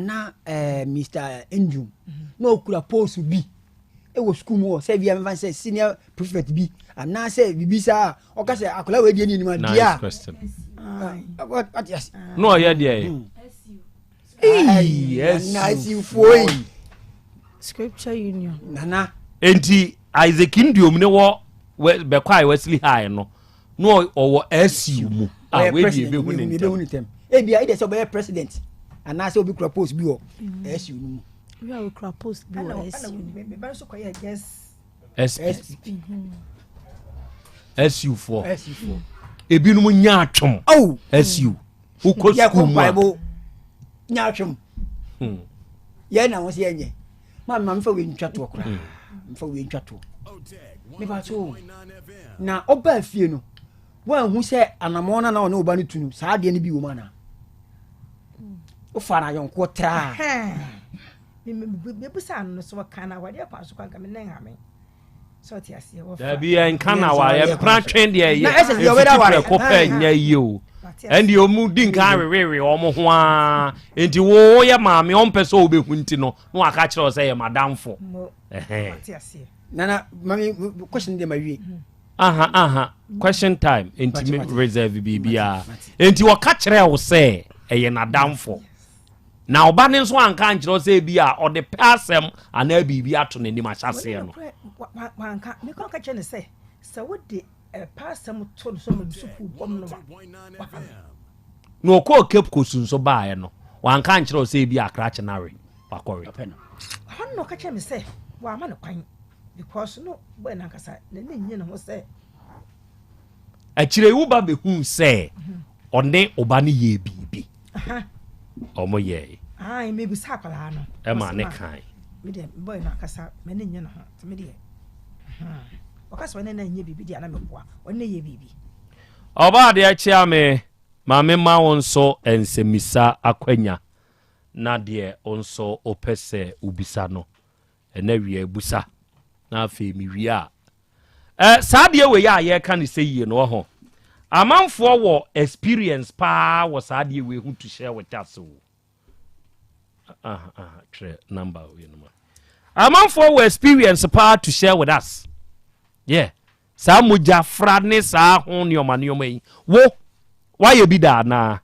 [SPEAKER 19] na Mr. Enjum no okura post bi e wo school mu say bia me say senior prefect bi ana say bibisa o ka say akola we die ni ma dia what yes
[SPEAKER 14] no ya dia
[SPEAKER 19] yes nice you foi
[SPEAKER 21] scripture union
[SPEAKER 19] nana
[SPEAKER 14] enti Isaac Ndiom ne wo be kwai Wesley High no owo SU mu we die be hu ni
[SPEAKER 19] tem e bia ide so be president ana say obi kura post bi o SU nu
[SPEAKER 21] we are kura post bi o SU
[SPEAKER 7] me ba so kwaya guess
[SPEAKER 14] SP SU4 ebinum nya atwom SU uko school mu
[SPEAKER 19] nya atwom ye na wo se enye ma fa we ntwa to okra mfa we ntwa to me ba so na oba fie no wa hu se anamo na wo ba no tunu saa de ne bi wo mana o fara yonko tra
[SPEAKER 7] me busa no so kana wa de kwa so kwa me nan ame so ti ase wo
[SPEAKER 14] da bi en kana wa ye pra twen de ye na ese yo weda wa ko pa nya yo and you mu din kan rere o mo ho a enti wo ye maame on pese o be hunti no no aka kire o say ye madamfo
[SPEAKER 7] ti ase
[SPEAKER 19] nana mami question de ma wie
[SPEAKER 14] question time enti reserve bibia enti wo ka kire wo say eye nadamfo na oba ne nso anka nkire say bia o de pasem ana bibia to nanim ahyase no
[SPEAKER 7] wanka me ko ka kire ne say so wo de pasem to so me suku bom no
[SPEAKER 14] no ko Cape Coast nso baaye no wanka nkire say bia akrache nare wakore
[SPEAKER 7] hanno ka kire me say wa ma ne kwan because no boy na kasa na nyi ne ho say
[SPEAKER 14] akire wu ba be hu say one oba ne ye bibi omo ye
[SPEAKER 7] me bi sa kwala no
[SPEAKER 14] e ma ne kan
[SPEAKER 7] me de boy na kasa me ne nyi ne ho to me de o kasa one na nyi bibi dia na me boa one ye bibi
[SPEAKER 14] oba de achia me ma me ma won so ensemisa akwanya na de onso opese ubisa no ena wie busa na afi mi wie a saa de we ya ye kan se yie no ho amanfo wo experience pa wo saa de we hu to share with us tre number we no amanfo wo experience pa to share with us yeah saa moja fra ne saa ho ne omanioma yi wo why bi da na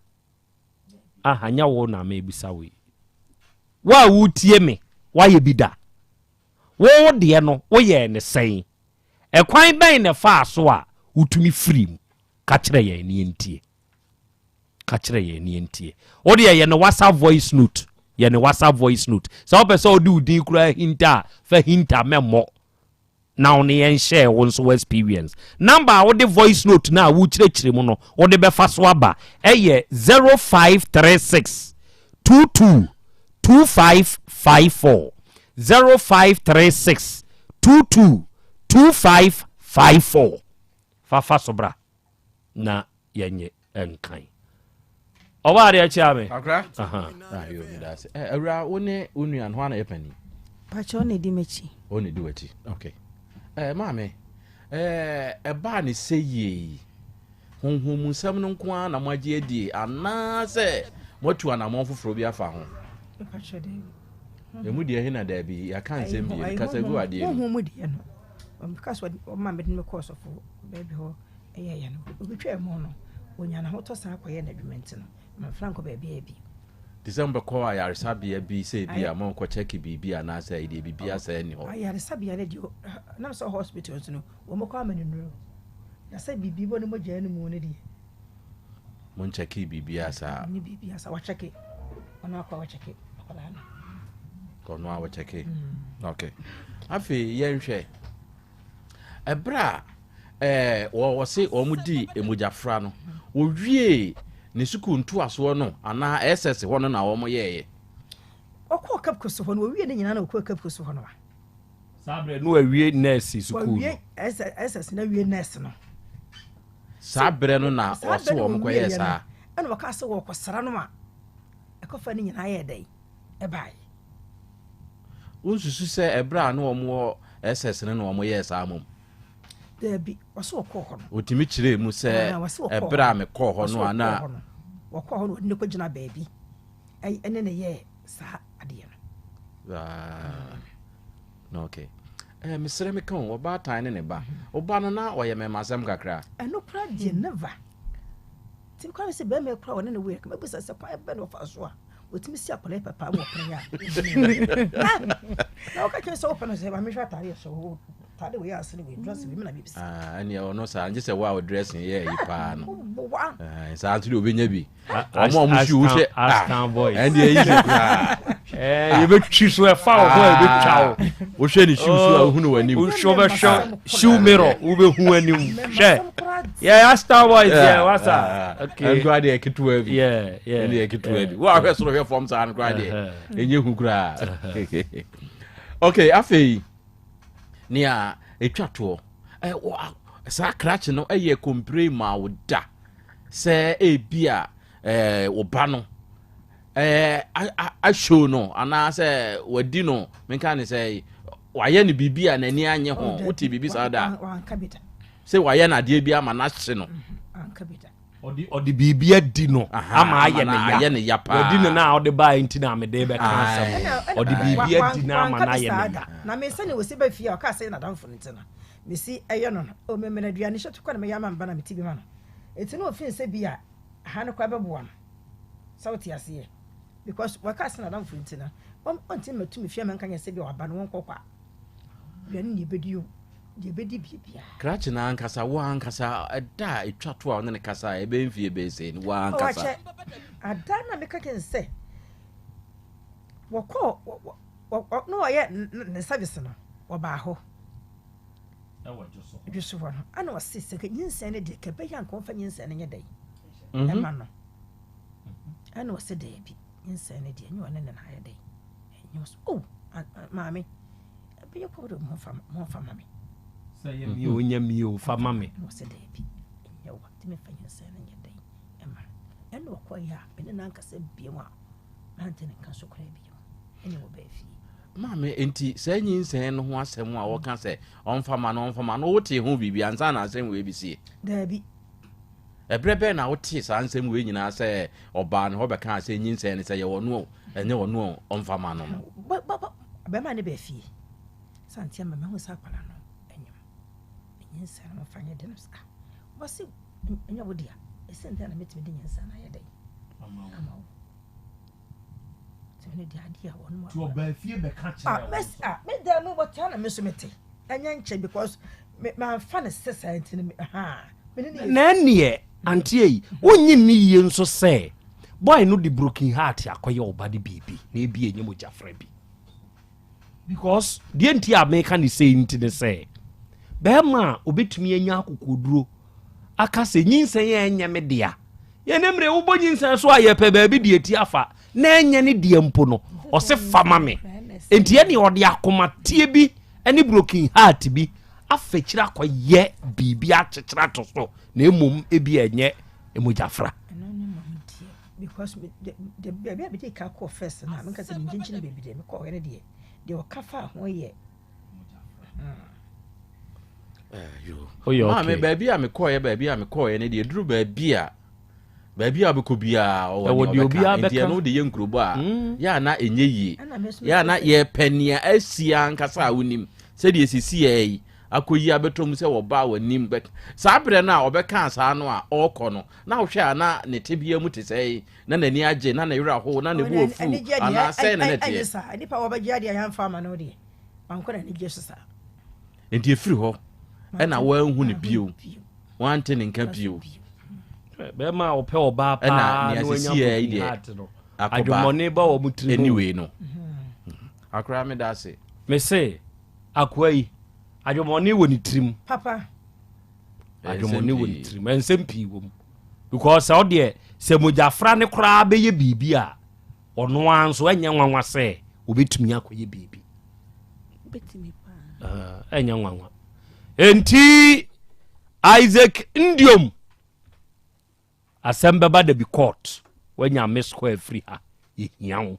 [SPEAKER 14] nya wo na me bisa we wa wutie me why bi da wo de no wo ye ne sen ekwan ben ne fa so a utumi free ka kire ye ne entie wo de ye ne WhatsApp voice note ye ne WhatsApp voice note so wo person odi udin kura hinta fa hinta memo na on yen share won so experience number wo de voice note na wo kire mu no wo de be fa so aba eye 0536 22 2554 0536 22 2554 fafa sobra na yenye enkan oba de achiame
[SPEAKER 18] akra yo mi das awra woni onuan ho na yepani
[SPEAKER 21] pacho ne di mechi
[SPEAKER 18] oni di wati okay maame ba ne seye honhom nsam no nko na moagye adi ana se motu anamon foforo bi afa ho
[SPEAKER 7] pacho de
[SPEAKER 18] emu de hina da bi ya kan sem bi kasa gu ade
[SPEAKER 7] no mu de no because what ma me me course of baby ho ya no obi twa mo no onya na ho to sa akoye na adwumenti no ma franco baby abi
[SPEAKER 18] December ko ayaresa bia bi se bia mon ko check bibia na sa ide bibia sa ni ho
[SPEAKER 7] ayaresa bia ne dio na so hospital no wo mo ko amani nuru ya sa bibi bo ne mo gya no mu ne di
[SPEAKER 18] mon check bibia sa
[SPEAKER 7] ni bibia sa wa check ona akwa wa check akola na
[SPEAKER 18] ko no wa check okay afi yenhwe ebra wo se o mu di emujafra no wo wie ne suku ntu aso no ana SS ho no na wo mo ye
[SPEAKER 3] okọ kap koso ho no wie ne nyina na okọ kap koso ho no
[SPEAKER 14] sabre no awie nurse school
[SPEAKER 3] wie SS na wie nurse no
[SPEAKER 18] sabre no na wo se wo mo ko ye sa
[SPEAKER 3] ana waka se wo kwasara no ma ekofa ne nyina ye dai e bai
[SPEAKER 18] unsusu se ebra no wo mo SS no wo mo ye sa mom
[SPEAKER 3] Debi waso ko ho no
[SPEAKER 18] otimi kire mu se ebra me ko ho no ana
[SPEAKER 3] wakọ ho no ne ko gina baabi ai ene ne ye sa ade no
[SPEAKER 18] no okay misere me kan oba tan ne ba oba no na oye me masem kakra
[SPEAKER 3] eno pra je never tim kwa se be me kra wona ne we ka mabusa se kwa be no fa so a otimi si akola papa mo pra ya na o ka ke so pa no se ba me hwa tare so tade we asene we dress we me na bibisi
[SPEAKER 18] ani ono sa anje se wa dressing ye yi pa no sa antu obenya bi omo shi wo she
[SPEAKER 14] boy
[SPEAKER 18] and ye yi kra
[SPEAKER 14] ye be twi so e fa o boy be twa
[SPEAKER 18] o she ni shoe so hu no wani
[SPEAKER 14] o show be shoe mirror wo be hu anim she yeah star boy yeah what's up okay
[SPEAKER 18] and go there kitu abi
[SPEAKER 14] yeah
[SPEAKER 18] and kitu abi wa hwe so hwe form sa an go there enye hu kra okay afei nia etwato sa crash no eye compre ma woda se ebia oba no a show no ana se wadi no menka ne se waye ne bibia na ni anye ho wuti bibi sa da se waye na de bia ma na hye no
[SPEAKER 14] odi bibia di no ama aye ne ya pa odi no na odi ba nti na me de be kan odi bibia di na ama na aye ne
[SPEAKER 3] na me se ne wo se ba fia o ka se na danfo ntina me si eyo no o me na duane hye to kwa na me ya ma mba na me ti bi ma no eti no ofin se bia ha no kwa beboa no sauti ase because waka se na danfo ntina on ti me tu me fia me kan ya se bia waba no won kokwa duane ni bedio de bedi bibia
[SPEAKER 18] crash na ankasa wo ankasa da etwato a ne kasa e be mfie be se ni wa ankasa
[SPEAKER 3] ada na me ka ken se wako no ye ne service no wo ba ho juso ho ana wasise ka nyinsa ne de ka be yan ko fa nyinsa ne nyedai e ma no ana wase de bi nyinsa ne de nyi wona ne na yedai enyo so maami be ko do mo fa mami
[SPEAKER 14] say mi o nya mi o fa mami
[SPEAKER 3] wase de bi ya wa ti me fa nyinsa ne nyedai e ma eno ko ya be na nka se bi mu a na ntene kan so kra bi ene wo ba fi
[SPEAKER 18] mame enti sa nyinsen no ho asem a wo ka se onfa ma no wote ho bibi ansa na asem we bi sie
[SPEAKER 3] da bi
[SPEAKER 18] ebrebe na wote sa ansem we nyina se oba no ho be ka se nyinsen ne se ye wono enye wono onfa ma no
[SPEAKER 3] ba ma ne ba fi santia ma ho sa kwala no enyem nyinsen no fa nye de no ska wasi enya wodia esente na metime de nyinsen na ye dai ama ne dia dia won
[SPEAKER 14] to ba fie be ka kire
[SPEAKER 3] me da no what na me so mete anya nche because me fan society ni
[SPEAKER 14] na nie antie wonyi ni ye nso se boy no the broken heart akoye obade bibi na ebi enye mo jafra bi because the enti America ni say nti ne say be ma obetumi anya akokoduro aka se nyinsen ye enya me dia ye nemre wo bo nyinsen so aye pe ba bi die ti afa na enya ne die mpo no o se fama me enti ye ne ode akoma tie bi eni broken heart bi afechira akoye bibi achechira to so na emom ebi enye emojafra
[SPEAKER 3] because the baby be take call first na me ka se njinjin baby de me call ene de o kafa ho ye
[SPEAKER 18] ma me baby a me call ye ne de duru baby a be ko bia o de obi a be no de ye nkrobo a ya na enye yi ya na ye pania asia nkasa wonim se de esisi ye akoyi abetom se wo ba wanim bet sabre na obeka asa no a okọ no na wo hwe ana ne tebia mu te sei na nani age na yura ho na ne wo fu ana se na nete
[SPEAKER 3] ani pa wo ba gia dia yan fama no de wanko na ne gye so sa
[SPEAKER 18] enti efiri ho e na wa hu ne bio wante ne nka bio
[SPEAKER 14] be ma wo pe oba pa
[SPEAKER 18] na ne asisi ye ide
[SPEAKER 14] adwomone ba wo mutiri
[SPEAKER 18] anyway no akra me da se
[SPEAKER 14] me se akwai adwomone woni trim
[SPEAKER 3] papa
[SPEAKER 14] adwomone wɔ ne tirim nsɛm pii wɔ mu because sɛ ɔdeɛ sɛ mogyafra ne koraa bɛyɛ biribi a ɔno a nso ɛnyɛ nwanwa sɛ obɛtumi akɔyɛ biribi ɛnyɛ nwanwa enti Isaac Ndiom Asem Beba Dabi court wanya miss square free ha yehia wo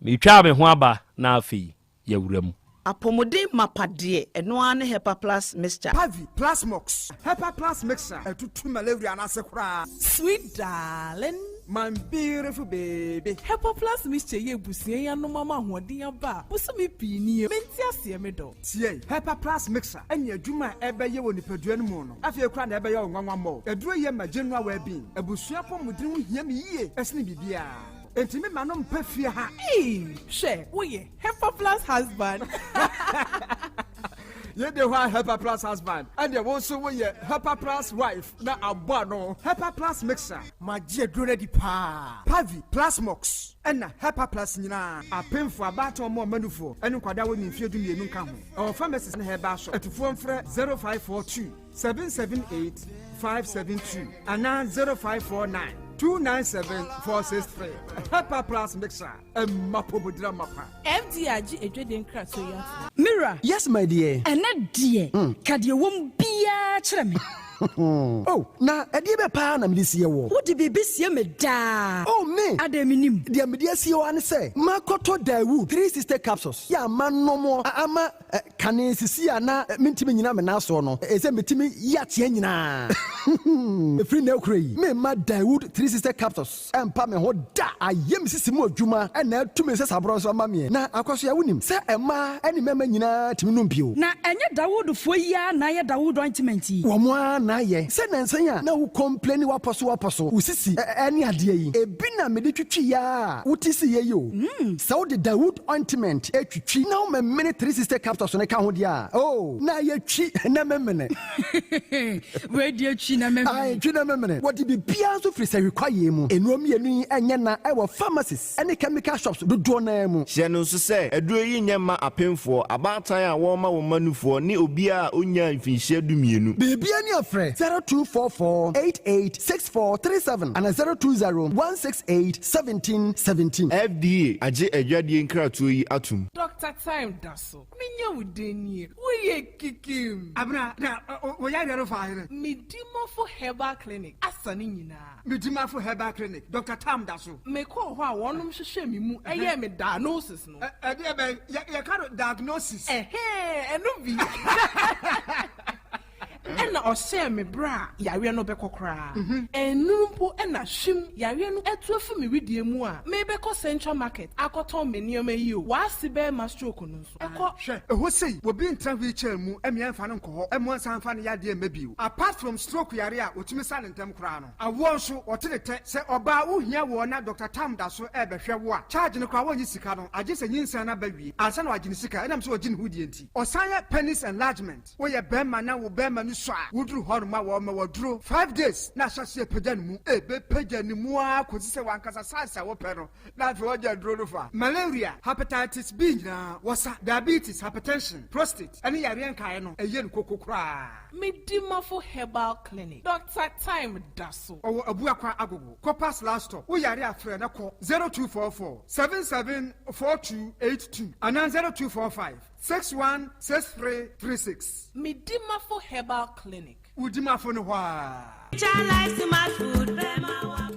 [SPEAKER 14] metwa me ho aba na afei yawuram
[SPEAKER 9] apomode mapade eno ane hepa plus mixture
[SPEAKER 8] Pavi plus mox hepa plus mixture etutu malaria na sekura
[SPEAKER 4] sweet darling my beautiful baby hepa plus mixture ye busie ya no mama hoden aba busumi pini menti ase me do
[SPEAKER 8] tie hepa plus mixture anya adwuma ebeye wo nipadua no mu no afie kura na ebeye onwanwa mo eduro ye ma general well-being abusua pomodin ho hia me yie esne bibia enti me ma no mpa fie ha
[SPEAKER 4] she wo ye hepa plus husband
[SPEAKER 8] ye de wa Hepa Plus husband and ye also wo ye Hepa Plus wife na abo no Hepa Plus mixer magie duro di pa Pavi Plus mox and Hepa Plus nyina apemfo abato mo manufo enu kwada wo nimfie du mienu nka ho our pharmacist na heba so etufo mfre 0542 778 572 and 0549 297-463. Hepa Plus mixer. Mapobudra mapa.
[SPEAKER 4] FDRG ejweden krato ya.
[SPEAKER 6] Mira. Yes, my dear.
[SPEAKER 21] Ene dear. Kadie wom bia kyerɛ me.
[SPEAKER 6] Oh, na edie be pa na me sie wo.
[SPEAKER 21] Wo de bebe sie me da.
[SPEAKER 6] Oh me.
[SPEAKER 21] Ademinim.
[SPEAKER 6] De me die sie wo ane say. Makoto Dawu 3 sister capsules. Ya manom ama kane sisi ana mentimi nyina me na so no. Ese metimi ya tie nyina. Free na okrai. Me ma Dawood 3 sister capsules. Empa me ho da. Ayem sisi mu adwuma na tumi se sabro so ma me. Na akwaso ya wonim. Se ema eni mema nyina timi no mpio.
[SPEAKER 21] Na enye Dawood fo ya na ye Dawood ointment yi.
[SPEAKER 6] Wo mo na ye. Se nansan ya na wo complain waposo. Usisi eni ade yi. Ebi na me de twitwi ya. Utisi ye yo. Se wo de Dawood ointment etwitwi na wo me minute 3 sister capsules ne ka ho dia. Oh, na ye twi na memene.
[SPEAKER 21] We de twi na memene.
[SPEAKER 6] Ai twi na memene. What di bia so free say require mu. Enuom ye nu enye na e wo pharmacies ene chemical shops do na mu.
[SPEAKER 22] Hye no so say aduro yi nyema apemfo abatan a wo ma wo manufo ni obi a onya mfinhye dumienu.
[SPEAKER 6] Bibia ni afre 0244886437 and 02016871717.
[SPEAKER 22] FDA age adwadie nkrato yi atum.
[SPEAKER 4] Dr. Time daso. Minya wudeni. Wo ye kikim.
[SPEAKER 8] Abna na wo ya yaro fa here.
[SPEAKER 4] Medimo for herbal clinic. Asani nyina.
[SPEAKER 8] Medimo for herbal clinic. Dr. Time daso.
[SPEAKER 4] Me call ho a wonom hwehwe me mu. Eye me diagnosis no.
[SPEAKER 8] E be ya ka diagnosis.
[SPEAKER 4] Eno bi. Ena ɔhyɛ me bra yare no bɛkɔkora enumpo ena hwim yare no etu afi me widie mu a me bɛkɔ Central Market akɔtɔn me nneɛma yi o waasi bɛ ma stroke no nso ɛkɔ
[SPEAKER 8] hwɛ ɛhɔ sei obi ntra wheelchair mu emia mfa no nkɔ hɔ emu san fa no yade mabiu apart from stroke yare a otumi sa ne ntem kora no awo nso ɔte ne tɛ sɛ ɔba wo hia wo na Dr. Tam da so ɛbɛhwɛ wo a charge no kora wo nyi sika no agye sɛ nyinsan na bawie ansa na wagye ne sika ɛnam sɛ wagye ne hudie nti ɔsan yɛ penis enlargement wo yɛ bɛma na wo bɛma no so a wudru horma wo ma wodro 5 days na hyase pagya ne mu ebe pagya ne mu a kosi sɛ wankasa sasa wo pɛ no na afɛ wagya dro no fa malaria hepatitis B na wasa diabetes hypertension prostate ɛne yare nkae no ɛyɛ no kokokora
[SPEAKER 4] Medima for herbal clinic Dr. Time daso
[SPEAKER 8] owo abuakwa agogo Copas last stop wo yare afrɛ na kɔ 0244 774282 and 0245 616336
[SPEAKER 4] Medima for herbal clinic
[SPEAKER 8] Udima for no wa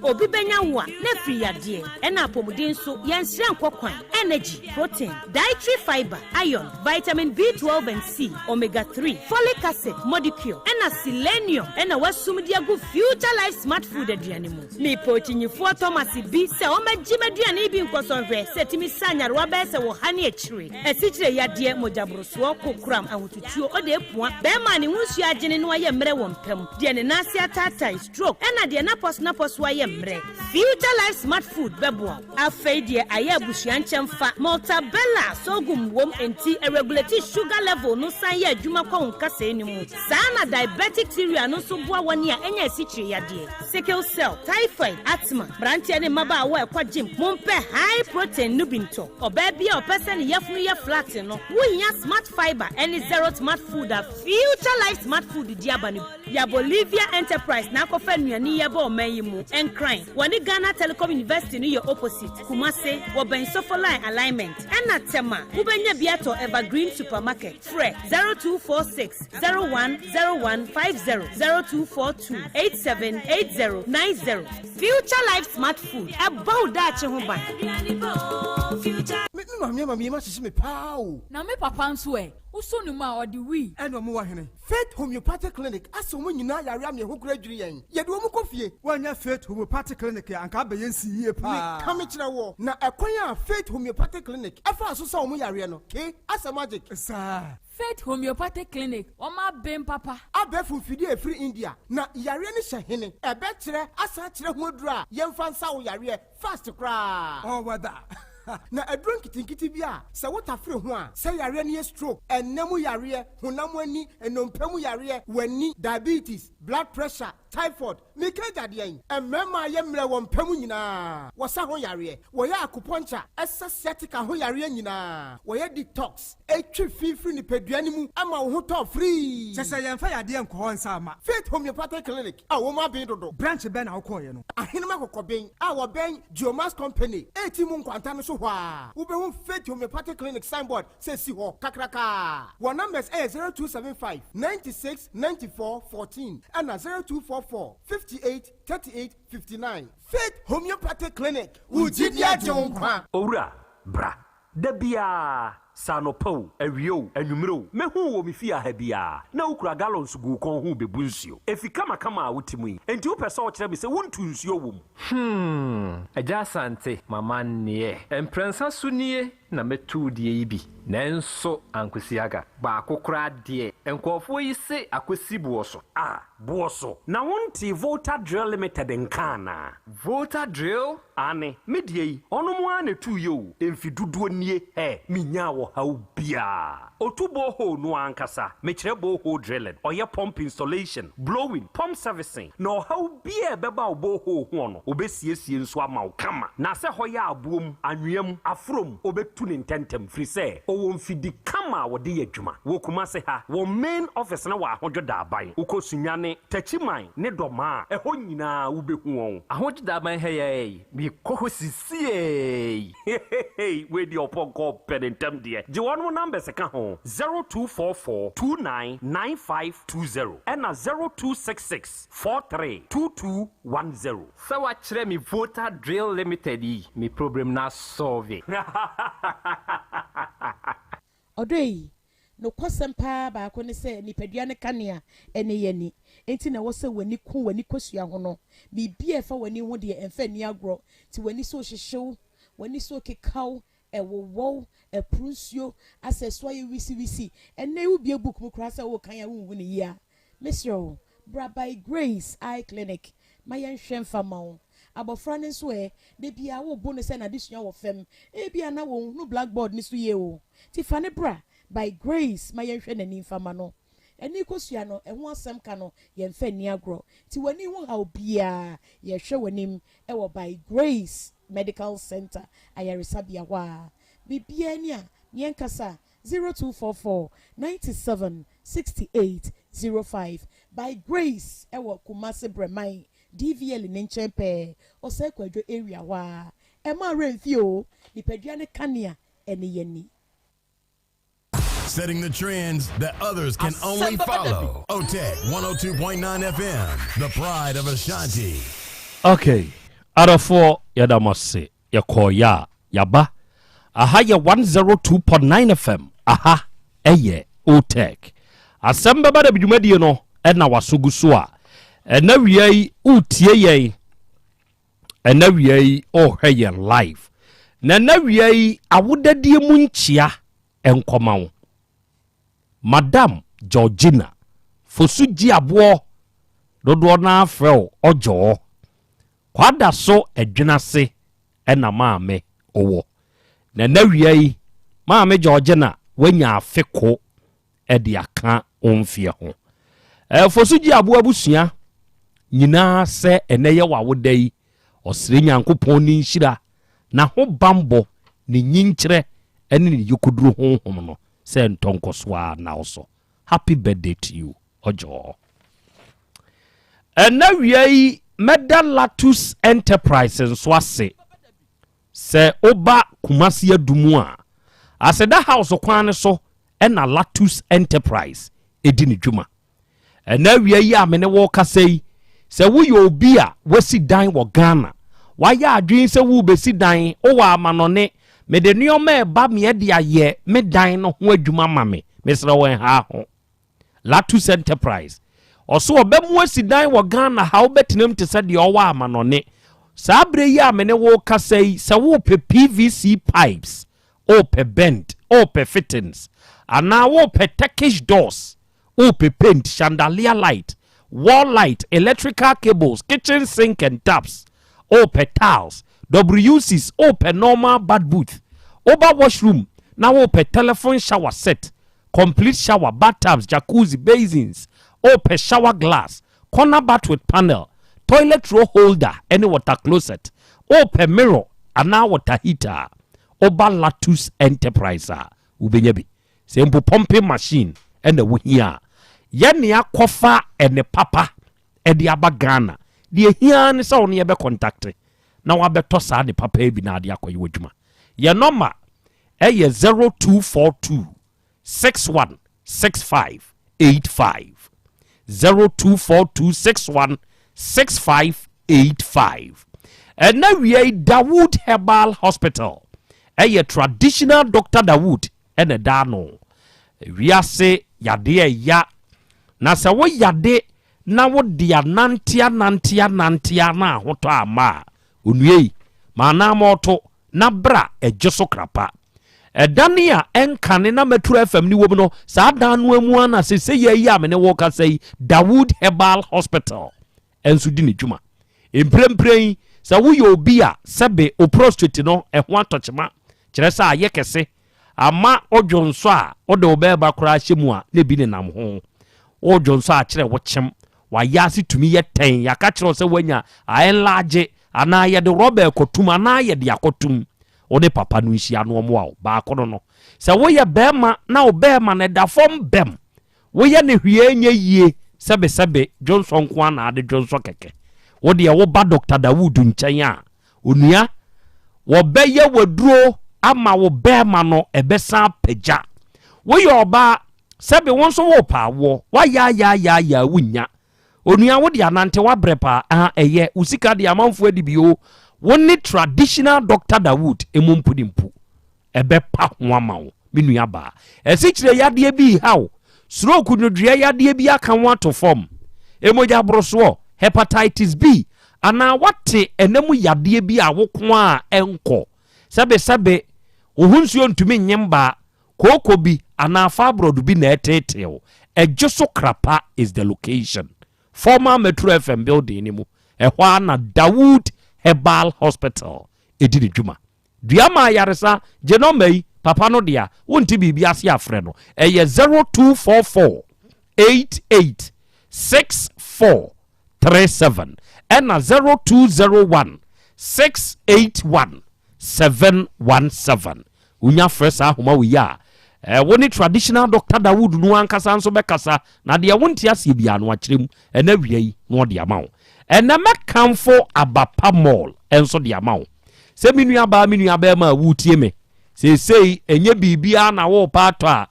[SPEAKER 21] Obi benya wa na free yade e na apomuden so yenhire nkokwan energy protein dietary fiber iron vitamin B12 and C omega 3 folic acid molecule e na selenium e na wasum dia go future life smart food aduane mu me pochinyifo Thomas bi se o magime aduane bi nkosonhwe setimi sanyarwa be se wo hane akire esikyire yade mojabroso kokram ahotutuo o de epua be ma ne hunsu agene no aye mre wo mpam de ne nase ata heart stroke ɛna deɛ napos wayɛ mmerɛ future life smart food bɛboa afei deɛ ayɛ abusua nkyɛmfa maltabella sogum wom enti regulate sugar level no san yɛ adwuma kɔ nkasa ni mu saa na diabetic theory no so boa wɔne a ɛnya asikyire yadeɛ sickle cell typhoid asthma brantia ne maba awa ɛkɔ gym mompɛ high protein no binto ɔbaa bi a ɔpɛsɛ ne yɛfunu yɛ flat no wonya smart fiber any zero smart food a future life smart food di abani ya Bolivia enterprise na akɔfa nnuane yɛ ba ɔman yi mu enkran wɔne Ghana Telecom University no yɛ opposite Kumase wɔbɛn Sofoline alignment ɛna tema wobɛnya biato Evergreen supermarket frɛ 0246 010150 0242 878090 future life smart food ɛbɔ daakye ho ban
[SPEAKER 2] me ma sisi me pao na me papa nso uso no ma odi wi eno mo wahene Faith Homeopathic Clinic aso mo nyina yare am ye hokura dwiri yen ye de mo kofie wanya Faith Homeopathic Clinic anka ba yen si yie pa ka me kire wo na ekwan a Faith Homeopathic Clinic afa aso sa mo yare no ke asa magic sa Faith Homeopathic Clinic oma bem papa abefu fidi e free India na yare ne hye ebe kire asa kire ho adura yemfa nsa wo yare fast kra oh wada na adron kitinkiti bia se wotafre ho a se yare ne stroke enemu yare honam ani enompam yare wani diabetes blood pressure typhoid mikaja de emema ye mre wo mpam nyina wo sa ho yare wo ya acupuncture sciatica ho yare nyina wo ye detox etwi fifiri ni peduane mu ama wo ho to free sese yemfa yade enko nsa ama Faith Homeopathic Clinic a wo ma ben dodo branch ben na wo koye no ahenema kokoben a wo ben Geomas Company etimu nkwanta no so hwa wo be ho Faith Homeopathic Clinic signboard say si ho kakraka wo numbers 0275 96 94 14 and 0244 58 38 59 Faith Homeopathic Clinic ujidia jonkwa
[SPEAKER 5] owura bra dabia sanopo awio anwumro mehu wo mefi ahabia na ukura gallons gu kon hu bebu nsuo efika makama a wotimu yi enti wo pese wo kire me se wontu nsuo wom Yaw Asante mama ne emprensa sunie na metu die yi bi nanso ankwesiaga ba akokora de enkofo yi se akwesi buoso buoso na wonti Volta Drill Limited nkana Volta Drill ane medie yi onomo a na tu yo emfiduduo nie minya wo haubia otubo ho no ankasa mekire bo ho drilling oye pump installation blowing pump servicing no haubia beba obo ho no obesiesie nso ama kama na se hoya abuom anwem afrom obetu ne ntentem free say owo mfidi kama wode yadwuma wo kuma se ha wo main office na wa ahojoda aban ukosunyane tachiman ne doma eho nyina wo behu won ahojoda aban heye bi koho sisie we di oponko pedentem de je wonu numbers ka ho 0244 299520 and 0266 432210 sawa kire mi Volta Drill Limited yi mi problem na solve
[SPEAKER 10] Odoi no kwasempa ba ko ne se nipadua ne kanea ene yeni enti na wo se wani ku wani kosua ho no bibia fa wani ho de emfa ni agro ti wani so hyehyew wani so kekaw ewowo eprunsio aseswa ye wisi ene wo bia book mu kra se wo kan ya wo ne yia Monsieur bra by Grace Eye Clinic mayen hwemfa mawo abofra ne so de bia wo bo ne se na disua wo fem e bia na wo no blackboard ni so ye o ti fa ne bra by Grace mayen hwe nani mfama no eni kosua no eho asem ka no ye mfa ni agro ti wani ho ha obia ye hwe wanim wo by Grace Medical Center ayaresabia wa bibia ni a yenkasa 0244 97 68 05 by Grace ewo Kumase Bremai DVL Nenchempe Osekwadwo area wa ema renfio nipadua ne kanea ene yeni
[SPEAKER 11] setting the trends that others can only follow. OTEC 102.9 FM, the pride of Ashanti.
[SPEAKER 14] Okay, Arafo Yadamase, Yakoya, Yaba, Ahaya 102.9 FM, Aha, Eye, OTEC. Asem Beba Dabi no, Edna Wasugusua, and now ye, Utie, and now ye, oh, hey, life. Now ye, I would de munchia, and come on. Madame Georgina Fosuji Abo dodoɔ na afrɛ ɔjɔ kwada so adwenase ɛna maame ɔwɔ na nawia yi maame George na wanya afeko ɛde aka onfie ho fosu gi abo abusua nyinaa sɛ ɛnɛyɛ wawoda yi ɔsere nyankopɔn ni nhyira na ho bambo ne nyinkyerɛ ɛne ne yekuduru honhom no sɛ ntonkosoa na also happy birthday to you ojo nawia yi Meda Latus Enterprise nso ase sɛ oba Kumasi adumu a aseda house kwan so ɛna Latus Enterprise edi ne dwuma nawia yi a mene wo kasa yi sɛ wo yɛ obi a wasi dan wɔ Ghana wayɛ adwen sɛ wo besi dan o wa amanone me de nneɔma ɛba me de ayɛ me dan no ho adwuma ma me mesrɛ wɔn ha ho Latus Enterprise ɔso ɔbɛmu asi dan wɔ Ghana ha wobɛtenam te sɛ deɛ ɔwɔ amanone saa bere yi a mene wo kasa yi sɛ wo pe PVC pipes o pe bent o pe fittings ana wo pe Turkish doors o pe paint chandelier light wall light electrical cables kitchen sink and taps o pe tiles WCs o pe normal bad booth over washroom na wo pe telephone shower set complete shower bathtubs jacuzzi basins o pe shower glass corner bath with panel toilet roll holder any water closet o pe mirror ana water heater oba Latus Enterprise ubenya bi sempo pumping machine and the wuhia yene akofa ene papa edi aba Ghana de hia ne sa woni ye be contact na wabeto sa de papa e bi na de akoye wadwuma ye number eye 0242 616585 0242616585 and now we are Dawood Herbal Hospital a traditional Dr. Dawood and a dano we are say yade ya na se wo yade na wo dia nantia na hoto ama onue mana moto na bra ejeso krapa edania enkane na metro FM ni wo no sa danu amu ana se ye ya me ne wo ka say Dawood Herbal Hospital enso di ne dwuma empremprem sa wo ye obi a sebe o prostate no ho atochema kire sa aye kese ama odwonso a ode obeba kura hyemu a ne bi ne nam ho odwonso a kire wo kyem wa yasi tumi ye ten ya ka kire se wanya enlarge ana ye de robe kotum ana ye de akotum ode papa no nhia no mo a ba akono no se wo ye bema na obema na da fom bem wo ye ne hwie nya yie sebe Johnson kwa na ade Johnson keke wo de wo ba Dr. Dawood nchen a onua wo beye waduro ama wo bema no ebesa pagya wo ye oba sebe won so wo pa wo wa ya wunya onua wo de anante wa brepa eye usika de amanfo adibio woni traditional Dr. Dawood emumpudimpu ebe pa ho ama wo menua ba esikire yade bi hawo stroke nodua yade bi aka ho ato form emoja broso hepatitis B ana wate enemu yade bi a woko a enko sebe ohunsuo ntumi nyemba koko bi ana fabrodo bi na etetew ejoso krapa is the location former Metro FM building ni mu ehwa na Dawood Herbal Hospital edini dwuma duama yaresa genomai papa no dia wonti bibia se afre no eye 0244 886437 and 0201 681 717 unya fresa homa wiya woni traditional Dr. Dawood no ankasa nso bekasa na de wonti ase bia no akyerem na wiei no de amawo ena mekamfo abapa mall enso de amawo se minua ba ma wutie me sei enye bibia na wo pato a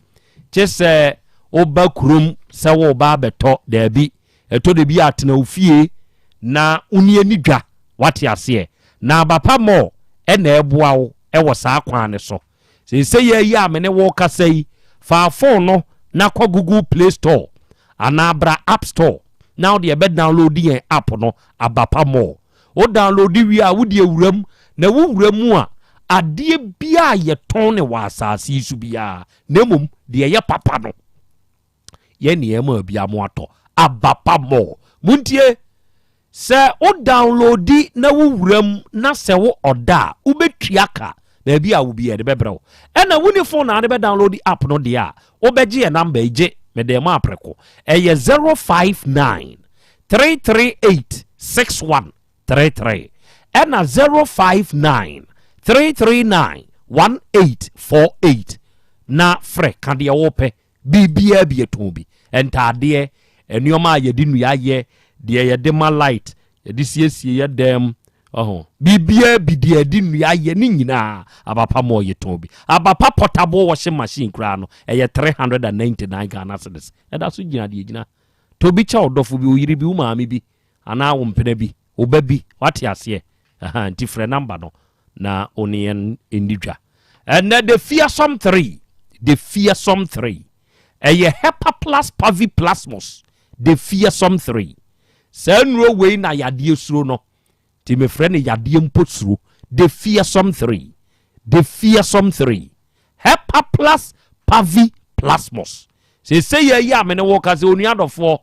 [SPEAKER 14] chese oba kurum se wo ba beto da bi eto de bi atena ofie na unie nidwa wate ase na abapa mall ena eboa wo ewo saa kwan ne so sei ye a me ne wo kasai fa phone no na kwa Google Play Store anabra App Store now the bed download the app no abapa more o download wi a wo de awuram na wo wuramu a ade bia ye ton ne wa asase su bia nemum de ye papa no ye ne ma bia mo ato abapa more muntie sɛ wo downloadi na wo wuram na sɛ wo ɔda a wobɛtua ka baabi a wo bi yɛde bɛbrɛ wo ɛna wo ne phone na ade bɛ download app no deɛ a wobɛgye yɛ number gye mede ma aprɛko ɛyɛ 059 338 6133 ɛna 059 339 1848 na frɛ ka deɛ wopɛ biribiaa bi ɛtɔn bi ɛntaadeɛ nneɔma a yɛde nnua ayɛ deɛ yɛde ma light yɛde siesie yɛ dɛm biribiaa bi deɛ yɛde nnua ayɛ ne nyinaa abapa ma ɔyɛtɔn bi abapa portable washing machine koraa no ɛyɛ 399 Ghana cedis ɛda so gyina deɛ gyina tɔ bi kyɛ ɔdɔfo bi oyiri bi wo maame bi anaa wo mpena bi woba bi wate aseɛ nti frɛ number no na oniyɛn ndidwa ɛnɛ the fearsome 3 ɛyɛ hepa plus pavi plasmos the fearsome 3 saa nnuro wei na yadeɛ suro no nti mefrɛ no yadeɛ mpo suro the fearsome 3 hepa plus pavi plasmos sɛ yɛyi a mene wɔ ka sɛ onuadɔfoɔ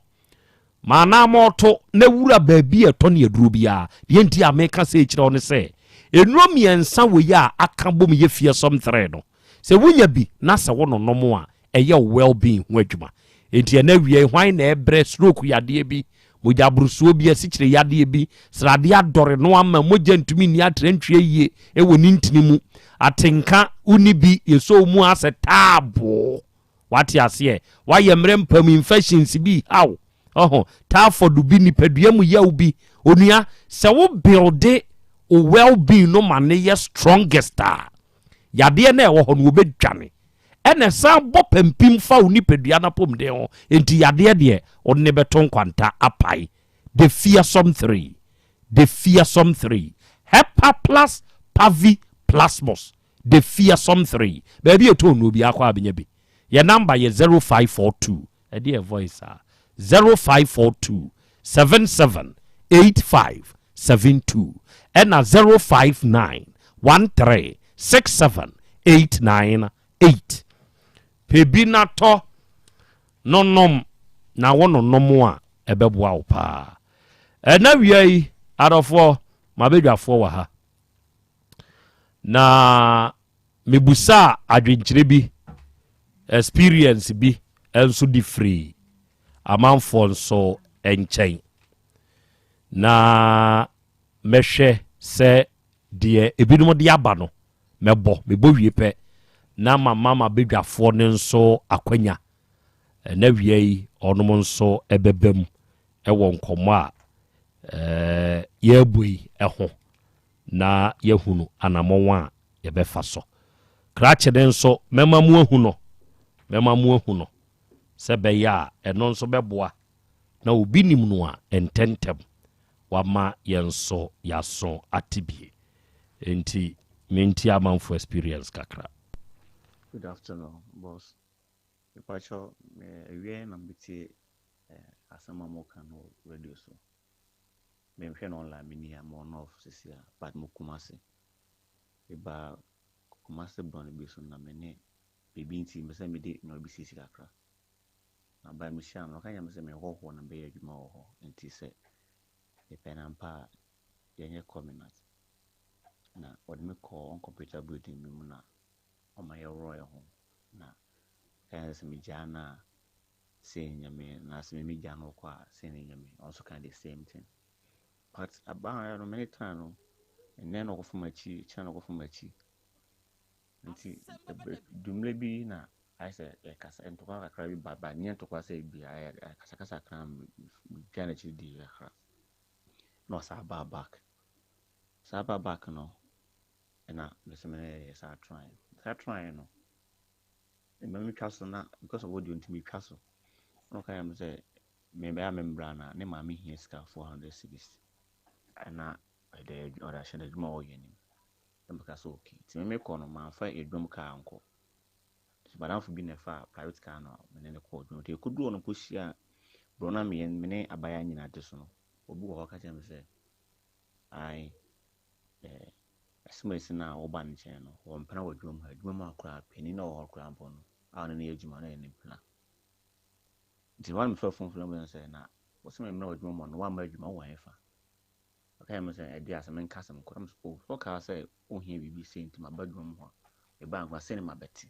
[SPEAKER 14] maana mɔto na wura baabi ɛtɔ ne aduro biara deɛ nti a meka sɛ kyerɛ wo ne sɛ nnuro mmiɛnsa wɔ yi a aka bom yɛ fearsome 3 no sɛ wonya bi na sɛ wo nonom a ɛyɛ well being ho adwuma enti ɛna wie hwan na ɛbrɛ stroke yadeɛ bi mogya burusuo bi asikyire yadeɛ bi sradeɛ adɔre no ama mogya ntumi ni atrantwie yie ɛwɔ ne ntini mu atenka uni bi yɛsɔ mu asɛ taabo wate aseɛ wayɛ mmerɛ mpam infections bi haw typhoid bi nipadua mu yaw bi onua sɛ wo builde o well being no ma ne yɛ strongest a yadeɛ na ɛwɔ hɔ no wobɛdwane ɛna san bɔ pampim fa wo nipadua na pom de ho enti yadeɛ deɛ wo ne bɛto nkwanta apai the fearsome 3 hepa plus pavi plasmos the fearsome 3 baabi ɛtɔ no bi akɔ abenya bi yɛ number yɛ 0542 ɛde voice a 0542 778572 ɛna 059 13 67898 pebi na tɔ nonom na wo nonom a ɛbɛboa wo paa ɛna wia yi adɔfoɔ mabɛdwafoɔ wɔ ha na mebusa adwenkyerɛ bi experience bi ɛnso di free amanfoɔ nso ɛnkyɛn na mɛhwɛ sɛ deɛ ebinom de aba no mebɔ wie pɛ na mama bedwafoɔ ne nso akwanya na wie yi ɔnom nso ɛbɛbam ɛwɔ nkɔmmɔ a yɛabɔ yi ɛho na yɛhunu anammɔn a yɛbɛfa so krakye ne nso mɛma mu ahu no sɛ bɛyɛ a ɛno nso bɛboa na obi nim no a ɛntɛntɛm wama yɛn nso yɛaso ate bie enti menti amanfo experience kakra.
[SPEAKER 12] Good afternoon, boss. Departure, we are nambitie Asem Beba no radio so. Me hwe online mini am on off sisia but mo Kumasi. Eba Kumasi brand bi so na me ne bebi nti me se me de no bi sisi kakra. Na ba me sha no kan ya me se me ho na be adwuma ho nti se e penampa yenye community. Na what me call on computer building me mu na o ma yɛworɔ yɛ ho na kan sɛ me jana say nyame na sɛ me jana kɔ a say nyame also kind of same thing but about no many time no and then go from achi channel go from achi nti dumle bi na I say e kasa ntokwa kakra bi baba nye ntokwa say bi I kasa kan gana chi di kakra no sa back no na listen me start trying no and me castle na because of what you want to me castle no kan am say me be membra na ne ma me here ska 460 and na the other shade adwuma o yeni e me castle okay ti me call no ma fa edwum ka anko ti badanfo bi na fa private car no me ne call no te kudu no posia bro na me ne abaya nyina de so no obi wo ka tell me say I Smith na oban channel or mpana wadwuma akra penny na or kra mpo no a no na yejuma na ni plan. Nti one me phone from say na what's my no woman, one married my wife. Okay, I'm saying, I dare some custom, come spoke. What I say, oh, here we be saying to my bedroom, a bank was sending my Betty.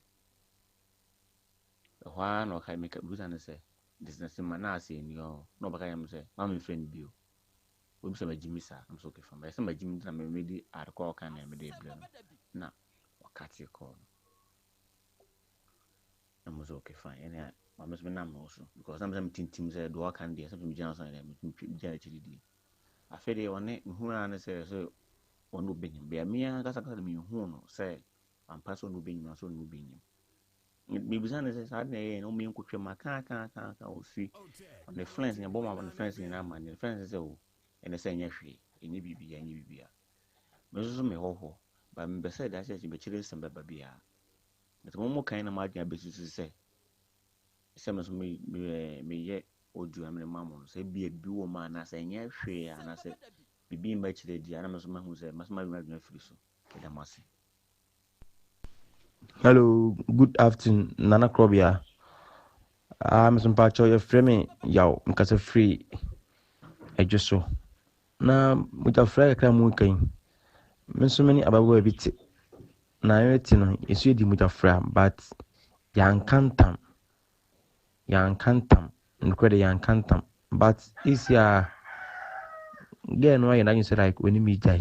[SPEAKER 12] The one or I make a good and say, this is the man I say in your no, but I am say, I'm friend Bill. We say, Jimmy, sir, I'm so okay from my some Jimmy, I'm ready at call can I be there. Now, what catch your call? I was okay, fine. And I must be numb also because sometimes teams say, do I can do something Johnson and JHD. I feel they want it who I say, so one will be him. Be a mere Gasacademy who say, I'm person will be him, so will be him. Maybe Sunday says, I know me could my car see on the friends in a bomb on the friends in our man, the friends is oh, and the same yesterday, and you be and you be. Mrs. Me ho, but me said that she be chilling some baby. But one more kind of margin business to say. Some me yet or do I mean, mamma say be a dual man, I say, yes, and I said, be being by the animals who said, must my imagine free so. I must say.
[SPEAKER 1] Hello, good afternoon, Nana Krobea. I'm some part of your frame, Yaw, because of free. I just saw. Now, with a friend, I am working. So many about a bit. Now, it's really with a friend, but young cantam, and credit young cantam. But it's ya again, why you say like when you meet die.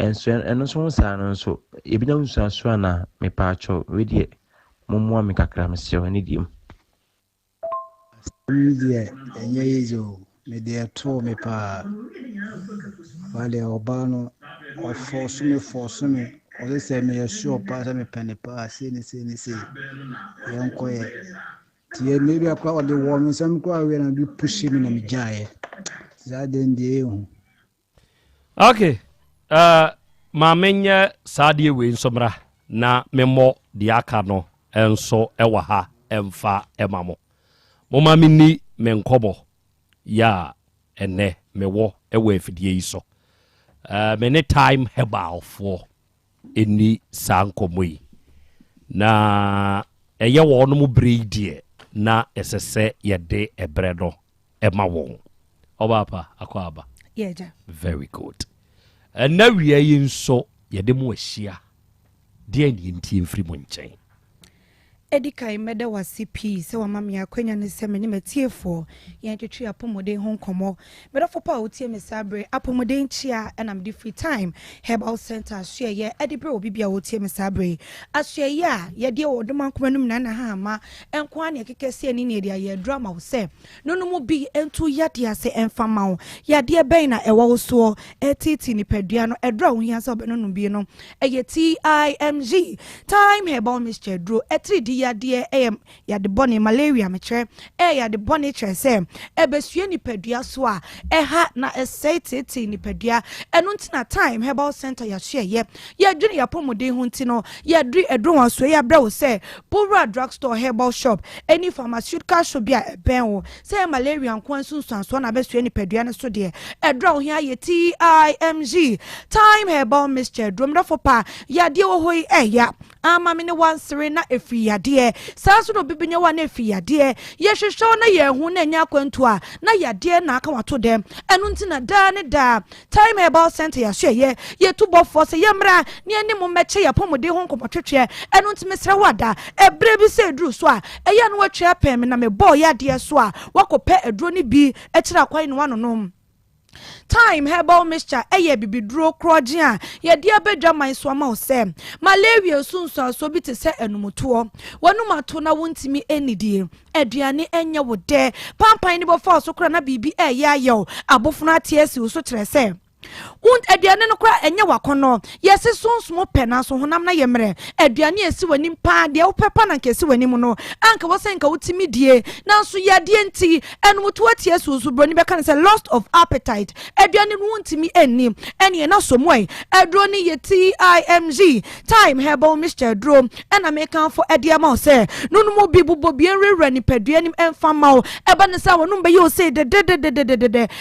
[SPEAKER 1] And so, and also, so if you don't swana, me pacho, with ye, Mumma make a cram, so an idiom.
[SPEAKER 6] Media, and yezo, media told me pa Vale Urbano, or force me, or they say me a sure pass me penny pass, any say, young quiet. Tia maybe a crowd the woman, some crowd and be pushing in a jay. That then the
[SPEAKER 14] Okay. Mamenya sadie we nsomra na memo de aka no enso ewa ha emfa emamo moma minni menkobo ya ene mewo ewa afidie yi so many time herbal for eni sankomoi na eye wo no mu breedie na esese yede ebredo ema won obapa akwaba
[SPEAKER 21] yeah.
[SPEAKER 14] Very good. And now we are in so yedemu ashia de nti mfiri mo nchen
[SPEAKER 21] Edika meda wa CP se wa mama akwanya ne se me metiefo ye twetwe apomode ho nkomo meda fo pa otie me sabre apomode nchia and am free time herbal center share ye edibre obi bia otie me sabre ashare ya ye de wodoma nkomanum na ha ma enko an ekekese ani ne dia ye drama wo se no mu bi entu yade ase enfama wo yade ben na ewo so etiti ni padua no edra wo hia se obeno bi no eye TIMG time herbal mixture dro etri yade yade bone malaria metre yade bone trese ebesue ni padua so a ha na eseti ni padua enu ntina time herbal center ya share ye dwene ya pomode hu ntino ye dri edron so ya bra wo se Bora drugstore herbal shop any pharmaceutical shop bia ben wo se malaria nkwan sunsun so na besue ni padua ne so de edra wo hia ye TIMG time herbal mixture dromda for pa yade wo hoi ya ama me ne wansere na efri yade saso no bibenya wa na efri yade ye hwehwe na ye hu na nya kwantu a na yade na aka wato dem enu ntina da ne da time herbal center ya hwe ye tubo force ye mra ne ani mo meche ya pomode ho nkomotwetwe enu ntime sra wada ebre bi se dru so a eye no watwe apem na me boy yade so a wakope edro ni bi ekira kwan no wanonom time herbal mixture bibidro krojia ye dia bedwa man so ma ose malaria sunsun so bi te se enumuto wanumato na wontimi enidie aduane enye wo de pampan ni bo fa so kra na bibi ayew abofuna atiesi so kire se und aduane no kra enye wakono yesi sunsun pena so honam na yemre aduane esi wanim pa de wo pepa na nkesi wanim no anka wosen ka wutimi die na so yade nti enumuto atiesi so broni beka se lost of appetite aduane no wontimi enni ene na so moy adroni ye TIMG time herbal mixture dro ena mekan for ediama se nunu mo bi bubo bi enrewra ni paduanim emfa mawo eba ne sa wonum be yo se de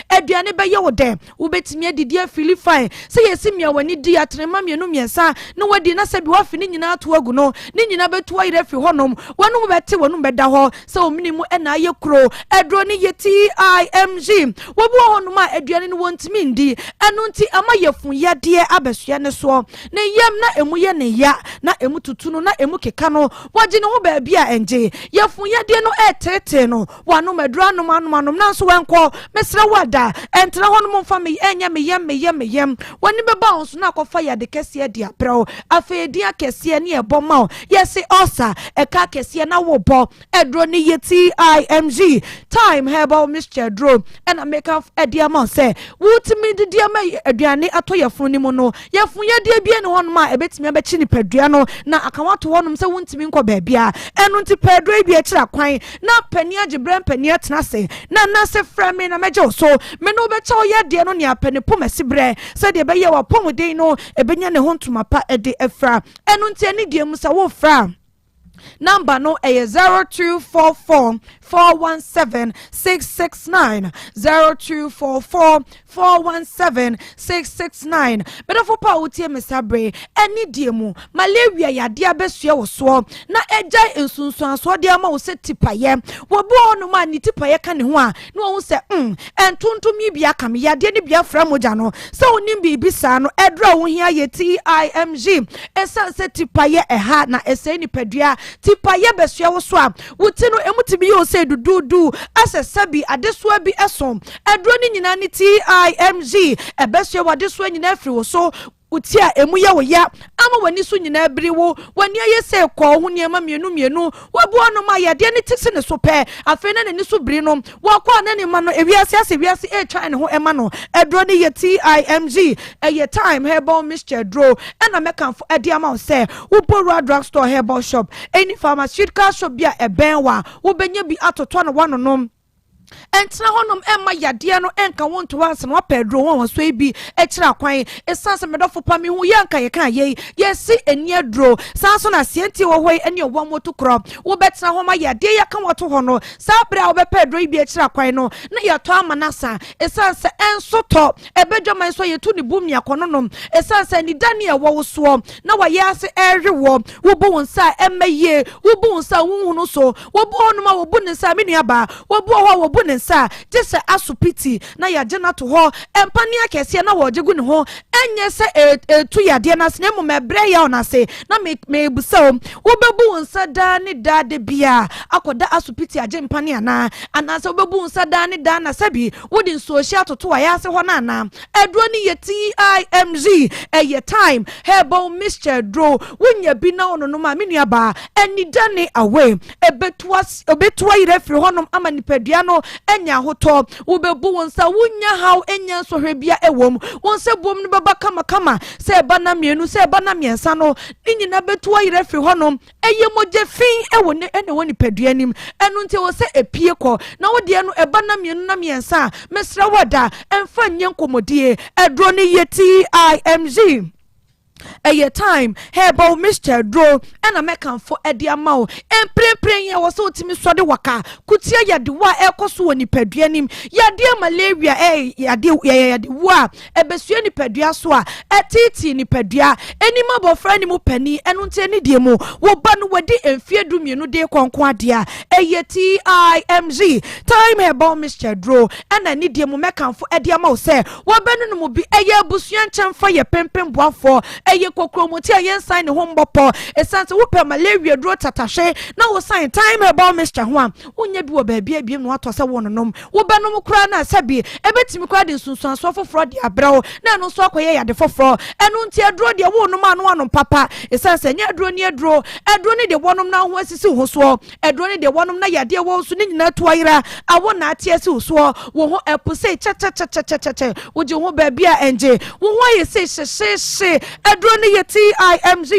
[SPEAKER 21] aduane be yo de wo betimi
[SPEAKER 3] didi afili fine sɛ yɛsi mia wani di atrema mienu miɛnsa na wadi na sɛ bi wafi ne nyinaa to agu no ne nyinaa bɛtu ayerɛ fi hɔnom wɔnom bɛte wɔnom bɛda hɔ sɛ omini mu ɛna ayɛ kuro ɛduro ne yɛ TIMG wɔbu hɔnom a aduane no wɔntimi ndi ɛno nti ama yɛfu yadeɛ abɛsua ne soɔ ne yam na emu yɛ ne ya na emu tutu no na emu keka no wɔgye ne ho baabi a ɛngye yɛfu yadeɛ no ɛtete no wɔanom aduro anom na nso wɔnkɔ mesrɛ wada ɛntena hɔnom mfa me ɛnyɛ me yam wɔne bɛba wo so na akɔfa yade kɛseɛ de aprɛw afei din akɛseɛ ne ɛbɔ ma wo yɛse ɔsa ɛka akɛseɛ na wobɔ ɛduro ne yɛ TIMG time herbal mixture duro ɛna meka ɛde ama sɛ wotumi didi ama aduane atɔ yɛfo ne mu no yɛfo yɛdeɛ bie ne hɔnom a ɛbɛtumi abɛkyi ne padua no na akawato hɔnom sɛ wontumi nkɔ baabia ɛno nti padua bi akyira kwan na pani agye brɛ pani atena se na nase frɛ me na mɛgye wo so me no wobɛkyɛ wo yɛdeɛ no ne apɛne pom asi brɛ sɛdeɛ ɛbɛyɛ wapɔmuden no ɛbɛnya ne ho ntoma pa ɛde ɛfra ɛno nti ani deɛ mu sɛ wofra number no a 0244417669 0244417669 better for pa utie mesabre any diemu malaria ya dia besua wo so na eja ensunsun so dia ma wo se tipaye wo bo no ma ni tipaye ka ne ho a na wo se entuntum bia kam ya dia ne bia fra moja no se onim bi bisa no edra wo hia ye TIMG esa se tipaye eha na ese ni padua tipaye besua wo so a wuti no emutibi yo se dudu ase sabi adesoa bi esom edro ni nyina ni TIMG ebesua wadesoa nyina afri wo so utia emu ya wo ya ama wani so nyina biri wo wani aye se kɔ ho niema mienu wabu ano ma ya de ne tisi ne so pɛ afei na ne so biri no wakɔ na ne ma no ewiase e twa ne ho ema no edro ne ye TIMG eye time herbal mixture dro ɛna mekanfo ɛde ama wo sɛ wo Borua drug store herbal shop any pharmaceutical shop bia ɛbɛn wa wo benya bi atotɔ no wanonom entra honom emma yadeɛ no enka wonto wanse no apɛdro won so ebi ekira kwan esanse medofo pa me hu yanka ye kan ye yesi eni adro sanso na sienti wo hoi eni obo moto kro wo betra homa yadeɛ yaka woto ho no sabra wo bepɛdro ibi ekira kwan no na yeto amanasa esanse enso to ebedwaman so yetu ne bumi akononom esanse ni Daniel wo so na wa yase ehwe wo bo wonsa emaye wo bo wonsa wonhunu so wo bo honoma wo bu ne sa me nuaba wo bo ho bunensa jese asupiti na ya jena to ho empani akese na wo jegu ne ho enye se etu yade na se mu mebre ya ona se na me busa wo bebu wonsa da ne da de bia akoda asupiti aje empani ana se wo bebu wonsa da ne da na sabi wo din social toto wa ya se ho na ana edro ni ye TIMG eye time herbal mixture dro wonya bi na ono no ma menuaba eni dane away obetua ire firi honom ama nipadua no enya hoto ubebu wonsa wunya haw enya sohwebia ewom wonse bom no baba kama se ba na mienu se ba na miensa no nyina betu ayire firi honom eye moje fin ewo ne ene woni padua nim enu nti wo se epie kɔ na wo de no eba na mienu na miensa mesra wada emfa nyenkomodie edro ne ye TIMG eye time herbal mixture dro ena mekanfo ede ama wo emprempren ye wo so timi sode waka kutia yade wa ekoso woni padua nim yade malaria yade wa ebesua ni padua so a etiti ni padua enima bofra ni mu pani enu nte ni die mu wo ba no wadi emfie du mienu de konko ade a eye TIMG time herbal mixture dro ena ni die mu mekanfo ede ama wo se wo ba no mu bi eye abusua nkyemfa ye pempem boafo eye kokromoti ayen sign ne hombopo esanse wo pe malaria dro tatashe na wo sign time herbal mixture ho a wonya bi wo baabia biem no atose wo nonom wo benom kra na sabi ebetimi kra de sunsun so foforo de abrawo na no so akoye yade foforo enu nti adro de wo nom ano papa esanse nya adro ni de wonom na ho asisi ho so adro ni de wonom na yade wo so ni nyina to ayira awo na ate asi so wo ho epuse cha wo je ho baabia enje wo ho ye se aduro ne ye TIMZ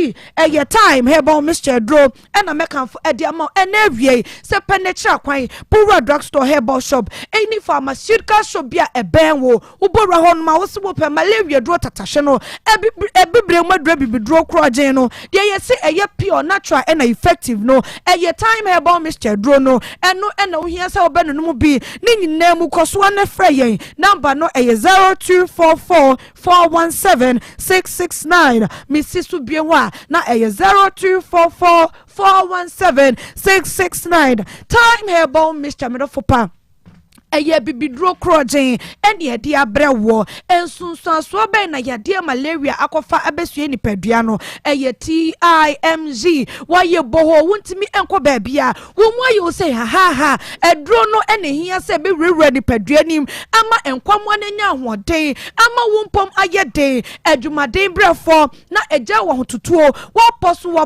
[SPEAKER 3] ye time herbal mixture aduro ena mekan for edi ama ena wie se penetra kwan Pura drugstore herbal shop any pharmaceutical shop bia eben wo ubora hon ma wo se wo pe malaria aduro tatashe no ebibre mu aduro bibiduro krogen no de ye se eye pure natural ena effective no eye time herbal mixture aduro no eno ena wo hia se obenu no mu bi ni nyina mu koso na frɛ yen number no eye 0244417669 misisu bie ho a na eye 0244417669 time herbal mixture medofopa eye bibiduro krogen ene yede abrewo ensunsuaso be na yade malaria akofa abesue nipadua no eye TIMZ waye boho wuntimi enko baabia womu ayo say ha eduro no ene hia se be rewre nipadua nim ama enkwamo ananya hoden ama wumpom ayede adwumaden brefo na eja wo hototuo wo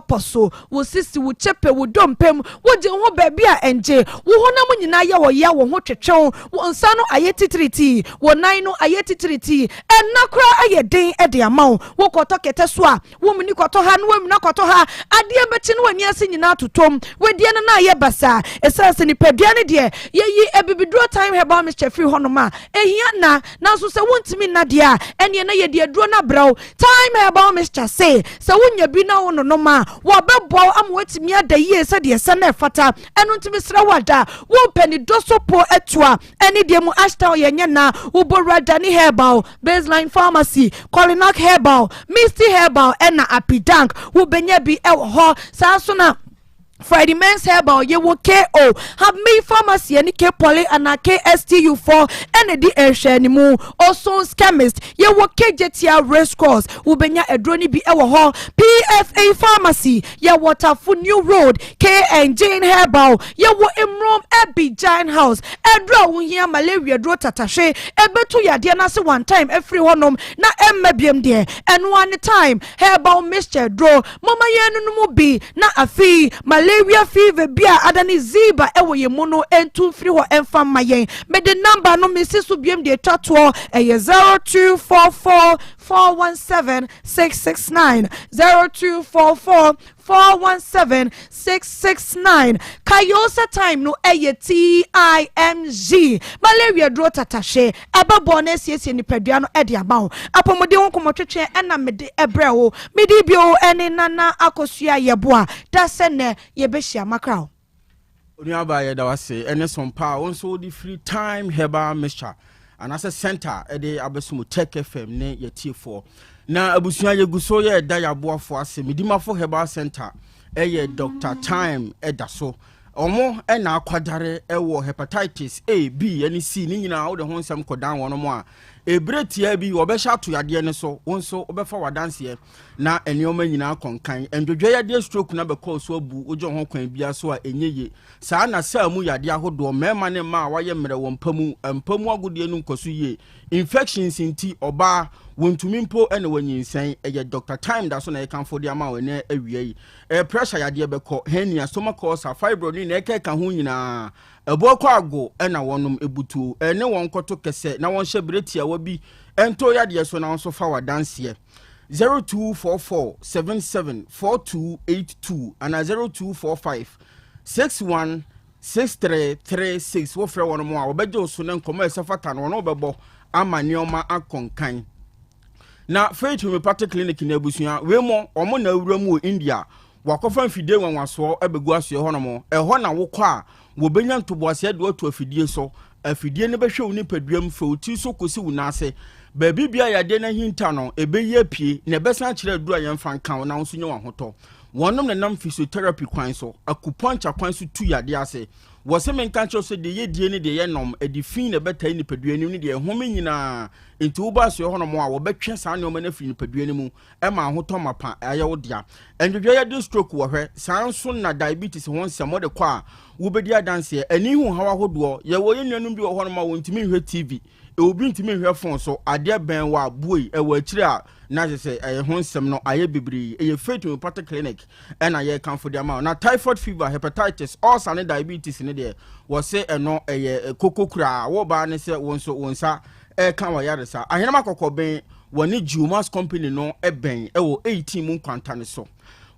[SPEAKER 3] poso wo sisi wo chepe wo dompem wo je ho baabia enje wo honam nyina ye wo ya wo ho twetwe wonsano ayetitriti wonaino ayetitriti enakra ayeden ede amawo wokoto kete so a womni koto ha no womna koto ha ade bechi no wani ase nyina totom wedie na aye basa esase ni padua ne de yeyi ebibiduro time herbal mixture free honoma ehia na so se wontimi na de a ene na ye de aduro na braw time herbal mixture se wonya bi na wono no ma wo bebo am watimi adaye se de se na fata eno ntimi sra wada wo pani dosopo etua eni diemu ashta yenye na ubora dani herbal baseline pharmacy Colinac herbal misty herbal ena apidank ubenye bi ho sasuna Friday Men's Herbal ye wo KO have me pharmacy any K poly and a KSTU4 and the airshare mu Oson's chemist ye wo KJTR race course ubenya edroni bi ewo ho PFA pharmacy ye Waterful New Road K and Jane Herbal ye wo Imrom Ebi Giant House edro wo hia malaria dro tatashe ebetu yade na se one time every honom na emmebiem de eno one time herbal mixture dro mama ye no mu bi na afi malaria fever bia adani ziba ewo ye mono entu free ho emfa mayen me the number no me sisu biem de twato 0244417669 0244417669 kayosa time no TIMZ malaria dro tatashe ababo na siesie ni padua no ede abawo apomode won komotwetwe ena mede ebrewo mede bio ene nana akosua yeboa dasene yebehia makrao
[SPEAKER 13] oni abaye da wase ene sompa wonso di free time herbal mixture anase center ede abesumu tech fm ne yetie4 na abusua yeguso ye da yaboafo ase midimafo herbal center eye Dr. Time edaso omo ena akwadare ewo hepatitis A B and C ni nyina wo de ho nsem kodan wono mo a ebretia bi wo be sha to yade ne so wonso obefa wadanse na enioma nyina konkan endwodwe yade stroke na be call so bu ojo ho kwan bia so a enyeye saa na saa mu yade ahodo mema ne ma waye mre wo mpamu agode nu nkoso ye infections inti oba wontumi mpo ene wanyinsen eye Dr. Time da so na yekanfo de ama wene awie pressure yade be call hernia stomach ulcer fibroid ni na ekeka ho nyina eboko ago ena wonum ebutu ene won koto kese na won hyeberetia wabi ento yade so na won so fa wadanse 0244774282 and 0245616336 wo frɛ won mo a obeje so na nkomo esafata no no bebo ama neoma akonkan na Faith Homeopathic Clinic na abusua we mo omo na awura mu India wakofa mfide wanwaso ebegu aso ho no mo eho na wokɔ a wo benya ntoboase de otu afidie so afidie ne behwe wo nipaduam fa oti so kosi wo nase baabi bia yade na hinta no ebeye pie na besan kire adura yemfa nkan na nso nye wa hoto wonom na nam physiotherapy kwan so akupuncha kwan so tu yade ase wo se men kan cho so de yedie ne de ye nom edifin na betai nipaduanim ne de home nyina enti wo ba so ho no mo a wo betwe saa ne o ma na fi nipaduanim e ma hoto mapa aye wo dia endwedwe yade stroke wo hwe sanso na diabetes won se mo de kwa wo bedi adanse ani hu hawa hodo ye wo ye nuanum bi wo ho no ma wontimi hwe TV obi ntimi hwe phone so ade ben wa buoi e wa akire a na se ho nsem no aye bibiri e Faith Homeopathic Clinic and aye kan for the amount na typhoid fever hepatitis ulcer and diabetes ne de wo se eno kokokura wo ba ne se wonso wonsa kan wa yare sa ahena makokoben wɔne Geomas company no ɛbɛn ɛwɔ 18 mu nkwanta ne so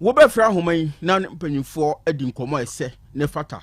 [SPEAKER 13] wobɛfrɛ ahoma yi na mpanyinfoɔ adi nkɔmmɔ ɛsɛ ne fata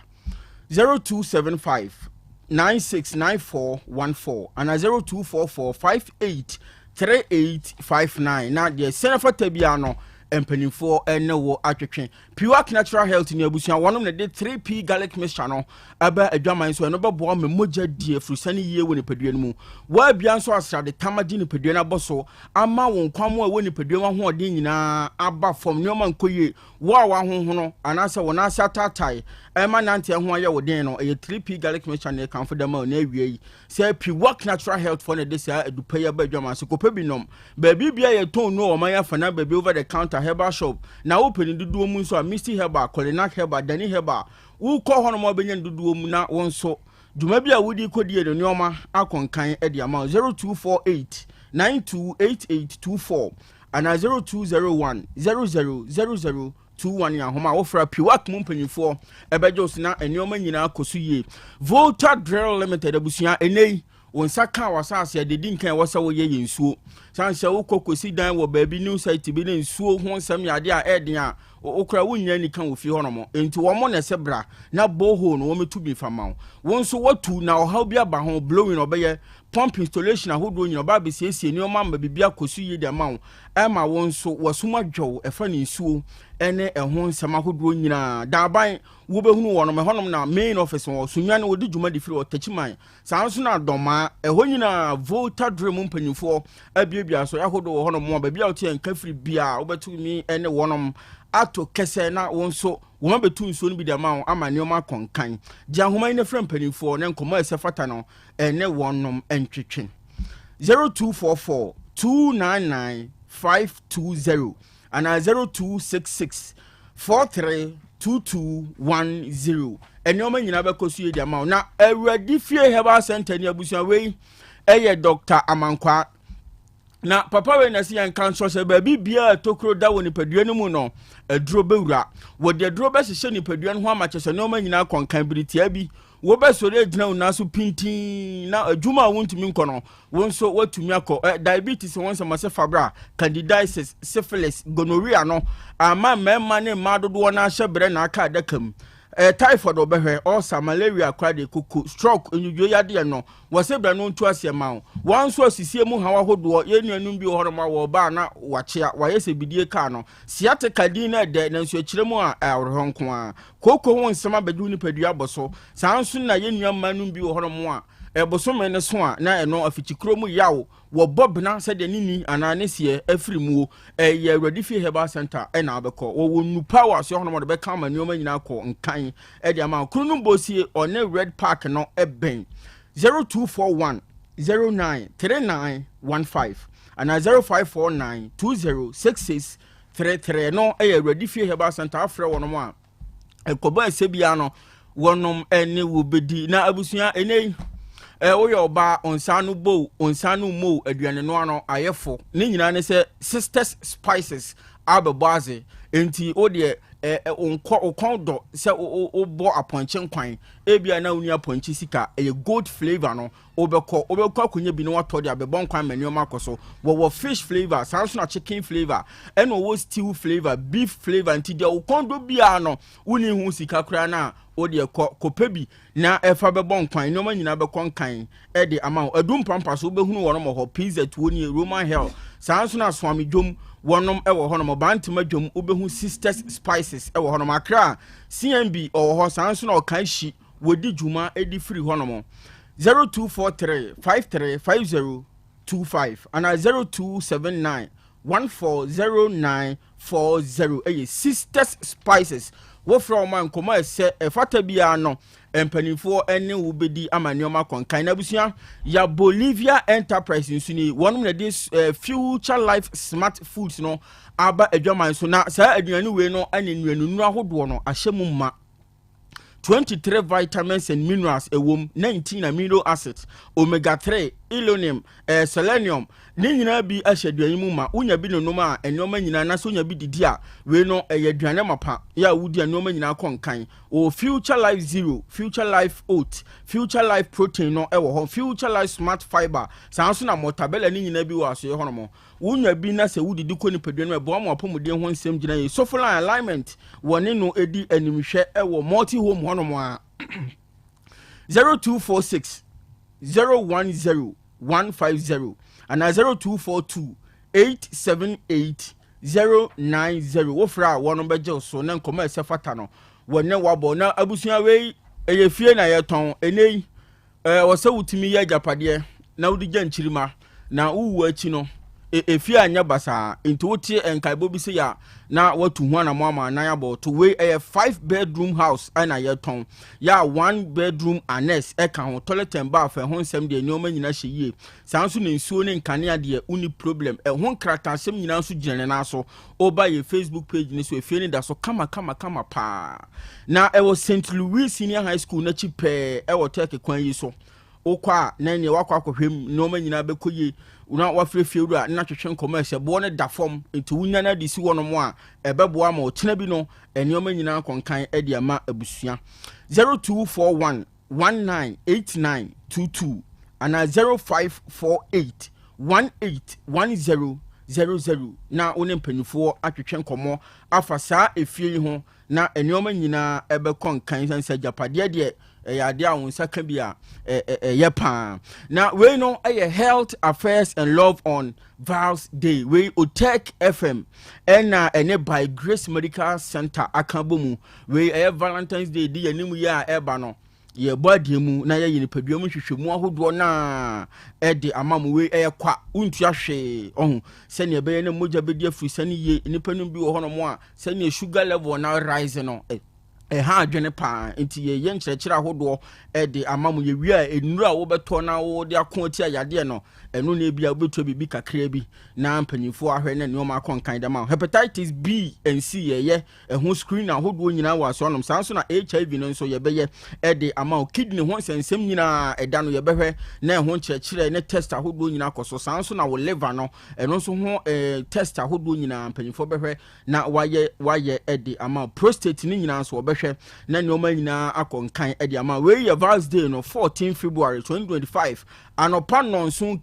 [SPEAKER 13] 0275 969414 ana 0244 583859 na deɛ sɛne fata bia no mpanimfoɔ ɛne wo atwetwe Piwak Natural Health ni abusua wɔnom ne de 3P garlic mixture no aba adwaman so ɛno bɛboa me mogya die frusane yie wɔ nipadua no mu wa bia nso asrade tamadi nipadua no abɔso ama wɔn kwamo a wɔ nipadua ho hoɔden nyinaa aba fam nneɛma nkɔyie wo a wahoho no anaasɛ wɔn asa tatae ɛma nante ho ayɛ wo den no ɛyɛ 3P garlic mixture ne kanfo dama na awie yi sɛ Piwak Natural Health for ne de saa adupa ya ba adwaman so kopɛ binom baabi bia yɛ ton no ɔman ya fana baabi over the counter herbal shop na open duduo mu nso a Misty Herbal, Kolinak Herbal, Danny Herbal, who call her more benyan duduo mu na one so Jumabia Woody Kodi the Nyoma Akon Kan at the amount 0248 928824 and 0201 000021 ya homa offer Piwak Mumpany for Ebajosina and Nyoma Yina Kosuye Volta Drill Limited Abusia Ene. On saka wasase de din kan wasa wo ye nsuo san se wo kokosi dan wo baabi new site bi ne nsuo ho nsam yade a eden a okura wonya ni kan wo fi hono mo enti wo mo na se bra na boho no wo metu bi fama wo nso watu na ohaw bi aba ho blowing obeye pump installation ahodo nyina ba be siesie ni o ma bibia kosu ye de ma wo ema wo nso wasuma dwow efa ne nsuo ene ho nsam ahodo nyina da ban wo behunu wo no me honom na main office wo sunwa ne wo di dwuma di firi o tachiman san so na doma ɛhɔ nyina Volta Dream mpanyimfoɔ abiebia so yahodo wɔ hɔ no mo baabi a wote nka firi bia wobɛtumi ene wɔnom ato kɛsɛ na wɔn so wɔn betu nsuo no bi da ma ama nneɛma konkan gya homa ne frɛ mpanyimfoɔ ne nkɔmɔ ɛsɛ fata no ene wɔnom entwetwe 0244 299 520 and 0266 432210 enoma nyina be kosu ye ma na awuradi fie Herbal Center ni abusua wei eye Dr. Amankwa na papa we na si yan kan so se ba bibia tokro da woni padua no mu no aduro bewura wo de aduro be hye ni padua no ho ama kyese enoma nyina konkan biritia bi wo be so re gina una so pintin na adwuma wontumi nkono won so watumi akọ diabetes won se mase fabra candidiasis syphilis gonorrhea no ama mema ne madodo na hye bre na aka adakam typhoid obehwe ulcer malaria kwade kuku stroke enyudwo yade no wasebra no ntu asiema wan so asisie mu hawa hodo yenuanum bi ohoroma wo ba na wachia wayese bidie ka no sciatica din na de na nso akiremu a awrehonko a koko won sema bedu ni padua boso sanso na yenuamanum bi ohoroma a ebosome ne so a na eno afichikro mu yaw wo bobna se de nini anane sie afrimuo ye Awuradi Herbal Center na abekọ wo nu power so hono mo de be ka manioma nyina akọ nkan e de ama krunu bosie one Red Park no eben 0241 093915 and 0549 206633 no Awuradi Herbal Center afre wono mo a ekoba esebia no wonom ene wo bedi na abusua ene oye oba onsanu bo onsanu mo aduane no ano ayefo ne nyina ne se Sisters Spices abeboaze enti o de okon do se obo aponche nkwan ebia na uni aponche sika gold flavor no obekọ akonya bi ne wato de abebon kwan manio makoso wo fish flavor sanso na chicken flavor eno wo stew flavor beef flavor enti de okon do bia no uni hu sika kura na o de kopebi na efa bebon kwan no manyina bekon kan e de ama adum pampas obehunu wono mo ho pizza tuoni Roman hell sanso na swami dwom wonom ewo hono mo bantima dwom obehu Sisters Spices ewo hono makra CMB o ho sanso na okan hyi wodi dwuma edi free hono mo 0243 535025 and 0279 140940 Sisters Spices wo from man koma ese efata bia no empanifo ene wo bedi amanioma konkan na busua ya Bolivia Enterprise nsuni wonum na this Future Life Smart Foods no aba adwaman so na saa aduane we no anenuanu ahodo no ahyemu ma 23 vitamins and minerals ewom 19 amino acids omega 3 Ilonium, selenium, Nina be a shedwayuma, unya bi no noma, and no man in a nasonia be dia, we know a yadranamapa, ya woody and no man in our conkin, or future life zero, future life oat, future life protein, no ever, future life smart fiber, sounds na motabella and in nebi was your honour. Unya be na se woody do coni pedena, bomb upon with one same generation, so for alignment, one in no eddy and Michelle, multi home one more 0246 010 150 and 0242 878 090. Wofra one bejo so na nkoma esefata no wonne wabo na abusua we eyefie na yeton enei wose wutimi ya japade na wudi gyanchirima na uwu achi no efie anya basa into wotie enkaibo bi se ya na watu hu na mama na ya bo to we a 5-bedroom house ana yeton ya 1-bedroom annex e kan ho toilet and bath e ho nsem de nyoma nyina hyeye sanso ne nsuo ne nkane ade uni problem e ho krata nsem nyina so gyene na so oba ye Facebook page ne so efie ne da so kama pa na e wo St. Louis Senior High School na chipe e wo take kwan yi so okwa na ne wakwa akohwem nyoma nyina bekoye una wafrefie ru a na twetwe commerce bo ne da form enti wunya na de si wono mo a ebeboa ma otena bi no enioma nyina konkan e de ama abusua 0241 198922 ana 0548 181000 na one mpanifo atwetwe komo afa saa efie ho na enioma nyina ebe konkan sansa japade de yade a won saka bia yepa na we no health affairs and love on Val's Day we Otek FM and ene by Grace Medical Center akabomu we Valentine's Day di animu ya eba no ye body mu na ye nipaduamu hwehwemu ahodo na de amamu we kwa untu ahwe ohun se ne be ne moja be di afri sane ye nipa no bi wo hono mo a se ne sugar level na rise no ha adwene pa enti ye nkyerɛkyerɛ ahodo de amamu ye wi a enura wo beto na wo de akon ti ayade no eno na bia obeto bibi kakra bi na mpanyifo ahwe na neoma akonkan dama hepatitis B and C ye ho screen ahodo nyina wa so nom sanso na HIV no nso ye beye de ama kidney ho nsensem nyina eda no ye behwe na ho nkyerɛkyerɛ ne test ahodo nyina koso sanso na wo liver no eno nso ho test ahodo nyina mpanyifo behwe na waye de ama prostate ni nyina nso obehwe na neoma nyina akonkan de ama we ye Val's Day no 14 February 2025 anopa nonso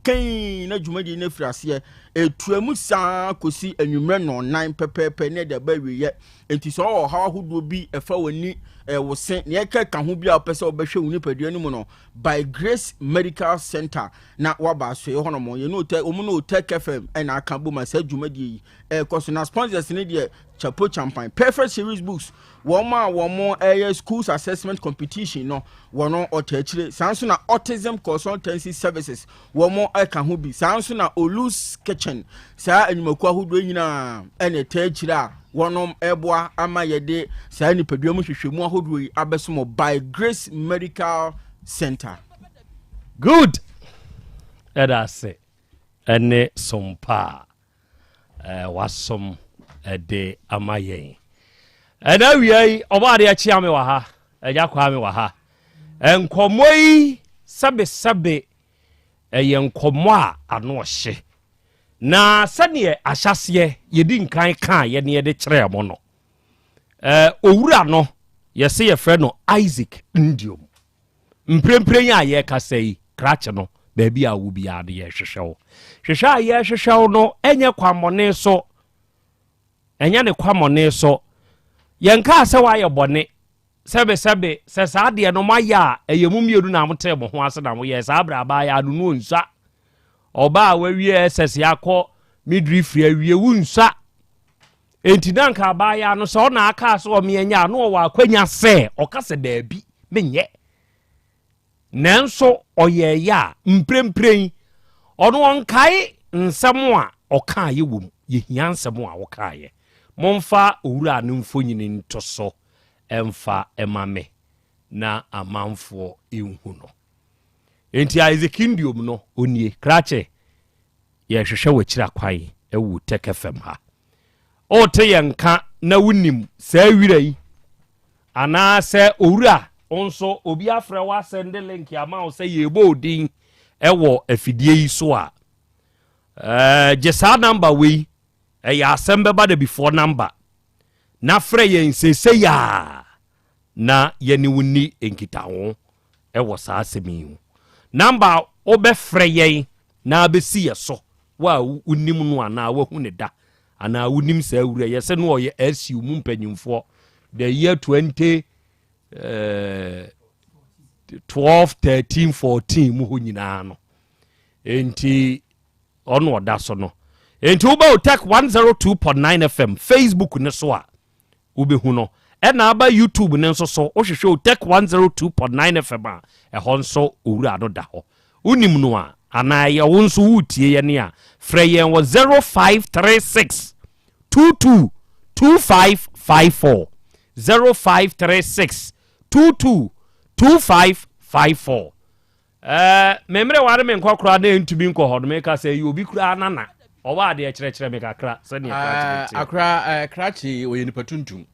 [SPEAKER 13] na jumadi na frase etuamu saa kosi anwumre no 9 pepepe ne de ba wiye enti so ho ahodo bi efa wani wo sen ne ka ho bi a pese obehwe woni padua no mu no by Grace Medical Center na waba so ye hono mo ye no te omu no Otek FM na aka bo ma sa jumadi koso na sponsors ne de Chapo Champagne Perfect Series Books womo schools assessment competition no wono otechire sanso na autism consultancy services womo aka ho bi sanso na Olus Kitchen saa anyumaku ahodo nyina ene techire a wonom eboa ama yede saa nipaduamu hwehwemu ahodo yi abesomo by Grace Medical Center.
[SPEAKER 14] Good. Edase ene sompa wasom de amayen ena wiai oba de achia me wa ha eja kwa me wa ha enkomoi sabe eye nkomo a ano hye na sane ahyase yedi nkan ka ye ne de kire mo no owura no ye se ye frɛ no Isaac Ndiom mprempren ya ye kasai krache no ba bi a wo bi ade ye hwehwew a ye hwehwew no enye kwamone so enya ne kwamone so yenka ase wa ye bone sebe se sa de no maya eyemu miedu na mote mo ho ase na mo ye sa bra ba ya no no nsa oba wa wie sese akọ midwifery awie wunsa enti danka ba ya no so na aka so o mienya no wa akwanya se o kase daabi menye nanso oye ya mprempren ono onkai nsem a oka ye wom ye hia nsem a woka ye momfa owura no mfonyini ntoso emfa emame na amanfo enhu no enti Isaac Ndiom no onie krache ye hwehwe wachira kwai ewu Otek FM ha o te yenka na wunim saa wirai ana se owura onso obi afre wa send link ama o se yebo odin ɛwɔ afidie yi so a gye saa number wei ɛyɛ Asem Beba Dabi before number na frɛ yɛn sese ya na yɛne woni nkitaho ɛwɔ saa asɛm yi ho number wobɛfrɛ yɛn na abɛsi yɛ so wa wonim no anaa wahu ne da anaa wonim saa wura yɛsɛ no ɔyɛ asiu mu mpanyimfoɔ the year 20 12 13 14 mu ho nyinaa no enti ɔno ɔda so no enti wobɛ otak 102.9 FM Facebook ne so a wobɛhu no ɛna aba YouTube ne nso so wohwehwɛ otak 102.9 FM a ɛhɔ nso owura no da hɔ wonim no a anaa yɛ wo nso wotie yɛ ne a frɛ yɛn wɔ 0536 22 2554 0536 22 2554 memre ware me nkɔkora na ntumi nkɔ hɔ no meka sɛ yɛ obi kura nana ɔwa ade kyerɛkyerɛ me kakra sɛne
[SPEAKER 18] akra krachi wɔyɛ nipa tuntum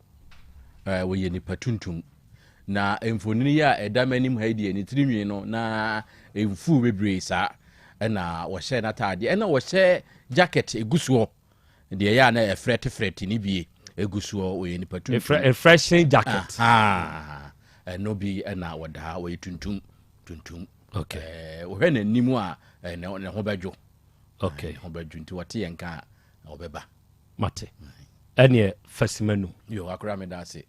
[SPEAKER 18] wɔyɛ nipa tuntum na mfonini yi a ɛda m'anim ha die ne tirinwi no na mfu bebree saa ɛna wɔhyɛ n'ataadeɛ ɛna wɔhyɛ jacket egusuo deɛ yɛ a na ɛfrɛte ne bie egusuo wɔyɛ nipa tuntum
[SPEAKER 14] refreshing jacket
[SPEAKER 18] no bi ɛna wɔda ha wɔyɛ tuntum wɔhwɛ n'anim a ne ho bɛdwo ho bɛdwo nti wɔte yɛn ka wɔbɛba
[SPEAKER 14] mate ɛneɛ fasimanu
[SPEAKER 18] yo akora me da ase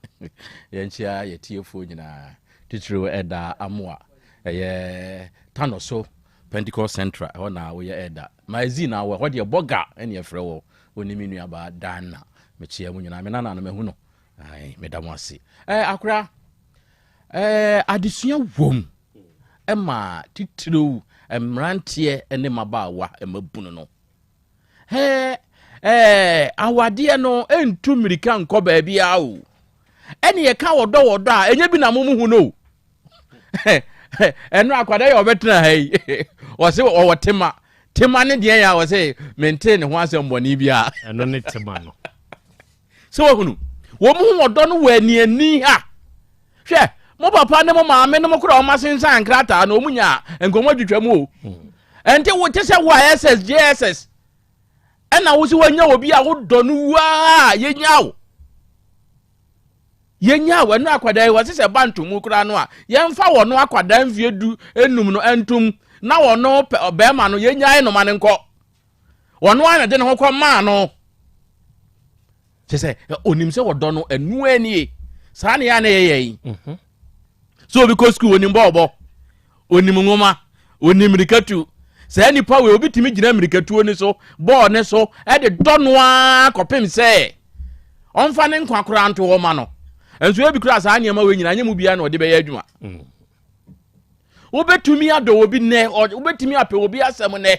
[SPEAKER 18] yɛnkyia yɛtiefoɔ nyinaa titiri ɛda amoa ɛyɛ tano so Pentecost Central ɛhɔ na wɔyɛ ɛda magazine a wɔhɔ deɛ bɔga ɛne ɛfrɛ wɔ wɔnim nuaba dana mekyia mu nyinaa me nana no mahu no meda mo ase akora adesua wom ɛma titiriw mmeranteɛ ne mabaawa ɛmabunu no awadeɛ no ɛntu mmirika nkɔ baabi a o ɛne yɛka wɔdɔ a ɛnyɛ bi na momuhu no ɛno akwada yɛ ɔbɛtena ha yi ɔse ɔwɔ tema ne deɛ yɛ a wɔse mente ne ho asɛm bɔne bi a
[SPEAKER 14] ɛno ne tema no
[SPEAKER 18] sɛ wɔhunu wɔmuhu wɔdɔ no wɔ aniani ha hwɛ mo papa ne mo maame ne mo kora ɔma sensan nkrataa na ɔmu nya nkɔmmɔ adwitwa mu o ɛnte wote sɛ wo a ss jss ɛna wo si wanya obi a wodɔ no waa yɛnya wo ɛno akwadaa wɔ sɛ ba ntomu kora no a yɛmfa wɔ no akwadaa mfie du enum no entum na wɔ no bɛɛma no yɛnya no ma ne nkɔ wɔno ana de ne ho kɔ maa no sɛ onim sɛ wɔdɔ no enu anie saa ne ya na yɛyɛ so obi kɔ school onim bɔɔbɔ onim ngoma onim rikatu sɛ nipa we obi timi gyina mirikatuo ne so bɔɔ ne so ɛde dɔ noa kɔpem sɛ ɔmfa ne nkwakora nto hɔ ma no ɛnso ebi kura saa nneɛma we nyina nyɛ mu bia na ɔde bɛyɛ adwuma wobɛtumi adɔ obi nɛ wobɛtumi apɛ obi asɛm nɛ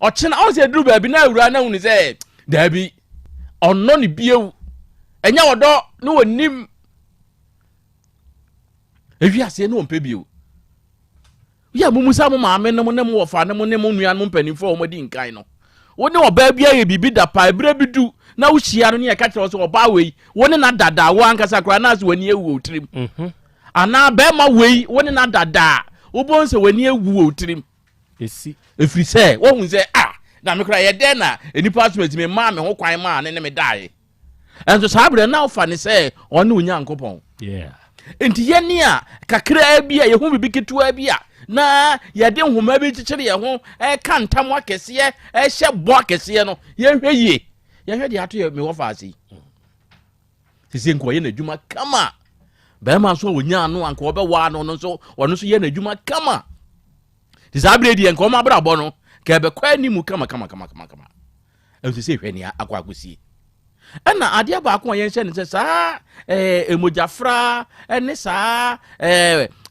[SPEAKER 18] ɔkyena ɔsɛ duru baabi na awura na hunu sɛ daabi ɔnɔ ne biew ɛnyɛ wɔdɔ ne wɔnim ewi ase ne wɔmpɛ biew ya mumusa mo maame no ne mo wofa ne mo ne mo nua no mpanimfo o mo di nkan no wo ne oba bia ye bibi da pa ebere bidu na wo hia no ne ye ka kire so oba wei wo ne na dada wo ankasa kra na so wani ewu otrim ana be ma wei wo ne na dada wo bon se wani ewu otrim efiri se wo hu se na me kra ye den na enipa so metime ma me ho kwan ma ne me daaye enso sabre na ofa ne se one onyankopon enti ye ne a kakra bia ye hu bibi ketua bia na yɛde nhoma bi kyekyere yɛ ho ɛka ntam akɛseɛ ɛhyɛ bɔ akɛseɛ no yɛhwɛ yie yɛhwɛ de ato yɛ me wɔ faase sisi nkɔ yɛ n'adwuma kama bɛrima so onya no anka ɔbɛwa no no so ɔno so yɛ n'adwuma kama ti saa bere deɛ nkɔ ɔma abrabɔ no ka ɛbɛkɔ animu kama ɛnso sɛ hwɛ nea akɔ akɔsie ɛna adeɛ baako a yɛnhyɛ ne sɛ saa emogyafra ɛne saa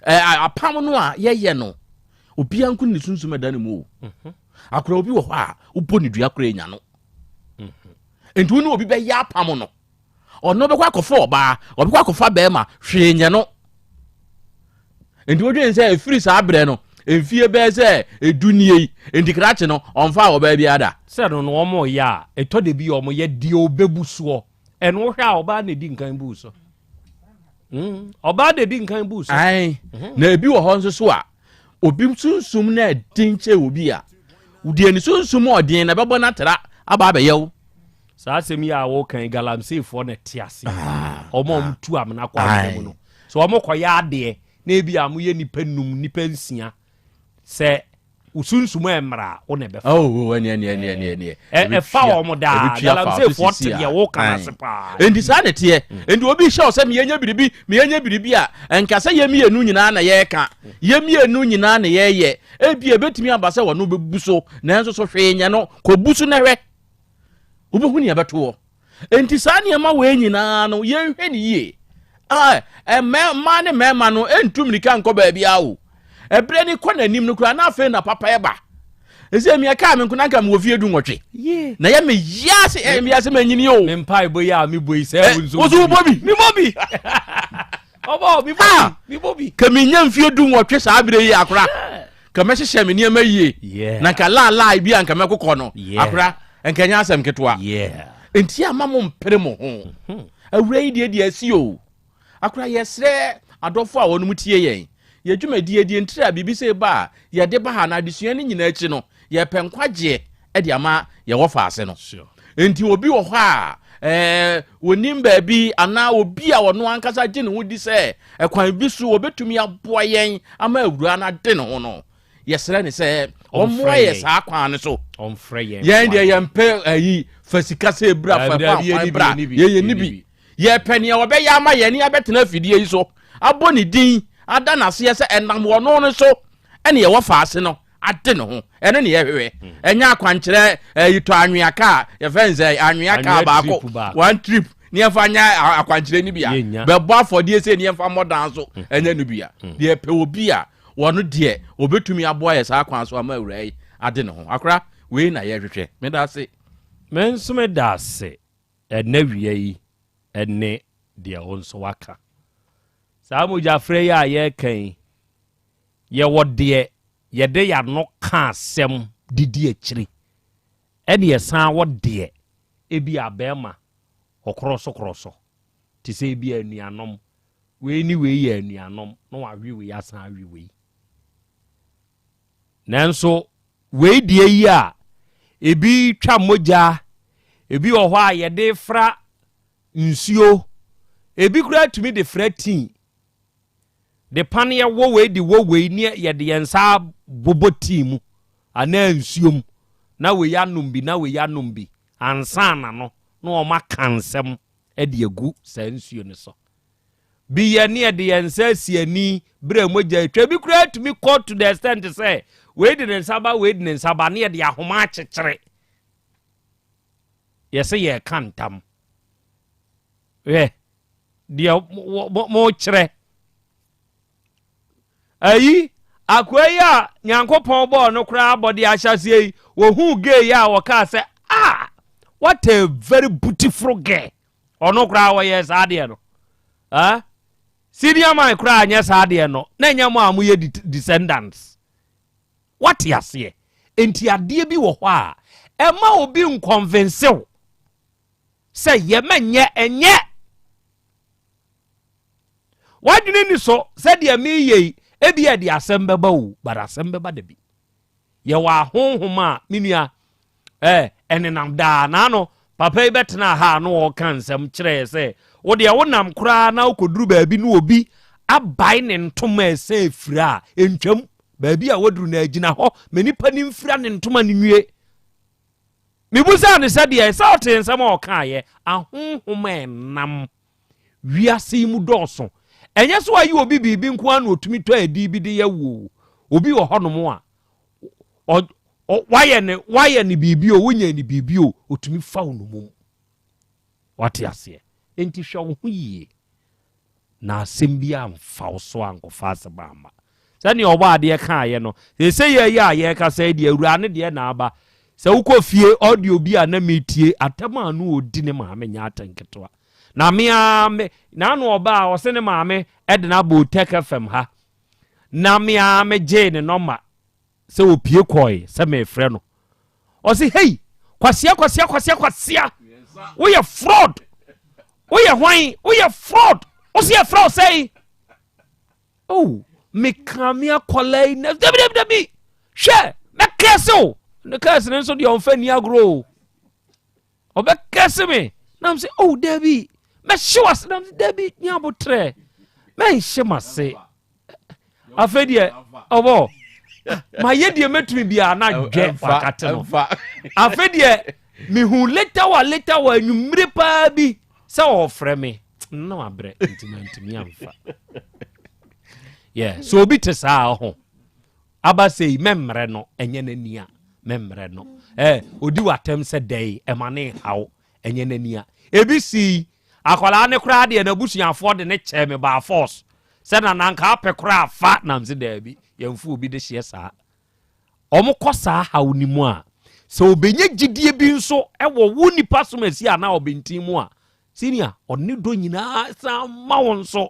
[SPEAKER 18] apam no a yɛyɛ no obia nko ne sunsum ɛda ne mu o akora obi wɔ hɔ a wobɔ ne dua kora nya no enti wo ne obi bɛyɛ apam no ɔno bɛkɔ akɔfa ɔbaa ɔbɛkɔ akɔfa bɛɛma hwee nyɛ no enti wodwen sɛ ɛfiri saa berɛ no ɛmfie bɛɛ sɛ ɛdunie enti krakye no ɔmfa ɔbaa bi ada
[SPEAKER 14] sɛ no no ɔmɔ yɛ a ɛtɔ de bi ɔmɔ yɛ deɛ ɔbɛbu soɔ ɛno wohwɛ a ɔbaa na di nkan bu so ɔbaa de di nkan bu so
[SPEAKER 18] na ebi wɔ hɔ nso so a obi sunsum na dinche obi a wodi ani sunsum odin na bebo na tra aba abeyew
[SPEAKER 14] saa asɛm yi a wo kan galamseefoɔ na te ase ɔmo mtu amna kwa asɛm no so ɔmo kɔyɛ ade na ebi a mo yɛ nipa num nipa nsia sɛ usunsum emra wo na befa
[SPEAKER 18] ene
[SPEAKER 14] fa ɔmo da galamseefoɔ te yɛ wo kan ase pa
[SPEAKER 18] endi saa ne te endi obi hye sɛ me yenya biribi a enka sɛ yemi enu nyina na yɛ ka yemi enu nyina na yɛ yɛ ebi ebetumi aba sɛ wɔno bebuso na enso so hwe nya no ko busu na hwɛ obehu ne abeto enti saa ne ma we nyina no ye hwɛ ne yie ma ne mema no entum nika nkɔ ba bia wo ebre ni kɔ nanim no kura na afa na papa eba ese mi aka me nkuna nka me wofie du nwɔtwe na ye me yase mi yase manyini o
[SPEAKER 14] me mpa ebo ya me boyi sɛ
[SPEAKER 18] wonzo bobi
[SPEAKER 14] obo mi bobi
[SPEAKER 18] ka me nya mfie du nwɔtwe saa bere yi akora ka me hyehyɛ me niema yie na ka la bi anka me kokɔ no akora enka nya asɛm ketwa enti ama mo mpere mo ho awura yi de asi o akora yɛsrɛ adɔfo a wɔno mutie yɛn yɛdwuma die ntira bibi sɛ ba yɛde ba ha na adesua ne nyina akyi no yɛpɛ nkwagye de ama yɛwɔ faase no enti obi wɔ hɔ a wonim baabi ana obi a wɔno ankasa gye ne ho di sɛ ɛkwan bi so obetumi aboa yɛn ama awura na de ne ho no yɛsrɛ ne sɛ ɔmmoa yɛ saa kwan no so yɛn deɛ yɛmpɛ ayi fasika sɛ bra fa bra yɛyɛ nibi yɛpɛ ne wɔbɛyɛ ama yɛne abɛtena afidie yi so abɔ ne din ada na se sɛ enam wono no so ene ye wo faase no ade ne ho ene ne ye hwewe enya akwankyerɛ yito anweaka ye fenze anweaka baako one trip ne ye fa nya akwankyerɛ ni bia bɛbɔ afɔde se ne ye fa modan so enya no bia de pɛ obi a wono de obetumi aboa ye saa kwan so ama awurai ade ne ho akora we na ye hwehwɛ me da se
[SPEAKER 14] men so me da se ena wiye yi ene de onso waka saa moja frɛ ya ye kan ye wode ye de ya no ka asɛm didi akyiri ene ye san wode ebi abema okroso ti sɛ ebi anuanom we ni we ye anuanom no wawe we asan awe we nanso we die yi a ebi twa moja ebi wɔ hɔ a ye de fra nsuo ebi kura tumi de fra tin de pane wo we di wo we ni ye de yensa bobo team ana nsuom na we yanom bi ansa na no na o ma kansem e de agu sa nsuo ne so bi ye ne de yensa siani bre moja twa bi kura to me call to the extent to say we di nensa ba ne de ahoma akyekere ye se ye kantam de mo kyere ayi akwai a nyankopɔn bɔ no kra body ahyase wo hu gay ya wo ka say what a very beautiful girl ono kra wo yes ade no senior man kra anya ade no na nya mo amoye descendants what yase enti ade bi wo hɔ a ɛma obi nconvince wo say ye menye enye wadwene ni so say de me yei ebi e de Asem Beba wo but Asem Beba Dabi ye wa honhoma minua enenam da na no papa ibetena ha no wo kan nsem kire se wo de wonam kura na ukoduru baabi no obi abai ne ntoma ese fira entwam baabi a woduru na agina ho manipa ni mfira ne ntoma ne nwie mibusa ne se de sa ote nsem o kan ye ahonhoma enam wiase mu dɔso enye so ayi obi bibi nko anu otumi to adi bi de yawo obi wo honom a waye ne bibi o wonya ne bibi o otumi fa onum wate ase enti hwe wo ho yie na asɛm bi amfa so ankofa asebama sani oba ade ka aye no se ye ya ye ka sai de awura ne de na aba se wukɔ fie audio bi a na metie atama anu odi ne ma me nya atanketwa na me na no oba o se ne maame edna bo Tech FM ha na me je ne noma se opie koi se me frɛ no o se hey kwasia we are fraud we are hwan we are fraud o se fraud say oh me kamia kwalai na dabi hwe me kese ne kese ne so de on fa ni agro obe kese me na am say oh dabi me shiwas na dabi ni abotre me shimase afedie obo ma yedie metumi bia na dwe fakate no afedie me hu later wa nwumre pa bi se o frɛ me no abre intimi amfa yeah so obi te saa ho aba sei memre no enye nania memre no odi watem se dai emane haw enye nania ebi si akwala ne kra de na busuafo de ne che me ba force se na nanka apekra fa na mse da bi yemfu obi de hye saa omokosa haw ni mu a so obenye gidie bi nso ewo wo nipa so masi ana obentin mu a senior oni do nyina sa ma won so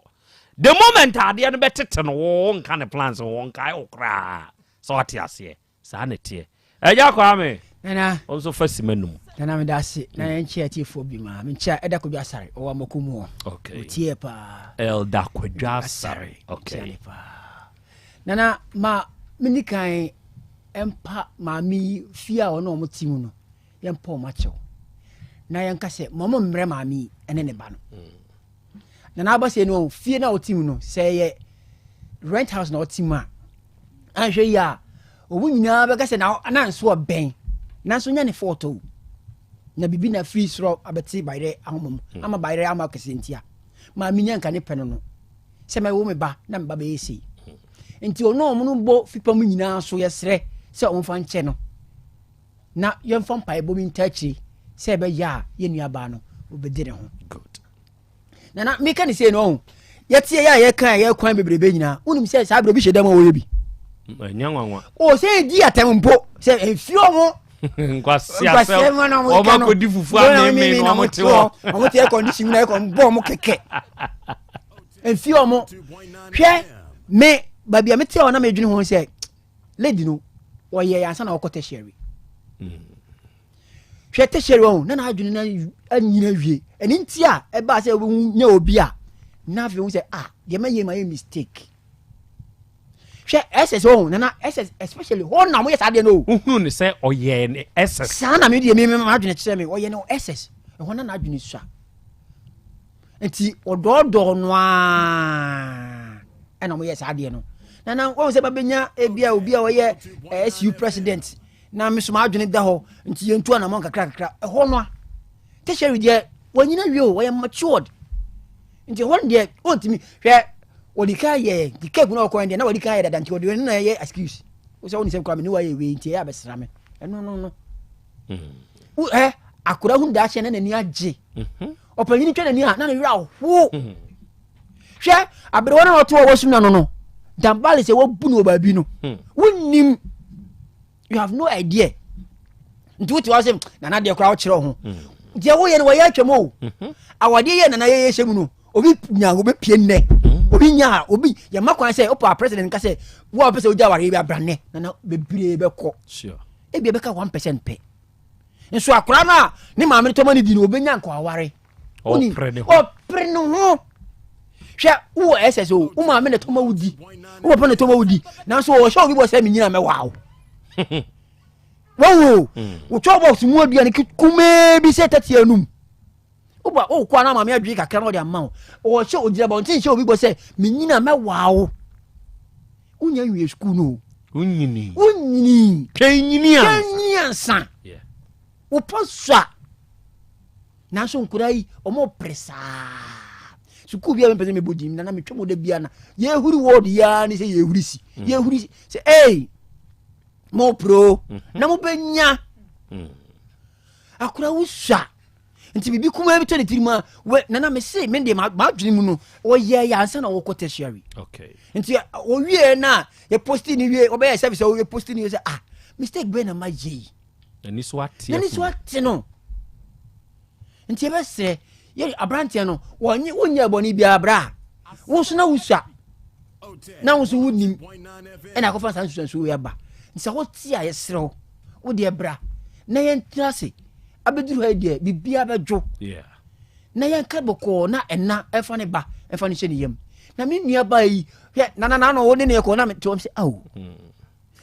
[SPEAKER 14] the moment ade no betete no won kan plans won kai okra so atiase sa na tie eja kwa me
[SPEAKER 19] nana
[SPEAKER 14] onso fasimanum
[SPEAKER 19] nana me dase na enchi atifo bi ma me ncha eda ko bi asare o amakumu
[SPEAKER 14] okay
[SPEAKER 19] tie pa
[SPEAKER 14] elda kwadwa asare okay
[SPEAKER 19] nana ma minikan empa mami fia ono mo timu no yempa o macho na yanka se momo mre mami ene ne ba no na abase no fie na o timu no se ye rent house na o timu a anhwe ya owu nyina be ka se na ananso oben nanso nya ne photo na bibi na free sro abeti bayre ahomom ama bayre ama kesentia mami nyanka ne peno no se me wo me ba na me ba be yesi enti ono omo bo fipam nyina so yesre se on fa nche no na yemfa mpa ebo mi ntachi se be ya ye nuaba no obedire ho
[SPEAKER 14] good
[SPEAKER 19] na me kan se no yetie ya ye kan ye kwan bebrebe nyina unim se sa bebrebe hyedam wo ye bi
[SPEAKER 14] nyanwanwa
[SPEAKER 19] o se di atem mpo se enfio mo
[SPEAKER 14] nkwasia se o ma ko di fufu a me no mo te o
[SPEAKER 19] mo te condition na ko bo mo keke enfio mo hwe me babia me te o na me dwene ho se lady no o ye yansa na okote sherry hwe te sherry o na adwene na anyina wie eni ntia e ba se nya obi a na fe hu se de ma ye ma mistake hwe SS o na SS especially ho na mo ye sade no
[SPEAKER 14] uhunu ne se o ye ne SS
[SPEAKER 19] sa na me de me adwene kire me o ye no SS e ho na adwene sua enti ododo no a e na mo ye sade no na wo se babenya ebia obi a wo ye SU president na me so ma adwene da ho nti ye ntu na mo kakra e ho no a te share de wanyina wie o wo ye matured nti ho de o ntimi hwe odika ye dika guna ko ende na odika ye dada nti odi na ye excuse wo se woni se kwa me ni wa ye we nti ya besra me no akura hu da hye na nani agye opanyini twa nani a na ne wira ho hwe abere wona oto wo sum na no dambale se wo bu no ba bi no wonnim you have no idea nti wo ti wa se na de kura wo kire ho je wo ye no ye atwam o awade ye na ye hyemu no obi nya obi pie nne obi nya obi ya makwan se opa president ka se wo pese oja ware bi abrane na bebire be ko
[SPEAKER 14] sure
[SPEAKER 19] e bi be ka 1% pe nso akura na ni maame to mani di no obi nya nko aware oni o pre no ho hwe wo SSO wo maame ne to ma wudi wo papa ne to ma wudi na so wo sha obi bo se me nyina me waaw wo wo to box mu aduane kume bi se tati anum oba o kwa na maame adwi kakra no de amma o che ogira ba ntin che obi bo se me nyina me waaw unya nwie school no unyini kenyiansa
[SPEAKER 14] yeah
[SPEAKER 19] wo posa na so nkurai o mo presa suku bia me pese me bodim na me twemo da bia na ye huri word ya ni se ye huri si ye huri se mo pro na mo benya akura wusha nti bibi kuma bi to ne tirima we na me se me de ma dwene mu no o ye ya ansa na wo ko tertiary
[SPEAKER 14] okay
[SPEAKER 19] nti o wie na ye posti ni wie obe ya service o ye posti ni say mistake be na ma je
[SPEAKER 14] ani so atie
[SPEAKER 19] no nti be se ye abrantie no wonya boni bia bra wo so na wusha na wo so wunim e na ko fa san so ya ba nti wo ti a ye srew wo de bra na ye ntrase abeduru ha de bibia bejo
[SPEAKER 14] yeah
[SPEAKER 19] na ye nkaboko na ena efa ne ba efa ne hye ne yam na me nua ba yi na no wo de ne ko na me to am say aw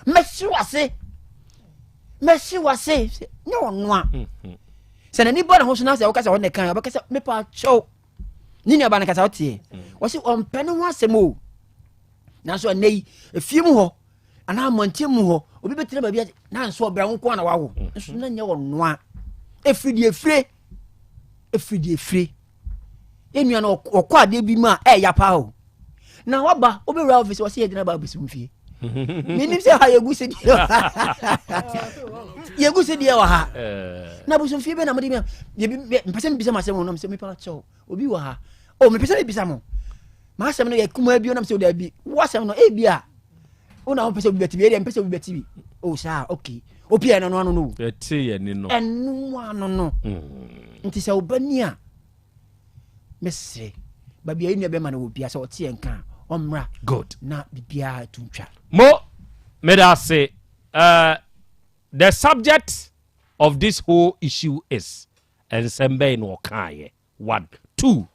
[SPEAKER 19] meshi wase ne ono a se na ni ba na ho so na se wo ka se wo ne kan ba ka se me pa chow ni nua ba na ka sa otie wo se on pe ne ho asem o na so nei efie mu ho ana amantie mu ho obi betire ba bia na nso obra ho ko na wawo nso na nya ono a efridi efre enua na okọ ade bi ma ya pa o na waba obewura office wo se ye dina ba besum fie minim se ha yegu se die wa ha na besum fie be na modi me mpese me bisa masem no me se me pa cho obi wa ha o me pese me bisa mo ma asem no ye kuma bi na me se o da bi wo asem no e bi a una ho pese obi beti bi e pese obi beti bi o sa okay obi na no
[SPEAKER 14] eti ye ni no
[SPEAKER 19] enu ano no nti se obani a mesre babia inu be ma na obi asa o tie nka omra
[SPEAKER 14] good
[SPEAKER 19] na bibia tuntwa
[SPEAKER 14] mo me da say the subject of this whole issue is ensemble no kaye 1 2